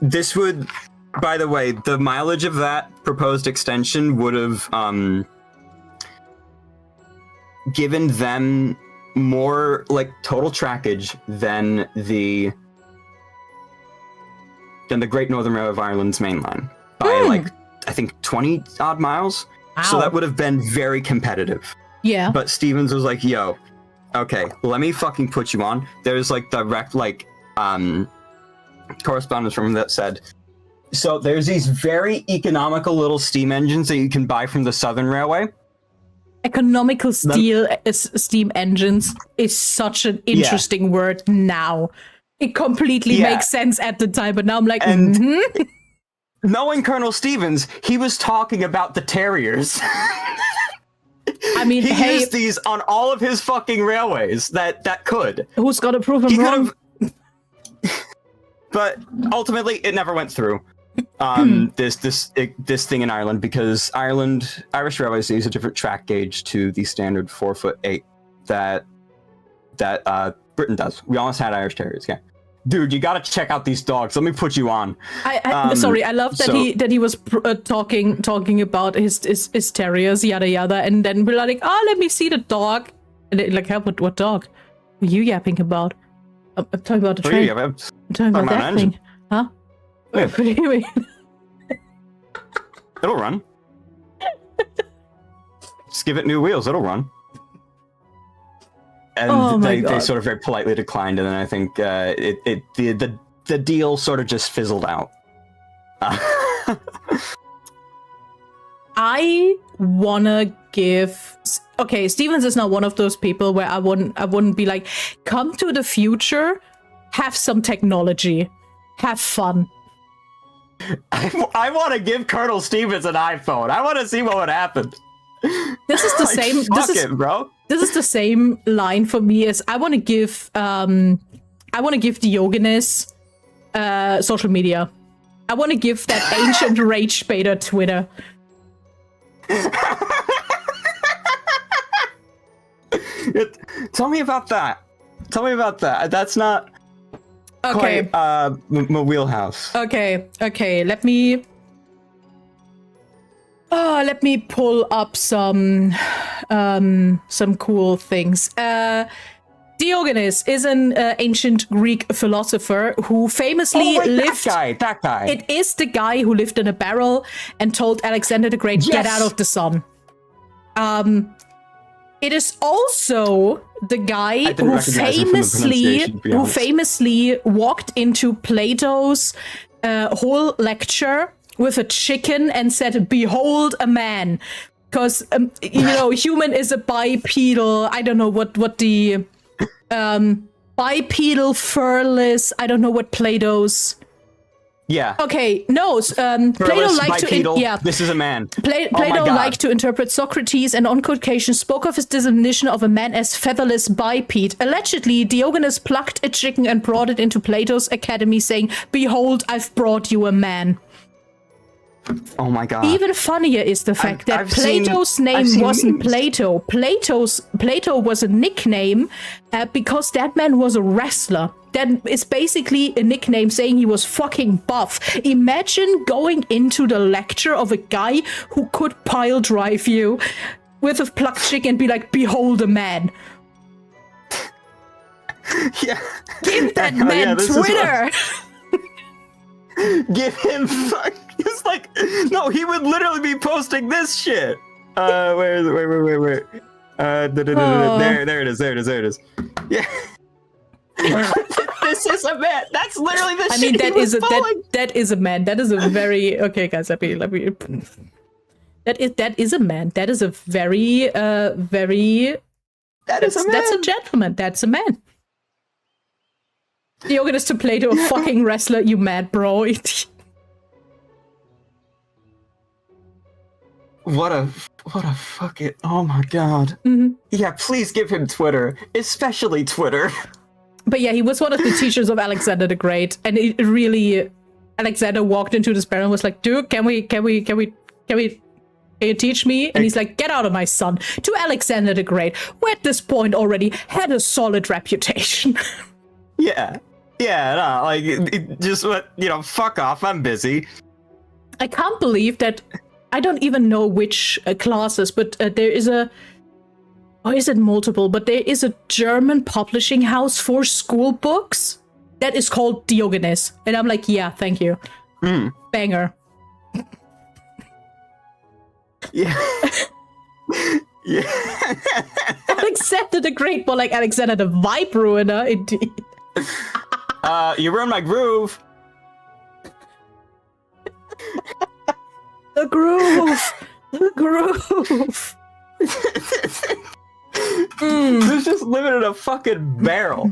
this would, by the way, the mileage of that proposed extension would have given them more like total trackage than the Great Northern Railway of Ireland's main line by like I think 20 odd miles. Wow. So that would have been very competitive. Yeah. But Stevens was like, yo, okay, let me fucking put you on. There's like direct like correspondence from him that said, so there's these very economical little steam engines that you can buy from the Southern Railway. Economical steam engines is such an interesting word now. It completely makes sense at the time, but now I'm like, knowing Colonel Stevens, he was talking about the Terriers. I mean, he used these on all of his fucking railways that could. Who's got to prove him wrong? But ultimately, it never went through. This thing in Ireland, because Irish railways use a different track gauge to the standard 4'8" that Britain does. We almost had Irish Terriers, yeah. Dude, you gotta check out these dogs. Let me put you on. Sorry, I love that he was talking about his terriers, yada yada, and then we're like, let me see the dog. And it, like, what dog? What are you yapping about? I'm talking about the train. I'm talking about that thing. Huh? Yeah. What do you mean? It'll run. Just give it new wheels. It'll run. And they sort of very politely declined, and then I think the deal sort of just fizzled out. I wanna give. Okay, Stevens is not one of those people where I wouldn't be like, come to the future, have some technology, have fun. I want to give Colonel Stevens an iPhone. I want to see what would happen. This is the like, same. Fuck it, bro. This is the same line for me as I want to give Diogenes social media. I want to give that ancient rage baiter Twitter. Tell me about that. That's not quite my wheelhouse. Okay. Let me pull up some cool things. Diogenes is an ancient Greek philosopher who famously lived. That guy. It is the guy who lived in a barrel and told Alexander the Great, "Get out of the sun." It is also the guy who famously walked into Plato's whole lecture with a chicken and said, "Behold a man," because human is a bipedal. I don't know what the bipedal furless. I don't know what Plato's. Yeah. Okay. No. Plato liked to. This is a man. Plato liked to interpret Socrates, and on occasion spoke of his definition of a man as featherless biped. Allegedly, Diogenes plucked a chicken and brought it into Plato's academy, saying, "Behold, I've brought you a man." Oh my god. Even funnier is the fact that Plato's name wasn't Plato. Plato was a nickname because that man was a wrestler. That is basically a nickname saying he was fucking buff. Imagine going into the lecture of a guy who could pile drive you with a plucked chicken and be like, "Behold a man." Yeah. Give that man Twitter. Give him It's like, no, he would literally be posting this shit. Wait. There it is. Yeah. This is a man. That's literally the shit. I mean, that is a man. That is a very okay, guys. Let me. That is a man. That is a very That is a man. That's a gentleman. That's a man. Diogenes to Plato, a fucking wrestler, you mad bro. What a fucking, oh my god. Mm-hmm. Yeah, please give him Twitter, especially Twitter. But yeah, he was one of the teachers of Alexander the Great, and it really, Alexander walked into this barrel and was like, dude, can you teach me? And he's like, get out of my son. To Alexander the Great, who at this point already had a solid reputation. Yeah, no, like, just what, fuck off, I'm busy. I can't believe that, I don't even know which classes, but there is a, or is it multiple, but there is a German publishing house for school books that is called Diogenes. And I'm like, yeah, thank you. Banger. Yeah. Yeah. Alexander the Great, more like Alexander the Vibe Ruiner, indeed. You ruined my groove. The groove. The groove. There's just living in a fucking barrel.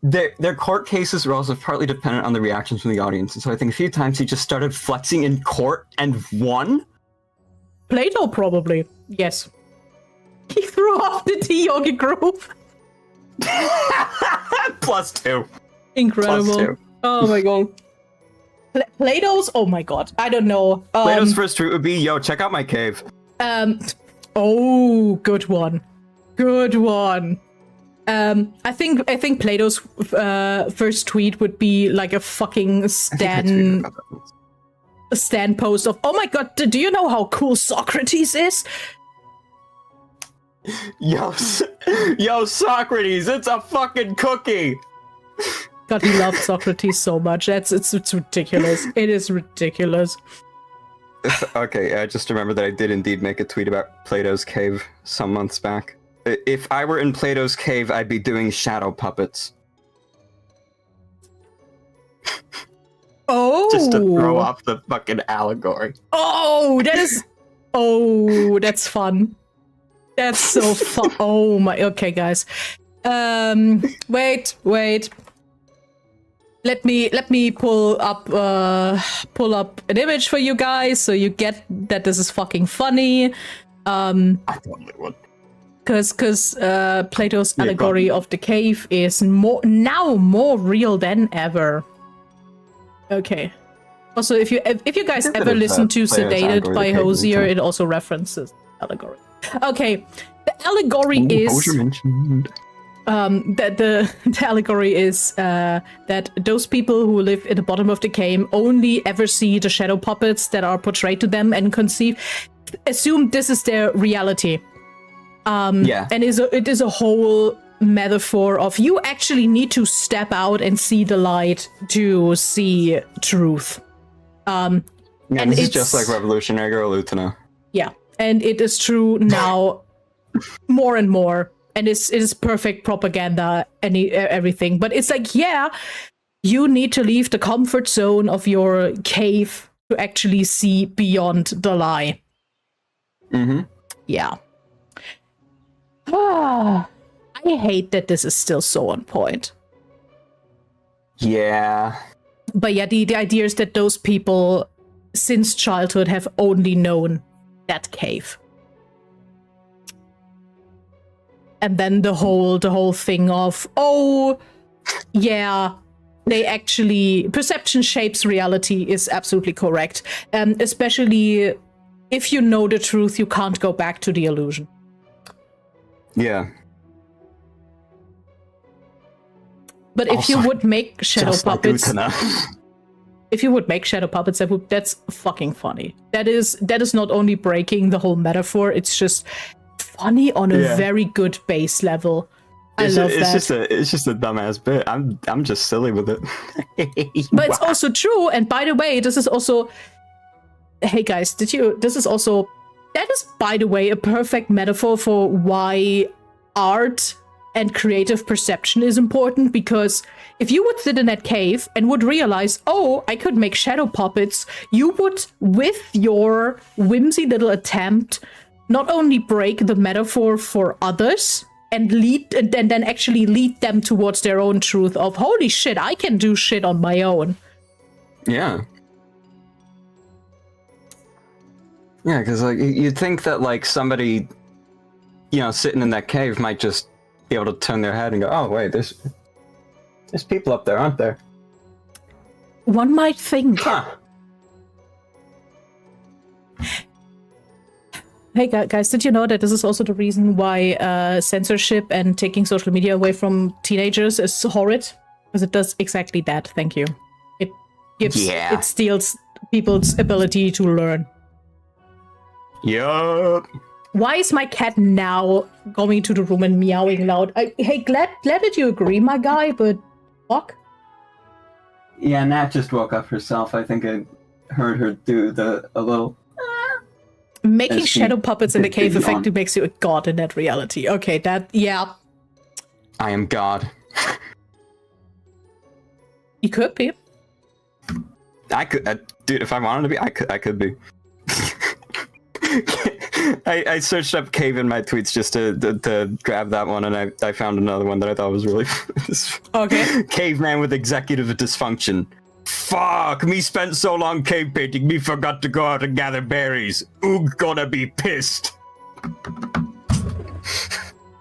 Their court cases were also partly dependent on the reactions from the audience, and so I think a few times he just started flexing in court and won. Plato, probably. Yes. He threw off the Diogenes groove. +2. Incredible. +2. Oh my god. Plato's, oh my god, I don't know. Plato's first tweet would be, yo, check out my cave. Oh, good one. Good one. I think Plato's first tweet would be like a fucking Stan post of, oh my god, do you know how cool Socrates is? Yo, Socrates, it's a fucking cookie. God, he loves Socrates so much. It's ridiculous. It is ridiculous. Okay, I just remember that I did indeed make a tweet about Plato's cave some months back. If I were in Plato's cave, I'd be doing shadow puppets. Oh! Just to throw off the fucking allegory. Oh, that's fun. That's so fun. Oh my, okay, guys. Wait. Let me pull up an image for you guys so you get that this is fucking funny. I totally would. Because Plato's allegory of the cave is more real than ever. Okay. Also, if you guys ever listen to Sedated by Hosier, it also references allegory. Okay, the allegory is the allegory is that those people who live at the bottom of the cave only ever see the shadow puppets that are portrayed to them and assume this is their reality. And it is a whole metaphor of you actually need to step out and see the light to see truth. And this is just like Revolutionary Girl Utena. Yeah, and it is true now more and more. And it is perfect propaganda and everything. But it's like, yeah, you need to leave the comfort zone of your cave to actually see beyond the lie. Mm-hmm. Yeah. I hate that this is still so on point. Yeah. But yeah, the idea is that those people, since childhood, have only known that cave. And then the whole thing of, oh, yeah, they actually, perception shapes reality is absolutely correct. Especially if you know the truth, you can't go back to the illusion. Yeah. But if you would make shadow puppets, if you would make shadow puppets, that's fucking funny. That is not only breaking the whole metaphor, it's just funny on a very good base level. I love that. It's just a dumbass bit. I'm just silly with it. But it's also true. And by the way, this is also, hey guys, that is by the way a perfect metaphor for why art and creative perception is important, because if you would sit in that cave and would realize, oh, I could make shadow puppets, you would, with your whimsy little attempt, not only break the metaphor for others and then actually lead them towards their own truth of, holy shit, I can do shit on my own. Yeah. Yeah, because like you'd think that like somebody, sitting in that cave might just be able to turn their head and go, "Oh wait, there's people up there, aren't there?" One might think. Huh. Hey guys, did you know that this is also the reason why censorship and taking social media away from teenagers is horrid? Because it does exactly that. Thank you. It steals people's ability to learn. Yup. Why is my cat now going to the room and meowing loud? Hey, glad that you agree, my guy, but fuck. Yeah, Nat just woke up herself. I think I heard her do a little. Making shadow puppets in the cave effectively makes you a god in that reality. Okay, yeah. I am God. You could be. I could, dude. If I wanted to be, I could be. I searched up cave in my tweets just to grab that one, and I found another one that I thought was really okay. Caveman with executive dysfunction. Fuck, me spent so long cave painting, me forgot to go out and gather berries. Oog gonna be pissed.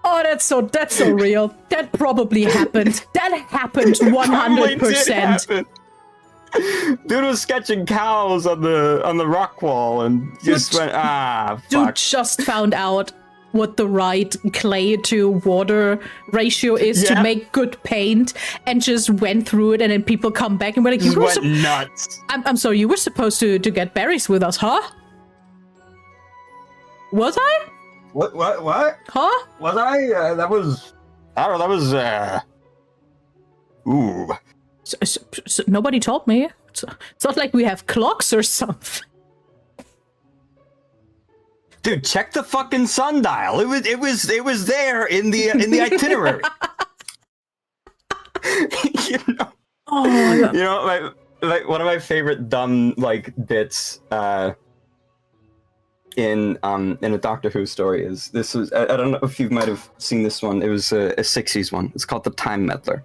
Oh, that's so real. That probably happened. That happened 100%. Dude was sketching cows on the rock wall and just went, fuck. Dude just found out what the right clay to water ratio is to make good paint, and just went through it, and then people come back and were like, you went nuts. I'm sorry, you were supposed to get berries with us, huh? Was I? What? Huh? Was I? That was... I don't know, that was, ooh. So nobody told me. It's not like we have clocks or something. Dude, check the fucking sundial. It was there in the itinerary. Oh my God. One of my favorite dumb bits in a Doctor Who story is this was I don't know if you might have seen this one. It was a 60s one. It's called The Time Meddler.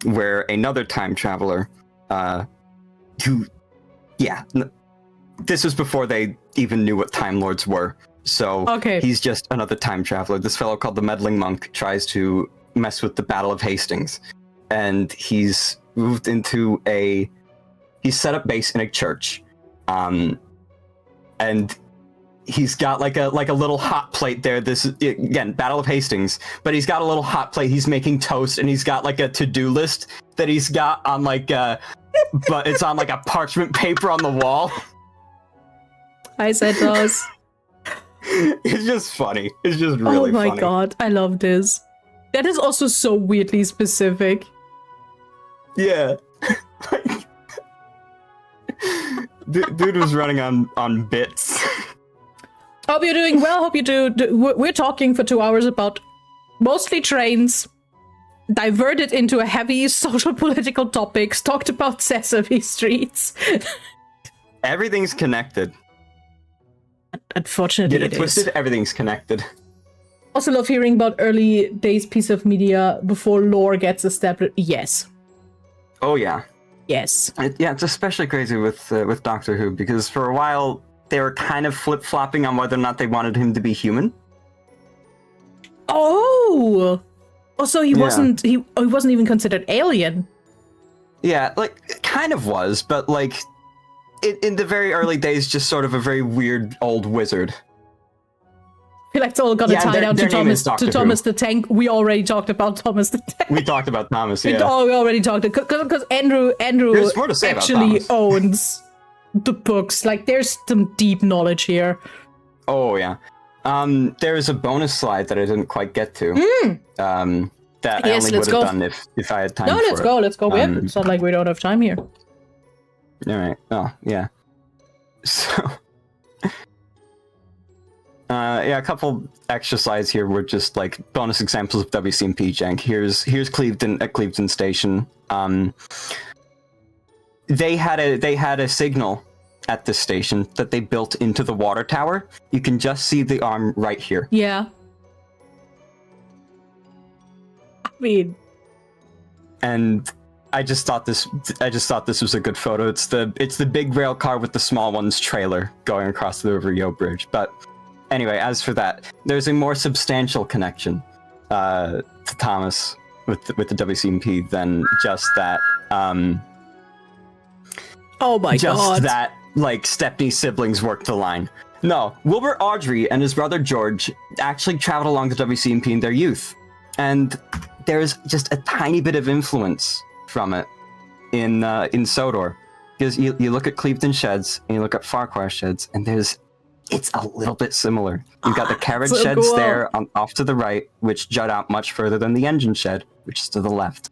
Where another time traveler, this was before they even knew what Time Lords were. So he's just another time traveler. This fellow called the Meddling Monk tries to mess with the Battle of Hastings, and he's moved into he's set up base in a church, and he's got like a little hot plate there. This again, Battle of Hastings, but he's got a little hot plate. He's making toast, and he's got like a to-do list that he's got on but it's on like a parchment paper on the wall. I said those. It's just funny. It's just really funny. Oh my God, I love this. That is also so weirdly specific. Yeah. Dude was running on bits. Hope you're doing well. Hope you do. We're talking for 2 hours about mostly trains, diverted into a heavy social political topics, talked about Sesame Streets. Everything's connected. Unfortunately, Get it twisted. Everything's connected. Also love hearing about early days piece of media before lore gets established. Yes. Oh yeah. Yes. It's especially crazy with Doctor Who, because for a while they were kind of flip-flopping on whether or not they wanted him to be human. Oh, so he wasn't he wasn't even considered alien. Yeah, it kind of was, but in the very early days, just sort of a very weird old wizard. I feel like it's all gonna tie down to Thomas the Tank. We already talked about Thomas the Tank. We talked about Thomas, yeah. We already talked because Andrew actually owns the books. There's some deep knowledge here. Oh yeah. There's a bonus slide that I didn't quite get to. That I only would have done if I had time. No, let's go. Let's go. It's not like we don't have time here. All right. Oh yeah. So Yeah, a couple extra slides here were just like bonus examples of WCMP jank. Here's Clevedon at Clevedon Station. They had a signal at this station that they built into the water tower. You can just see the arm right here. Yeah. I mean, and I just thought this was a good photo. It's the big rail car with the small one's trailer going across the River Yo Bridge. But anyway, as for that, there's a more substantial connection to Thomas with the WCMP than just that. Oh my god! Just that, like, Stepney's siblings worked the line. No, Wilbur Audrey and his brother George actually traveled along the WCMP in their youth, and there's just a tiny bit of influence from it in Sodor, because you look at Clevedon Sheds and you look at Farquhar Sheds, and it's a little bit similar. You've got the carriage so sheds cool. there off to the right, which jut out much further than the engine shed, which is to the left.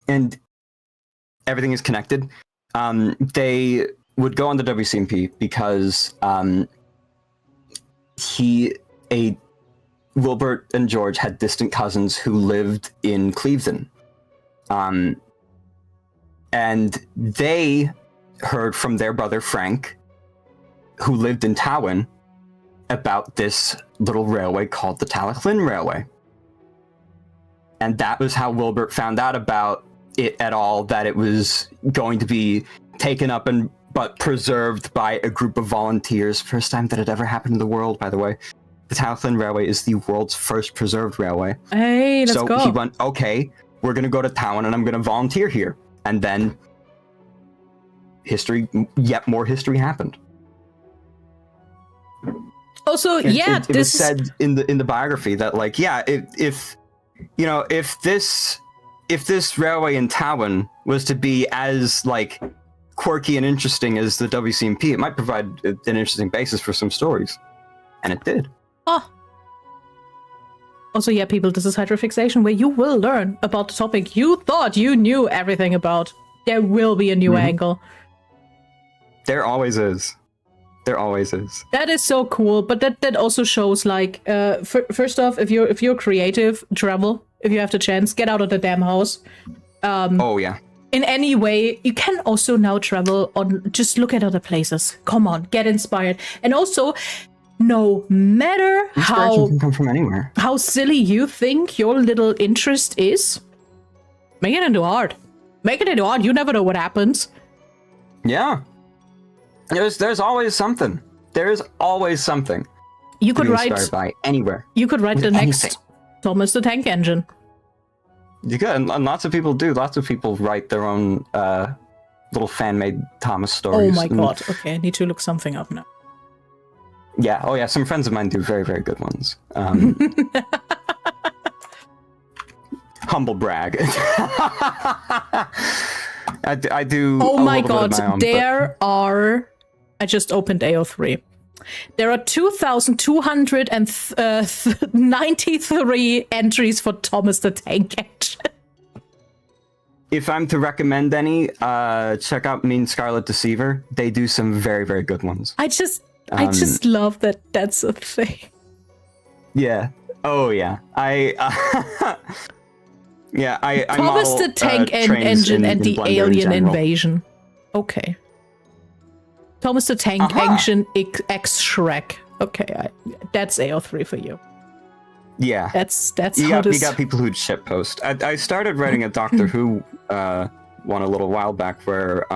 And everything is connected. They would go on the WCMP because Wilbert and George had distant cousins who lived in Clevedon. And they heard from their brother Frank, who lived in Towin, about this little railway called the Talachlyn Railway. And that was how Wilbert found out about it at all, that it was going to be taken up but preserved by a group of volunteers. First time that had ever happened in the world, by the way. The Talachlyn Railway is the world's first preserved railway. Hey, let's go. So he went, okay, we're going to go to Towin and I'm going to volunteer here. And then yet more history happened. Also, It was said in the biography that, like, yeah, if this railway in Towin was to be as, like, quirky and interesting as the WCMP, it might provide an interesting basis for some stories. And it did. Oh. Also, yeah, people, this is Hydrafixation, where you will learn about the topic you thought you knew everything about. There will be a new angle. There always is. There always is. That is so cool, but that also shows, like, first off, if you're creative, travel. If you have the chance, get out of the damn house. Oh yeah. In any way, you can also now travel on. Just look at other places. Come on, get inspired. And also, no matter Inspiration can come from anywhere. how silly you think your little interest is, make it into art. Make it into art. You never know what happens. Yeah. There's always something. There is always something. You could to be write inspired by anywhere. You could write With the next anything. Thomas the Tank Engine. You could, and lots of people do. Lots of people write their own little fan-made Thomas stories. Oh my god. Okay, I need to look something up now. Yeah. Oh yeah. Some friends of mine do very, very good ones. Humble brag. I do. Oh a my little bit of god, my own, there are. I just opened AO3. There are 2,293 entries for Thomas the Tank Engine. If I'm to recommend any, check out Mean Scarlet Deceiver. They do some very, very good ones. I just love that that's a thing. Yeah. Oh yeah. I Thomas model, the Tank trains Engine in and the Blender in Alien general. Invasion. Okay. Thomas the Tank Engine X Shrek. Okay, that's AO3 for you. Yeah. That's you how got, this. you got people who'd shit post. I started writing a Doctor Who one a little while back where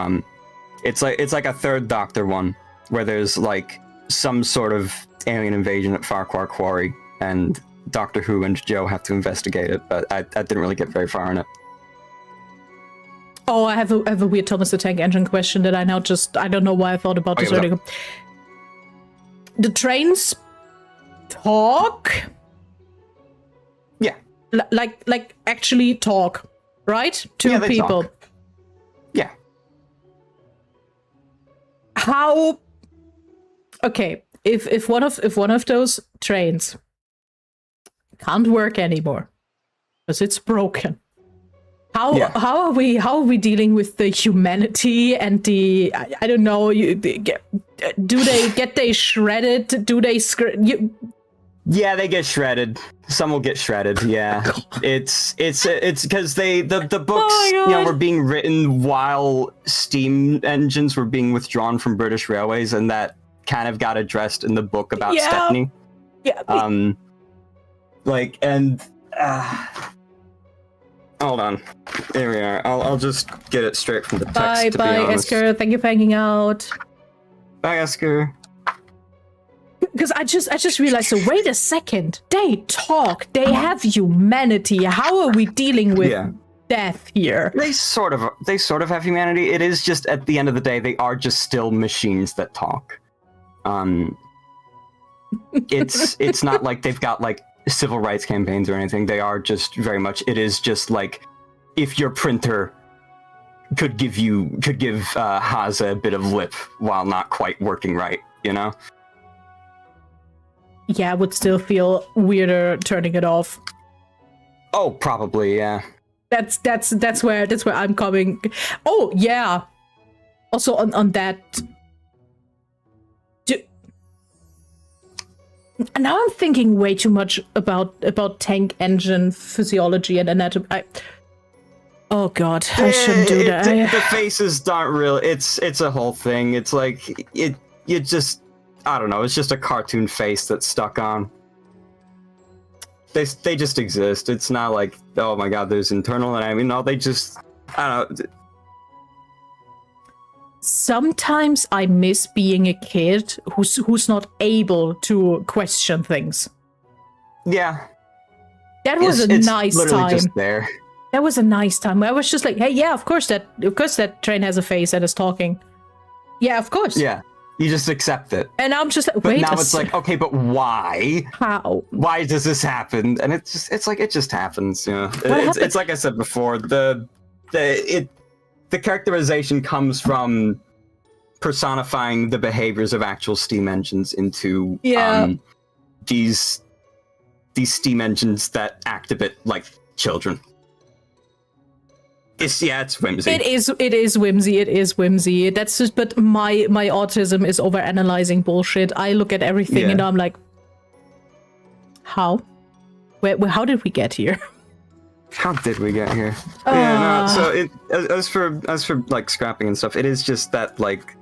it's like a third Doctor one where there's like some sort of alien invasion at Farquhar Quarry and Doctor Who and Joe have to investigate it, but I didn't really get very far in it. Oh, I have a weird Thomas the Tank Engine question that I don't know why I thought about this earlier. The trains talk? Yeah. Like actually talk, right? To they people. talk. Yeah. How? Okay, if one of those trains can't work anymore because it's broken, how are we dealing with the humanity and the I don't know, do they get shredded? Do they Yeah, they get shredded. Some will get shredded. Yeah, it's because the books were being written while steam engines were being withdrawn from British Railways, and that kind of got addressed in the book about Stepney. Yeah. Hold on. There we are. I'll just get it straight from the text. Bye, Esker. Thank you for hanging out. Bye, Esker. Because I just realized, so wait a second. They talk. They have humanity. How are we dealing with death here? They sort of have humanity. It is just, at the end of the day, they are just still machines that talk. It's not like they've got like civil rights campaigns or anything. They are just very much, it is just like if your printer could give Haza a bit of lip while not quite working right, you know? Yeah, I would still feel weirder turning it off. Oh, probably, yeah. That's where I'm coming. Oh, yeah. Also on that. Now I'm thinking way too much about tank engine physiology and anatomy. Oh god, I shouldn't do that. The faces aren't real. It's a whole thing. It's like you just, I don't know. It's just a cartoon face that's stuck on. They just exist. It's not like, oh my god, there's internal. And I mean, no, they just, I don't know. Sometimes I miss being a kid who's not able to question things. Yeah. That was a nice time. Just there. That was a nice time. I was just like, hey, yeah, of course that train has a face and is talking. Yeah, of course. Yeah. You just accept it. And I'm just like, but wait. But now it's like, okay, but why? How? Why does this happen? And it's like, it just happens, you know. It's like I said before, the characterization comes from personifying the behaviors of actual steam engines into these steam engines that act a bit like children. It's whimsy. It is whimsy. That's just, but my autism is over analyzing bullshit. I look at everything and I'm like, how? How did we get here? How did we get here? Yeah, no, so as for like scrapping and stuff, it is just that, like,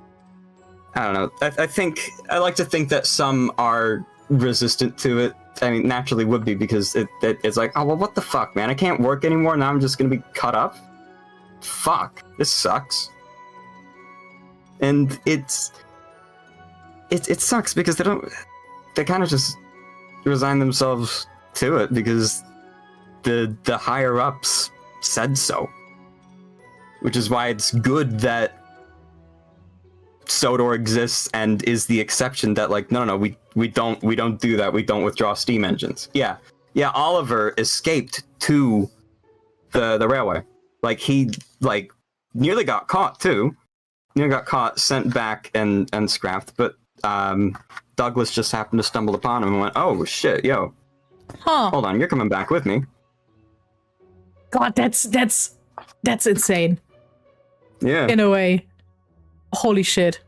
I don't know. I like to think that some are resistant to it. I mean, naturally would be, because it's like, oh well, what the fuck, man? I can't work anymore. Now I'm just gonna be cut up. Fuck, this sucks. And it sucks because they kind of just resign themselves to it because the higher ups said so, which is why it's good that Sodor exists and is the exception that, like, no, we don't do that. We don't withdraw steam engines. Yeah, Oliver escaped to the railway. Like, he nearly got caught too. Nearly got caught, sent back and scrapped, but Douglas just happened to stumble upon him and went, oh shit, yo. Hold on, you're coming back with me. God, that's insane. Yeah. In a way. Holy shit.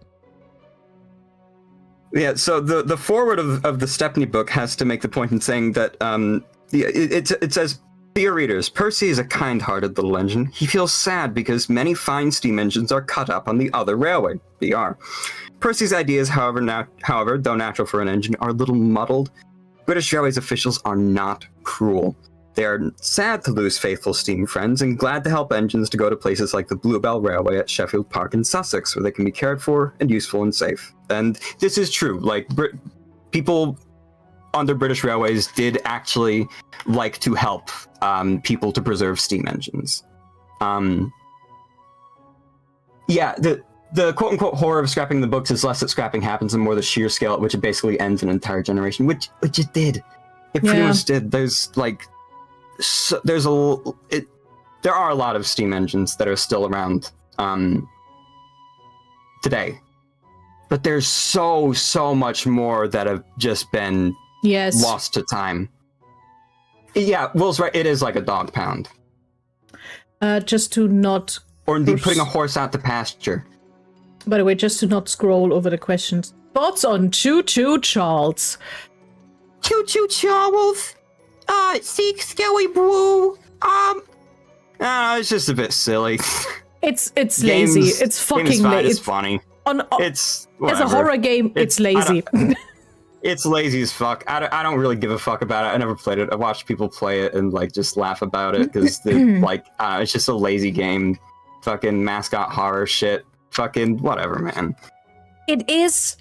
Yeah, so the foreword of the Stepney book has to make the point in saying that it says, dear readers, Percy is a kind-hearted little engine. He feels sad because many fine steam engines are cut up on the other railway, BR. Percy's ideas, however, though natural for an engine, are a little muddled. British Railways officials are not cruel. They are sad to lose faithful steam friends and glad to help engines to go to places like the Bluebell Railway at Sheffield Park in Sussex, where they can be cared for and useful and safe. And this is true. Like, people under British Railways did actually like to help people to preserve steam engines. The quote-unquote horror of scrapping the books is less that scrapping happens and more the sheer scale at which it basically ends an entire generation, which it did. It pretty much did. There's like... So there are a lot of steam engines that are still around today, but there's so much more that have just been lost to time. Yeah, Will's right. It is like a dog pound. Just to not... Or indeed putting a horse out to pasture. By the way, just to not scroll over the questions. Thoughts on Choo Choo Charles? Choo Choo Charles? Seek Skelly Brew? It's just a bit silly. It's lazy. It's fucking lazy. It's funny. It's whatever. As a horror game, it's lazy. It's lazy as fuck. I don't really give a fuck about it. I never played it. I watched people play it and like just laugh about it because it's just a lazy game. Fucking mascot horror shit. Fucking whatever, man. It is.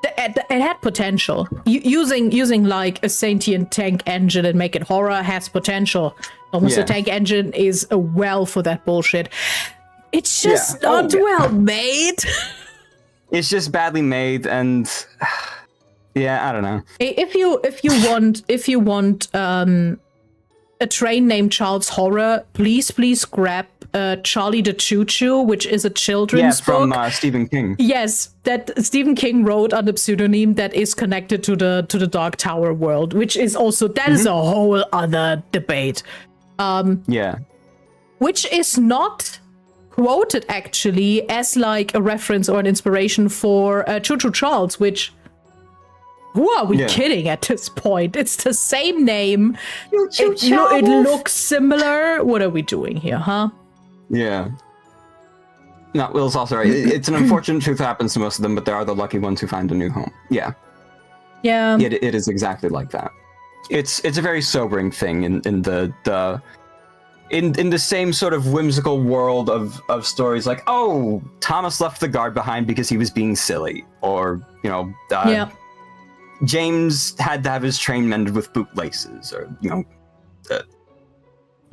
It had potential. Using like a sentient tank engine and make it horror has potential. Almost a tank engine is a well for that bullshit. It's just not well made. It's just badly made, and yeah, I don't know. If you want a train named Charles Horror, please grab Charlie the Choo Choo, which is a children's book. From Stephen King. Yes, that Stephen King wrote under pseudonym that is connected to the Dark Tower world, which is also is a whole other debate. Which is not quoted actually as like a reference or an inspiration for Choo Choo Charles, which who are we kidding at this point? It's the same name. It looks similar. What are we doing here, huh? Yeah. No, Will's also right. It's an unfortunate truth that happens to most of them, but there are the lucky ones who find a new home. Yeah. Yeah. It is exactly like that. It's a very sobering thing in the same sort of whimsical world of stories like, oh, Thomas left the guard behind because he was being silly, or James had to have his train mended with bootlaces, or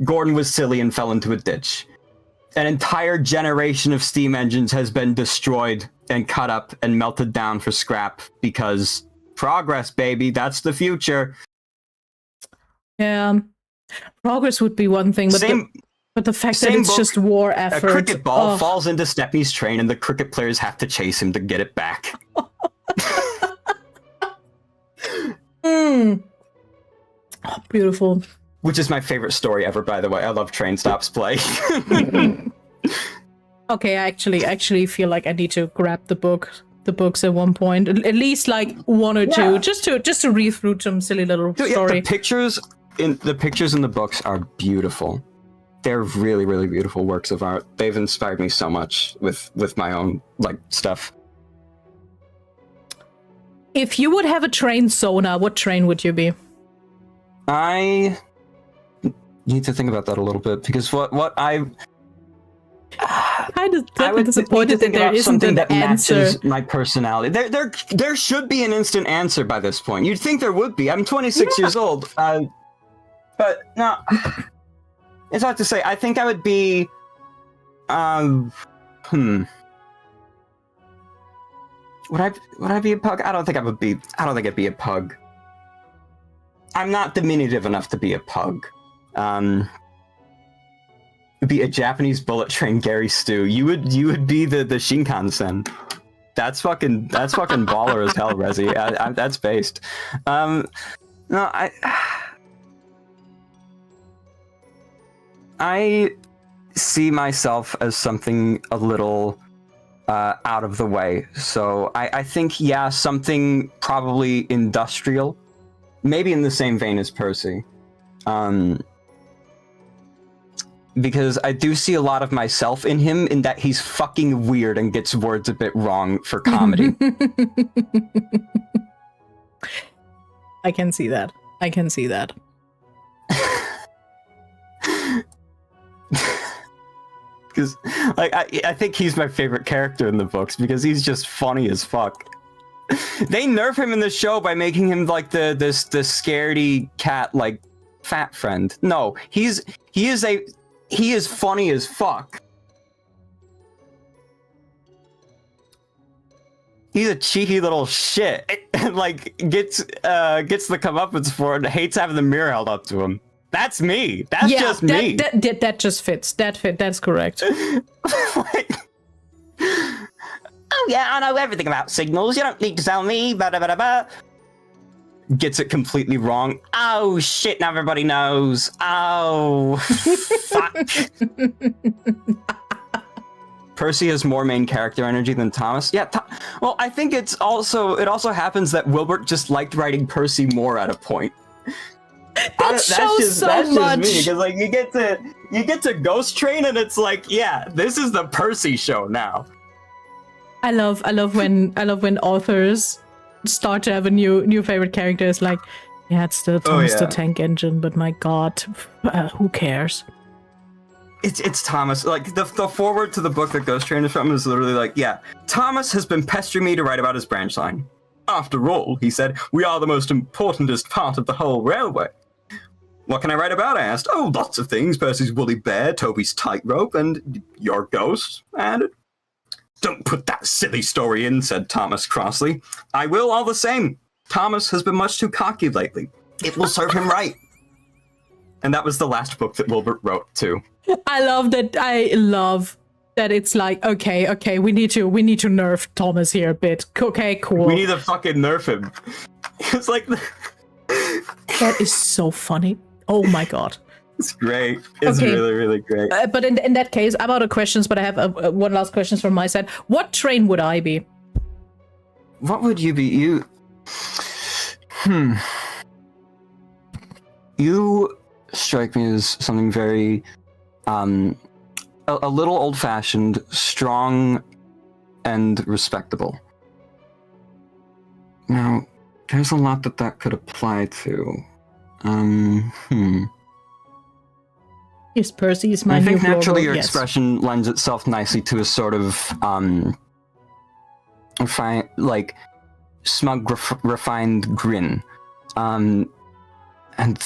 Gordon was silly and fell into a ditch. An entire generation of steam engines has been destroyed and cut up and melted down for scrap because progress, baby, that's the future. Yeah. Progress would be one thing, but the fact that it's just war effort. A cricket ball falls into Stepney's train and the cricket players have to chase him to get it back. Oh, beautiful. Which is my favorite story ever, by the way. I love Train Stops Play. Okay, I actually feel like I need to grab the books at one point, at least like one or two, just to read through some silly little story. Yeah, the pictures in the books are beautiful. They're really, really beautiful works of art. They've inspired me so much with my own like stuff. If you would have a train Sona, what train would you be? I need to think about that a little bit, because what I I'm disappointed that there isn't an that answer. Matches my personality. There should be an instant answer by this point. You'd think there would be. I'm 26 years old, but no. It's hard to say. I think I would be. Would I be a pug? I don't think I'd be a pug. I'm not diminutive enough to be a pug. Be a Japanese bullet train Gary Stu. You would be the Shinkansen. That's fucking baller as hell, Rezi. That's based. No, I see myself as something a little out of the way. So I think something probably industrial, maybe in the same vein as Percy. Because I do see a lot of myself in him, in that he's fucking weird and gets words a bit wrong for comedy. I can see that. Because I think he's my favorite character in the books, because he's just funny as fuck. They nerf him in the show by making him like the scaredy cat, like fat friend. No, he is funny as fuck. He's a cheeky little shit. Like gets the comeuppance for it and hates having the mirror held up to him. That's me. That's just me. That just fits. That's correct. Like, oh yeah, I know everything about signals. You don't need to tell me. Blah, blah, blah, blah. gets it completely wrong. Oh shit, now everybody knows. Oh fuck. Percy has more main character energy than Thomas. Yeah, well, I think it also happens that Wilbert just liked writing Percy more at a point. That shows so that's much. Just me, because like you get to Ghost Train and it's like, yeah, this is the Percy show now. I love when authors start to have a new favorite character. It's like, yeah, it's still Thomas the Tank Engine, but my god, who cares? It's Thomas. Like the foreword to the book that Ghost Train is from is literally like, yeah, Thomas has been pestering me to write about his branch line. After all, he said, we are the most importantest part of the whole railway. What can I write about? I asked. Oh, lots of things. Percy's woolly bear, Toby's tightrope, and your ghost. And don't put that silly story in, said Thomas crossly. I will all the same. Thomas has been much too cocky lately. It will serve him right. And that was the last book that Wilbert wrote too. I love that it's like, okay, we need to nerf Thomas here a bit. Okay, cool. We need to fucking nerf him. It's like that is so funny. Oh my god. It's great. It's really, really great. But in that case, I'm out of questions, but I have one last question from my side. What train would I be? What would you be? You strike me as something very, a little old-fashioned, strong, and respectable. Now, there's a lot that could apply to. Yes, Percy is my I new think naturally your yes. expression lends itself nicely to a sort of smug, refined grin, and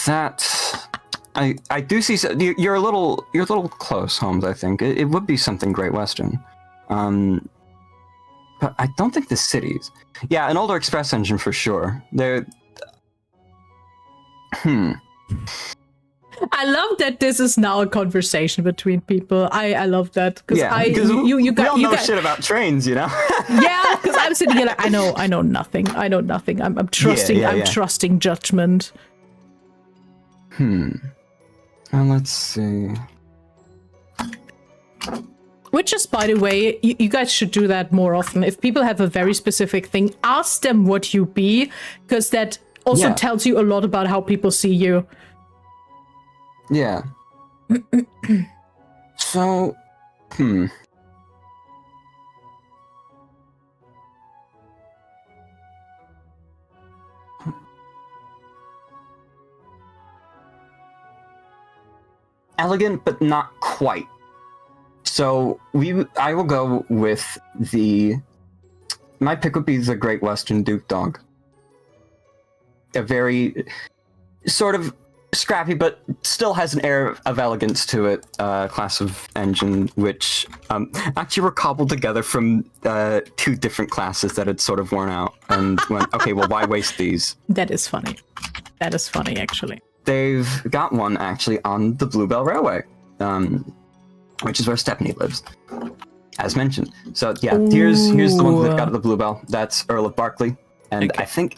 that I do see. You're a little close, Holmes. I think it would be something Great Western, but I don't think the cities. Yeah, an older express engine for sure. They're. I love that this is now a conversation between people. I love that because we all know shit about trains, you know. Yeah, because I'm sitting here like I know nothing. I'm trusting. I'm trusting judgment. Well, let's see. Which is, by the way, you guys should do that more often. If people have a very specific thing, ask them what you be, because that also tells you a lot about how people see you. Yeah. So, elegant, but not quite. So I will go with my pick would be the Great Western Duke Dog. A very sort of scrappy, but still has an air of elegance to it, class of engine, which actually were cobbled together from 2 different classes that had sort of worn out and went, okay, well, why waste these? That is funny. That is funny, actually. They've got one actually on the Bluebell Railway, which is where Stephanie lives, as mentioned. So yeah, here's the one that got the Bluebell. That's Earl of Berkeley, and I think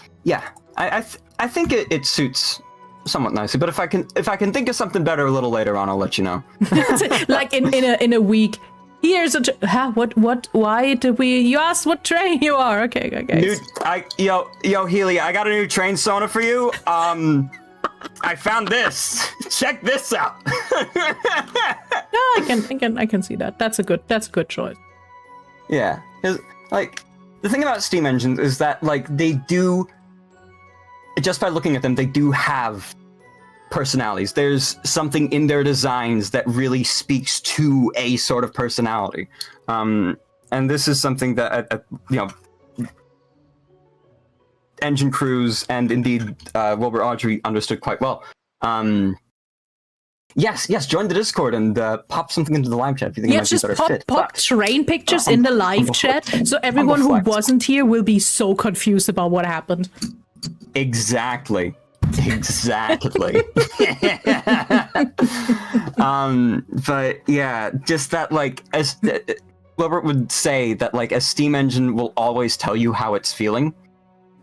I think it suits somewhat nicely. But if I can think of something better a little later on, I'll let you know. Like in a week. Here's why did you asked what train you are? Okay. Yo, Healy, I got a new train sonar for you. I found this. Check this out. I can see that. That's a good choice. Yeah, like the thing about steam engines is that like they do, just by looking at them, they do have personalities. There's something in their designs that really speaks to a sort of personality, and this is something that engine crews and indeed Wilbur Audrey understood quite well. Yes, join the Discord and pop something into the live chat if you think it might be better fit. Pop train pictures in the live chat, so everyone who wasn't here will be so confused about what happened. Exactly. But yeah, just that, like, as Wilbert would say, that like a steam engine will always tell you how it's feeling.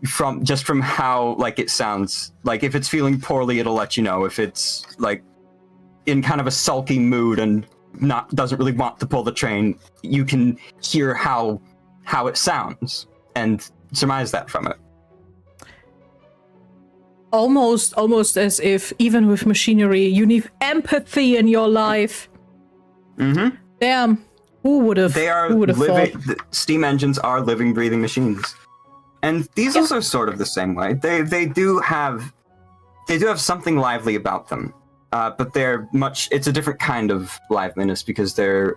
from how like it sounds. Like if it's feeling poorly, it'll let you know. If it's like in kind of a sulky mood and doesn't really want to pull the train, you can hear how it sounds and surmise that from it. Almost as if even with machinery, you need empathy in your life. Mm-hmm. Damn, who would have? Who would have thought? Steam engines are living, breathing machines, and diesels are sort of the same way. They do have something lively about them, but it's a different kind of liveliness because they're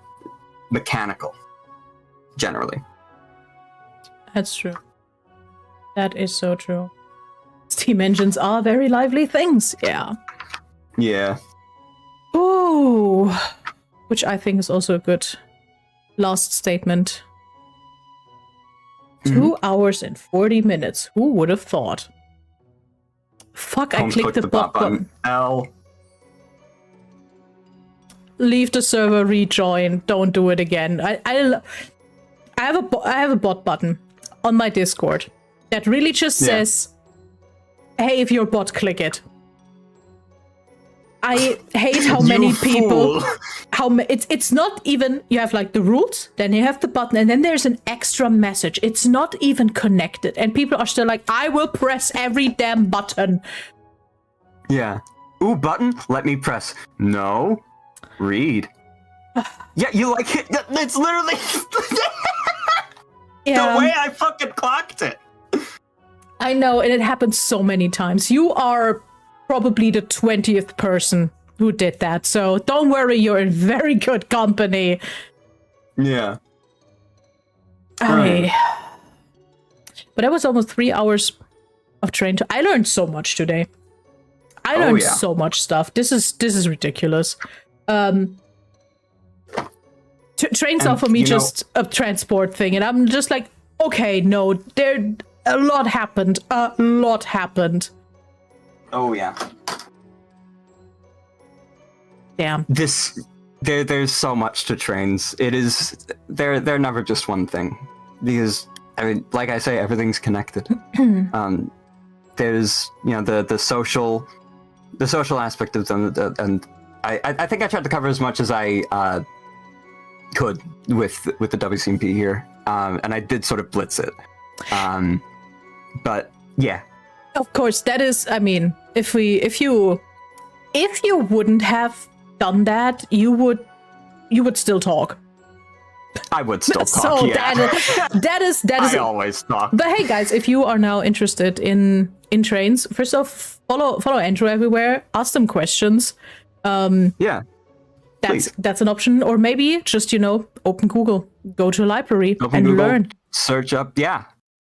mechanical, generally. That's true. That is so true. Steam engines are very lively things, yeah. Yeah. Ooh. Which I think is also a good last statement. 2 hours and 40 minutes. Who would have thought? Fuck, I clicked the bot button. L. Leave the server, rejoin. Don't do it again. I have a bot button on my Discord that really just says, hey, if you're a bot, click it. I hate how many people. It's not even, you have like the rules, then you have the button, and then there's an extra message. It's not even connected, and people are still like, I will press every damn button. Yeah. Ooh, button. Let me press. No. Read. Yeah, you like it. It's literally the way I fucking clocked it. I know, and it happens so many times. You are probably the 20th person who did that, so don't worry, you're in very good company. Yeah. But that was almost 3 hours of train. I learned so much today. I learned so much stuff. This is ridiculous. Trains are for me just a transport thing, and I'm just like, okay, no, a lot happened. Oh yeah. Damn. There's so much to trains. They're never just one thing. Because I mean, like I say, everything's connected. There's the social aspect of them, and I think I tried to cover as much as I could with the WCMP here, and I did sort of blitz it. But yeah. Of course, that is. I mean, if you wouldn't have done that, you would still talk. I would still talk. So that is. I always talk. But hey, guys, if you are now interested in trains, first off, follow Andrew everywhere. Ask them questions. Yeah. That's an option, or maybe just open Google, go to a library, and Google, learn. Search up.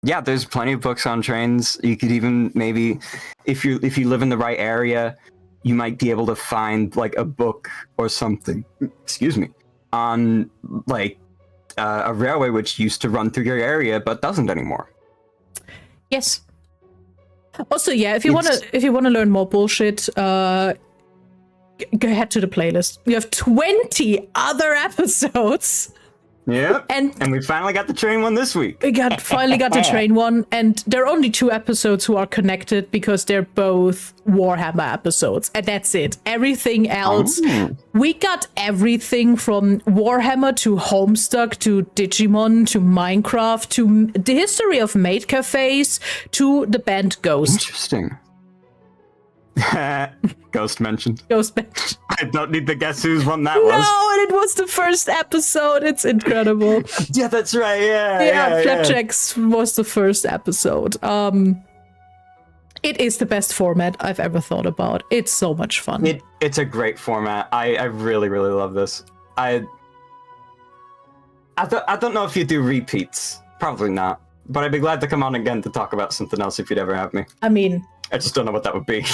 Yeah, there's plenty of books on trains. You could even maybe, if you live in the right area, you might be able to find like a book or something. Excuse me, on like a railway which used to run through your area but doesn't anymore. Yes. Also, yeah, if you want to learn more bullshit, go ahead to the playlist. We have 20 other episodes. Yeah, and we finally got the train one this week. We finally got the train one, and there are only 2 episodes who are connected because they're both Warhammer episodes, and that's it. Everything else, we got everything from Warhammer to Homestuck to Digimon to Minecraft to the history of maid cafes to the band Ghost. Interesting. Ghost mentioned. I don't need to guess whose one that was. No, and it was the first episode. It's incredible. Yeah, that's right. Yeah, Flapjacks was the first episode. It is the best format I've ever thought about. It's so much fun. It's a great format. I really, really love this. I don't know if you do repeats. Probably not. But I'd be glad to come on again to talk about something else if you'd ever have me. I mean, I just don't know what that would be.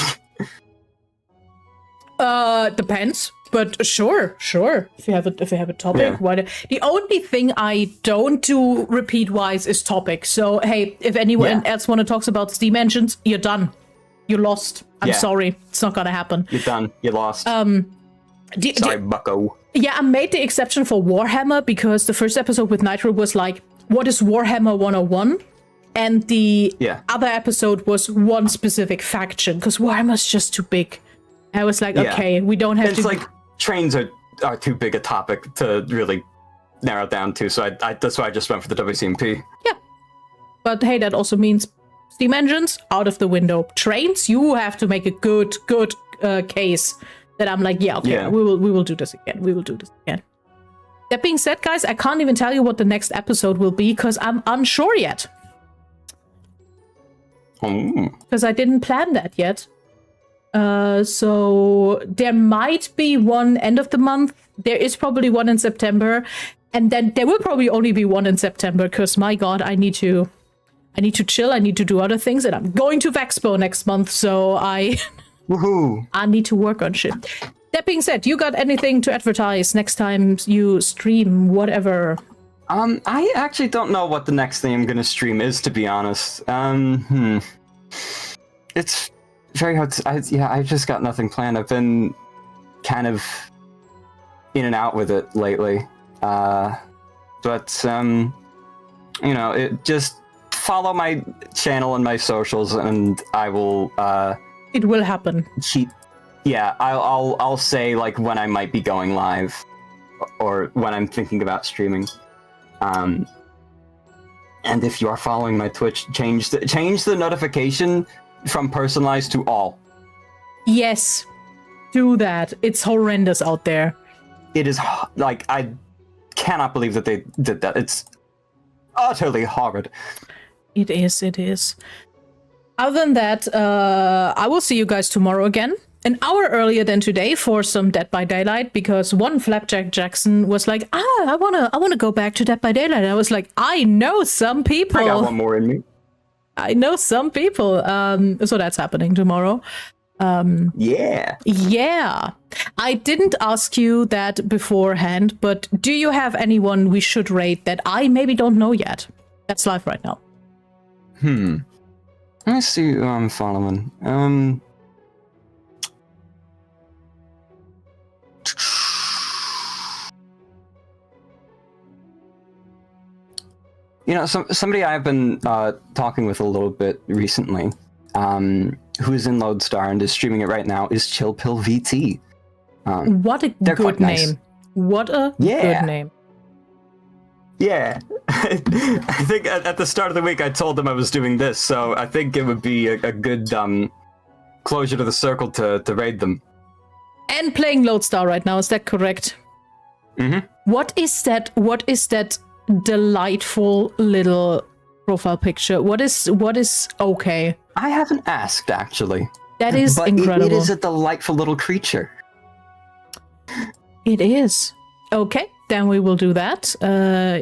Depends. But sure. If you have a topic, why? The only thing I don't do repeat-wise is topics. So hey, if anyone else want to talk about Steam engines, you're done. You lost. I'm sorry. It's not gonna happen. You're done. You lost. Sorry, bucko. Yeah, I made the exception for Warhammer because the first episode with Nitro was like, what is Warhammer 101? and the Yeah. other episode was one specific faction, because Warhammer's just too big. I was like, Yeah. okay, we don't have It's to... like trains are too big a topic to really narrow it down to, so I that's why I just went for the WCMP. Yeah. But hey, that also means steam engines, out of the window. Trains, you have to make a good case that I'm like, yeah, okay, Yeah. we will do this again. We will do this again. That being said, guys, I can't even tell you what the next episode will be because I'm unsure yet. Because I didn't plan that yet. So there might be one end of the month. There is probably one in September. And then there will probably only be one in September because, my God, I need to chill. I need to do other things. And I'm going to Vexpo next month. So Woohoo! I need to work on shit. That being said, you got anything to advertise next time you stream, whatever? I actually don't know what the next thing I'm gonna stream is, to be honest. It's very hard to, I've just got nothing planned. I've been kind of in and out with it lately. But, you know, it just follow my channel and my socials and I will, It will happen. Yeah, I'll say like when I might be going live, or when I'm thinking about streaming. And if you are following my Twitch, change the notification from personalized to all. Yes, do that. It's horrendous out there. It is like I cannot believe that they did that. It's utterly horrid. It is. It is. Other than that, I will see you guys tomorrow again. An hour earlier than today for some Dead by Daylight, because one Flapjack Jackson was like, I wanna go back to Dead by Daylight. And I was like, I know some people. I got one more in me. I know some people. So that's happening tomorrow. Yeah. Yeah. I didn't ask you that beforehand, but do you have anyone we should rate that I maybe don't know yet? That's live right now. Let me see who I'm following. You know, somebody I've been talking with a little bit recently, who is in Lodestar and is streaming it right now, is Chill Pill VT. What a good name. Nice. What a good name. Yeah. I think at the start of the week I told them I was doing this, so I think it would be a good closure to the circle to raid them. And playing Lodestar right now, is that correct? Mm-hmm. What is that delightful little profile picture? What is okay? I haven't asked, actually. That is incredible. It is a delightful little creature. It is. Okay, then we will do that.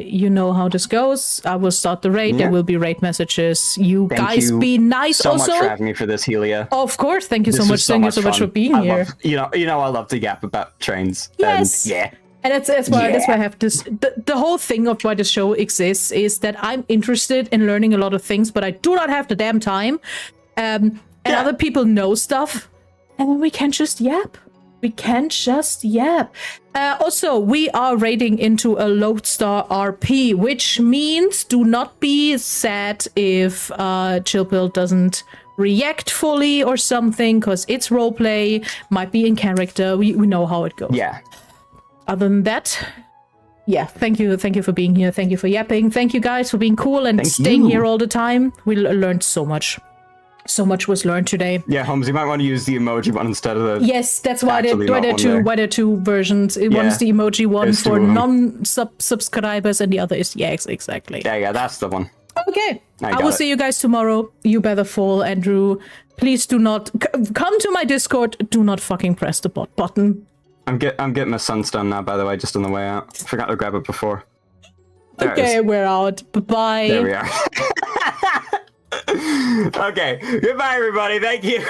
You know how this goes. I will start the raid. There will be raid messages. You Thank guys you be nice so also. much for having me for this, Helia. Of course. Thank you so much. Thank you so much for being here. You know I love to yap about trains. Yes. And, And that's why I have this. The whole thing of why the show exists is that I'm interested in learning a lot of things, but I do not have the damn time. And other people know stuff, and then we can just yap. We can just yap. Also, we are raiding into a Lodestar RP, which means do not be sad if Chillpill doesn't react fully or something, because it's roleplay, might be in character. We know how it goes. Yeah. Other than that, yeah, thank you for being here. Thank you for yapping. Thank you guys for being cool and staying here all the time. We learned so much. So much was learned today. Yeah, Holmes, you might want to use the emoji one instead of the... Yes, that's why there are two versions. One's the emoji one for non-subscribers, and the other is, exactly. Yeah, that's the one. Okay, I will see you guys tomorrow. You better fall, Andrew. Please do not... come to my Discord. Do not fucking press the bot button. I'm getting my sunstone now, by the way, just on the way out. Forgot to grab it before. Okay, we're out. Bye-bye. There we are. Okay, goodbye, everybody. Thank you.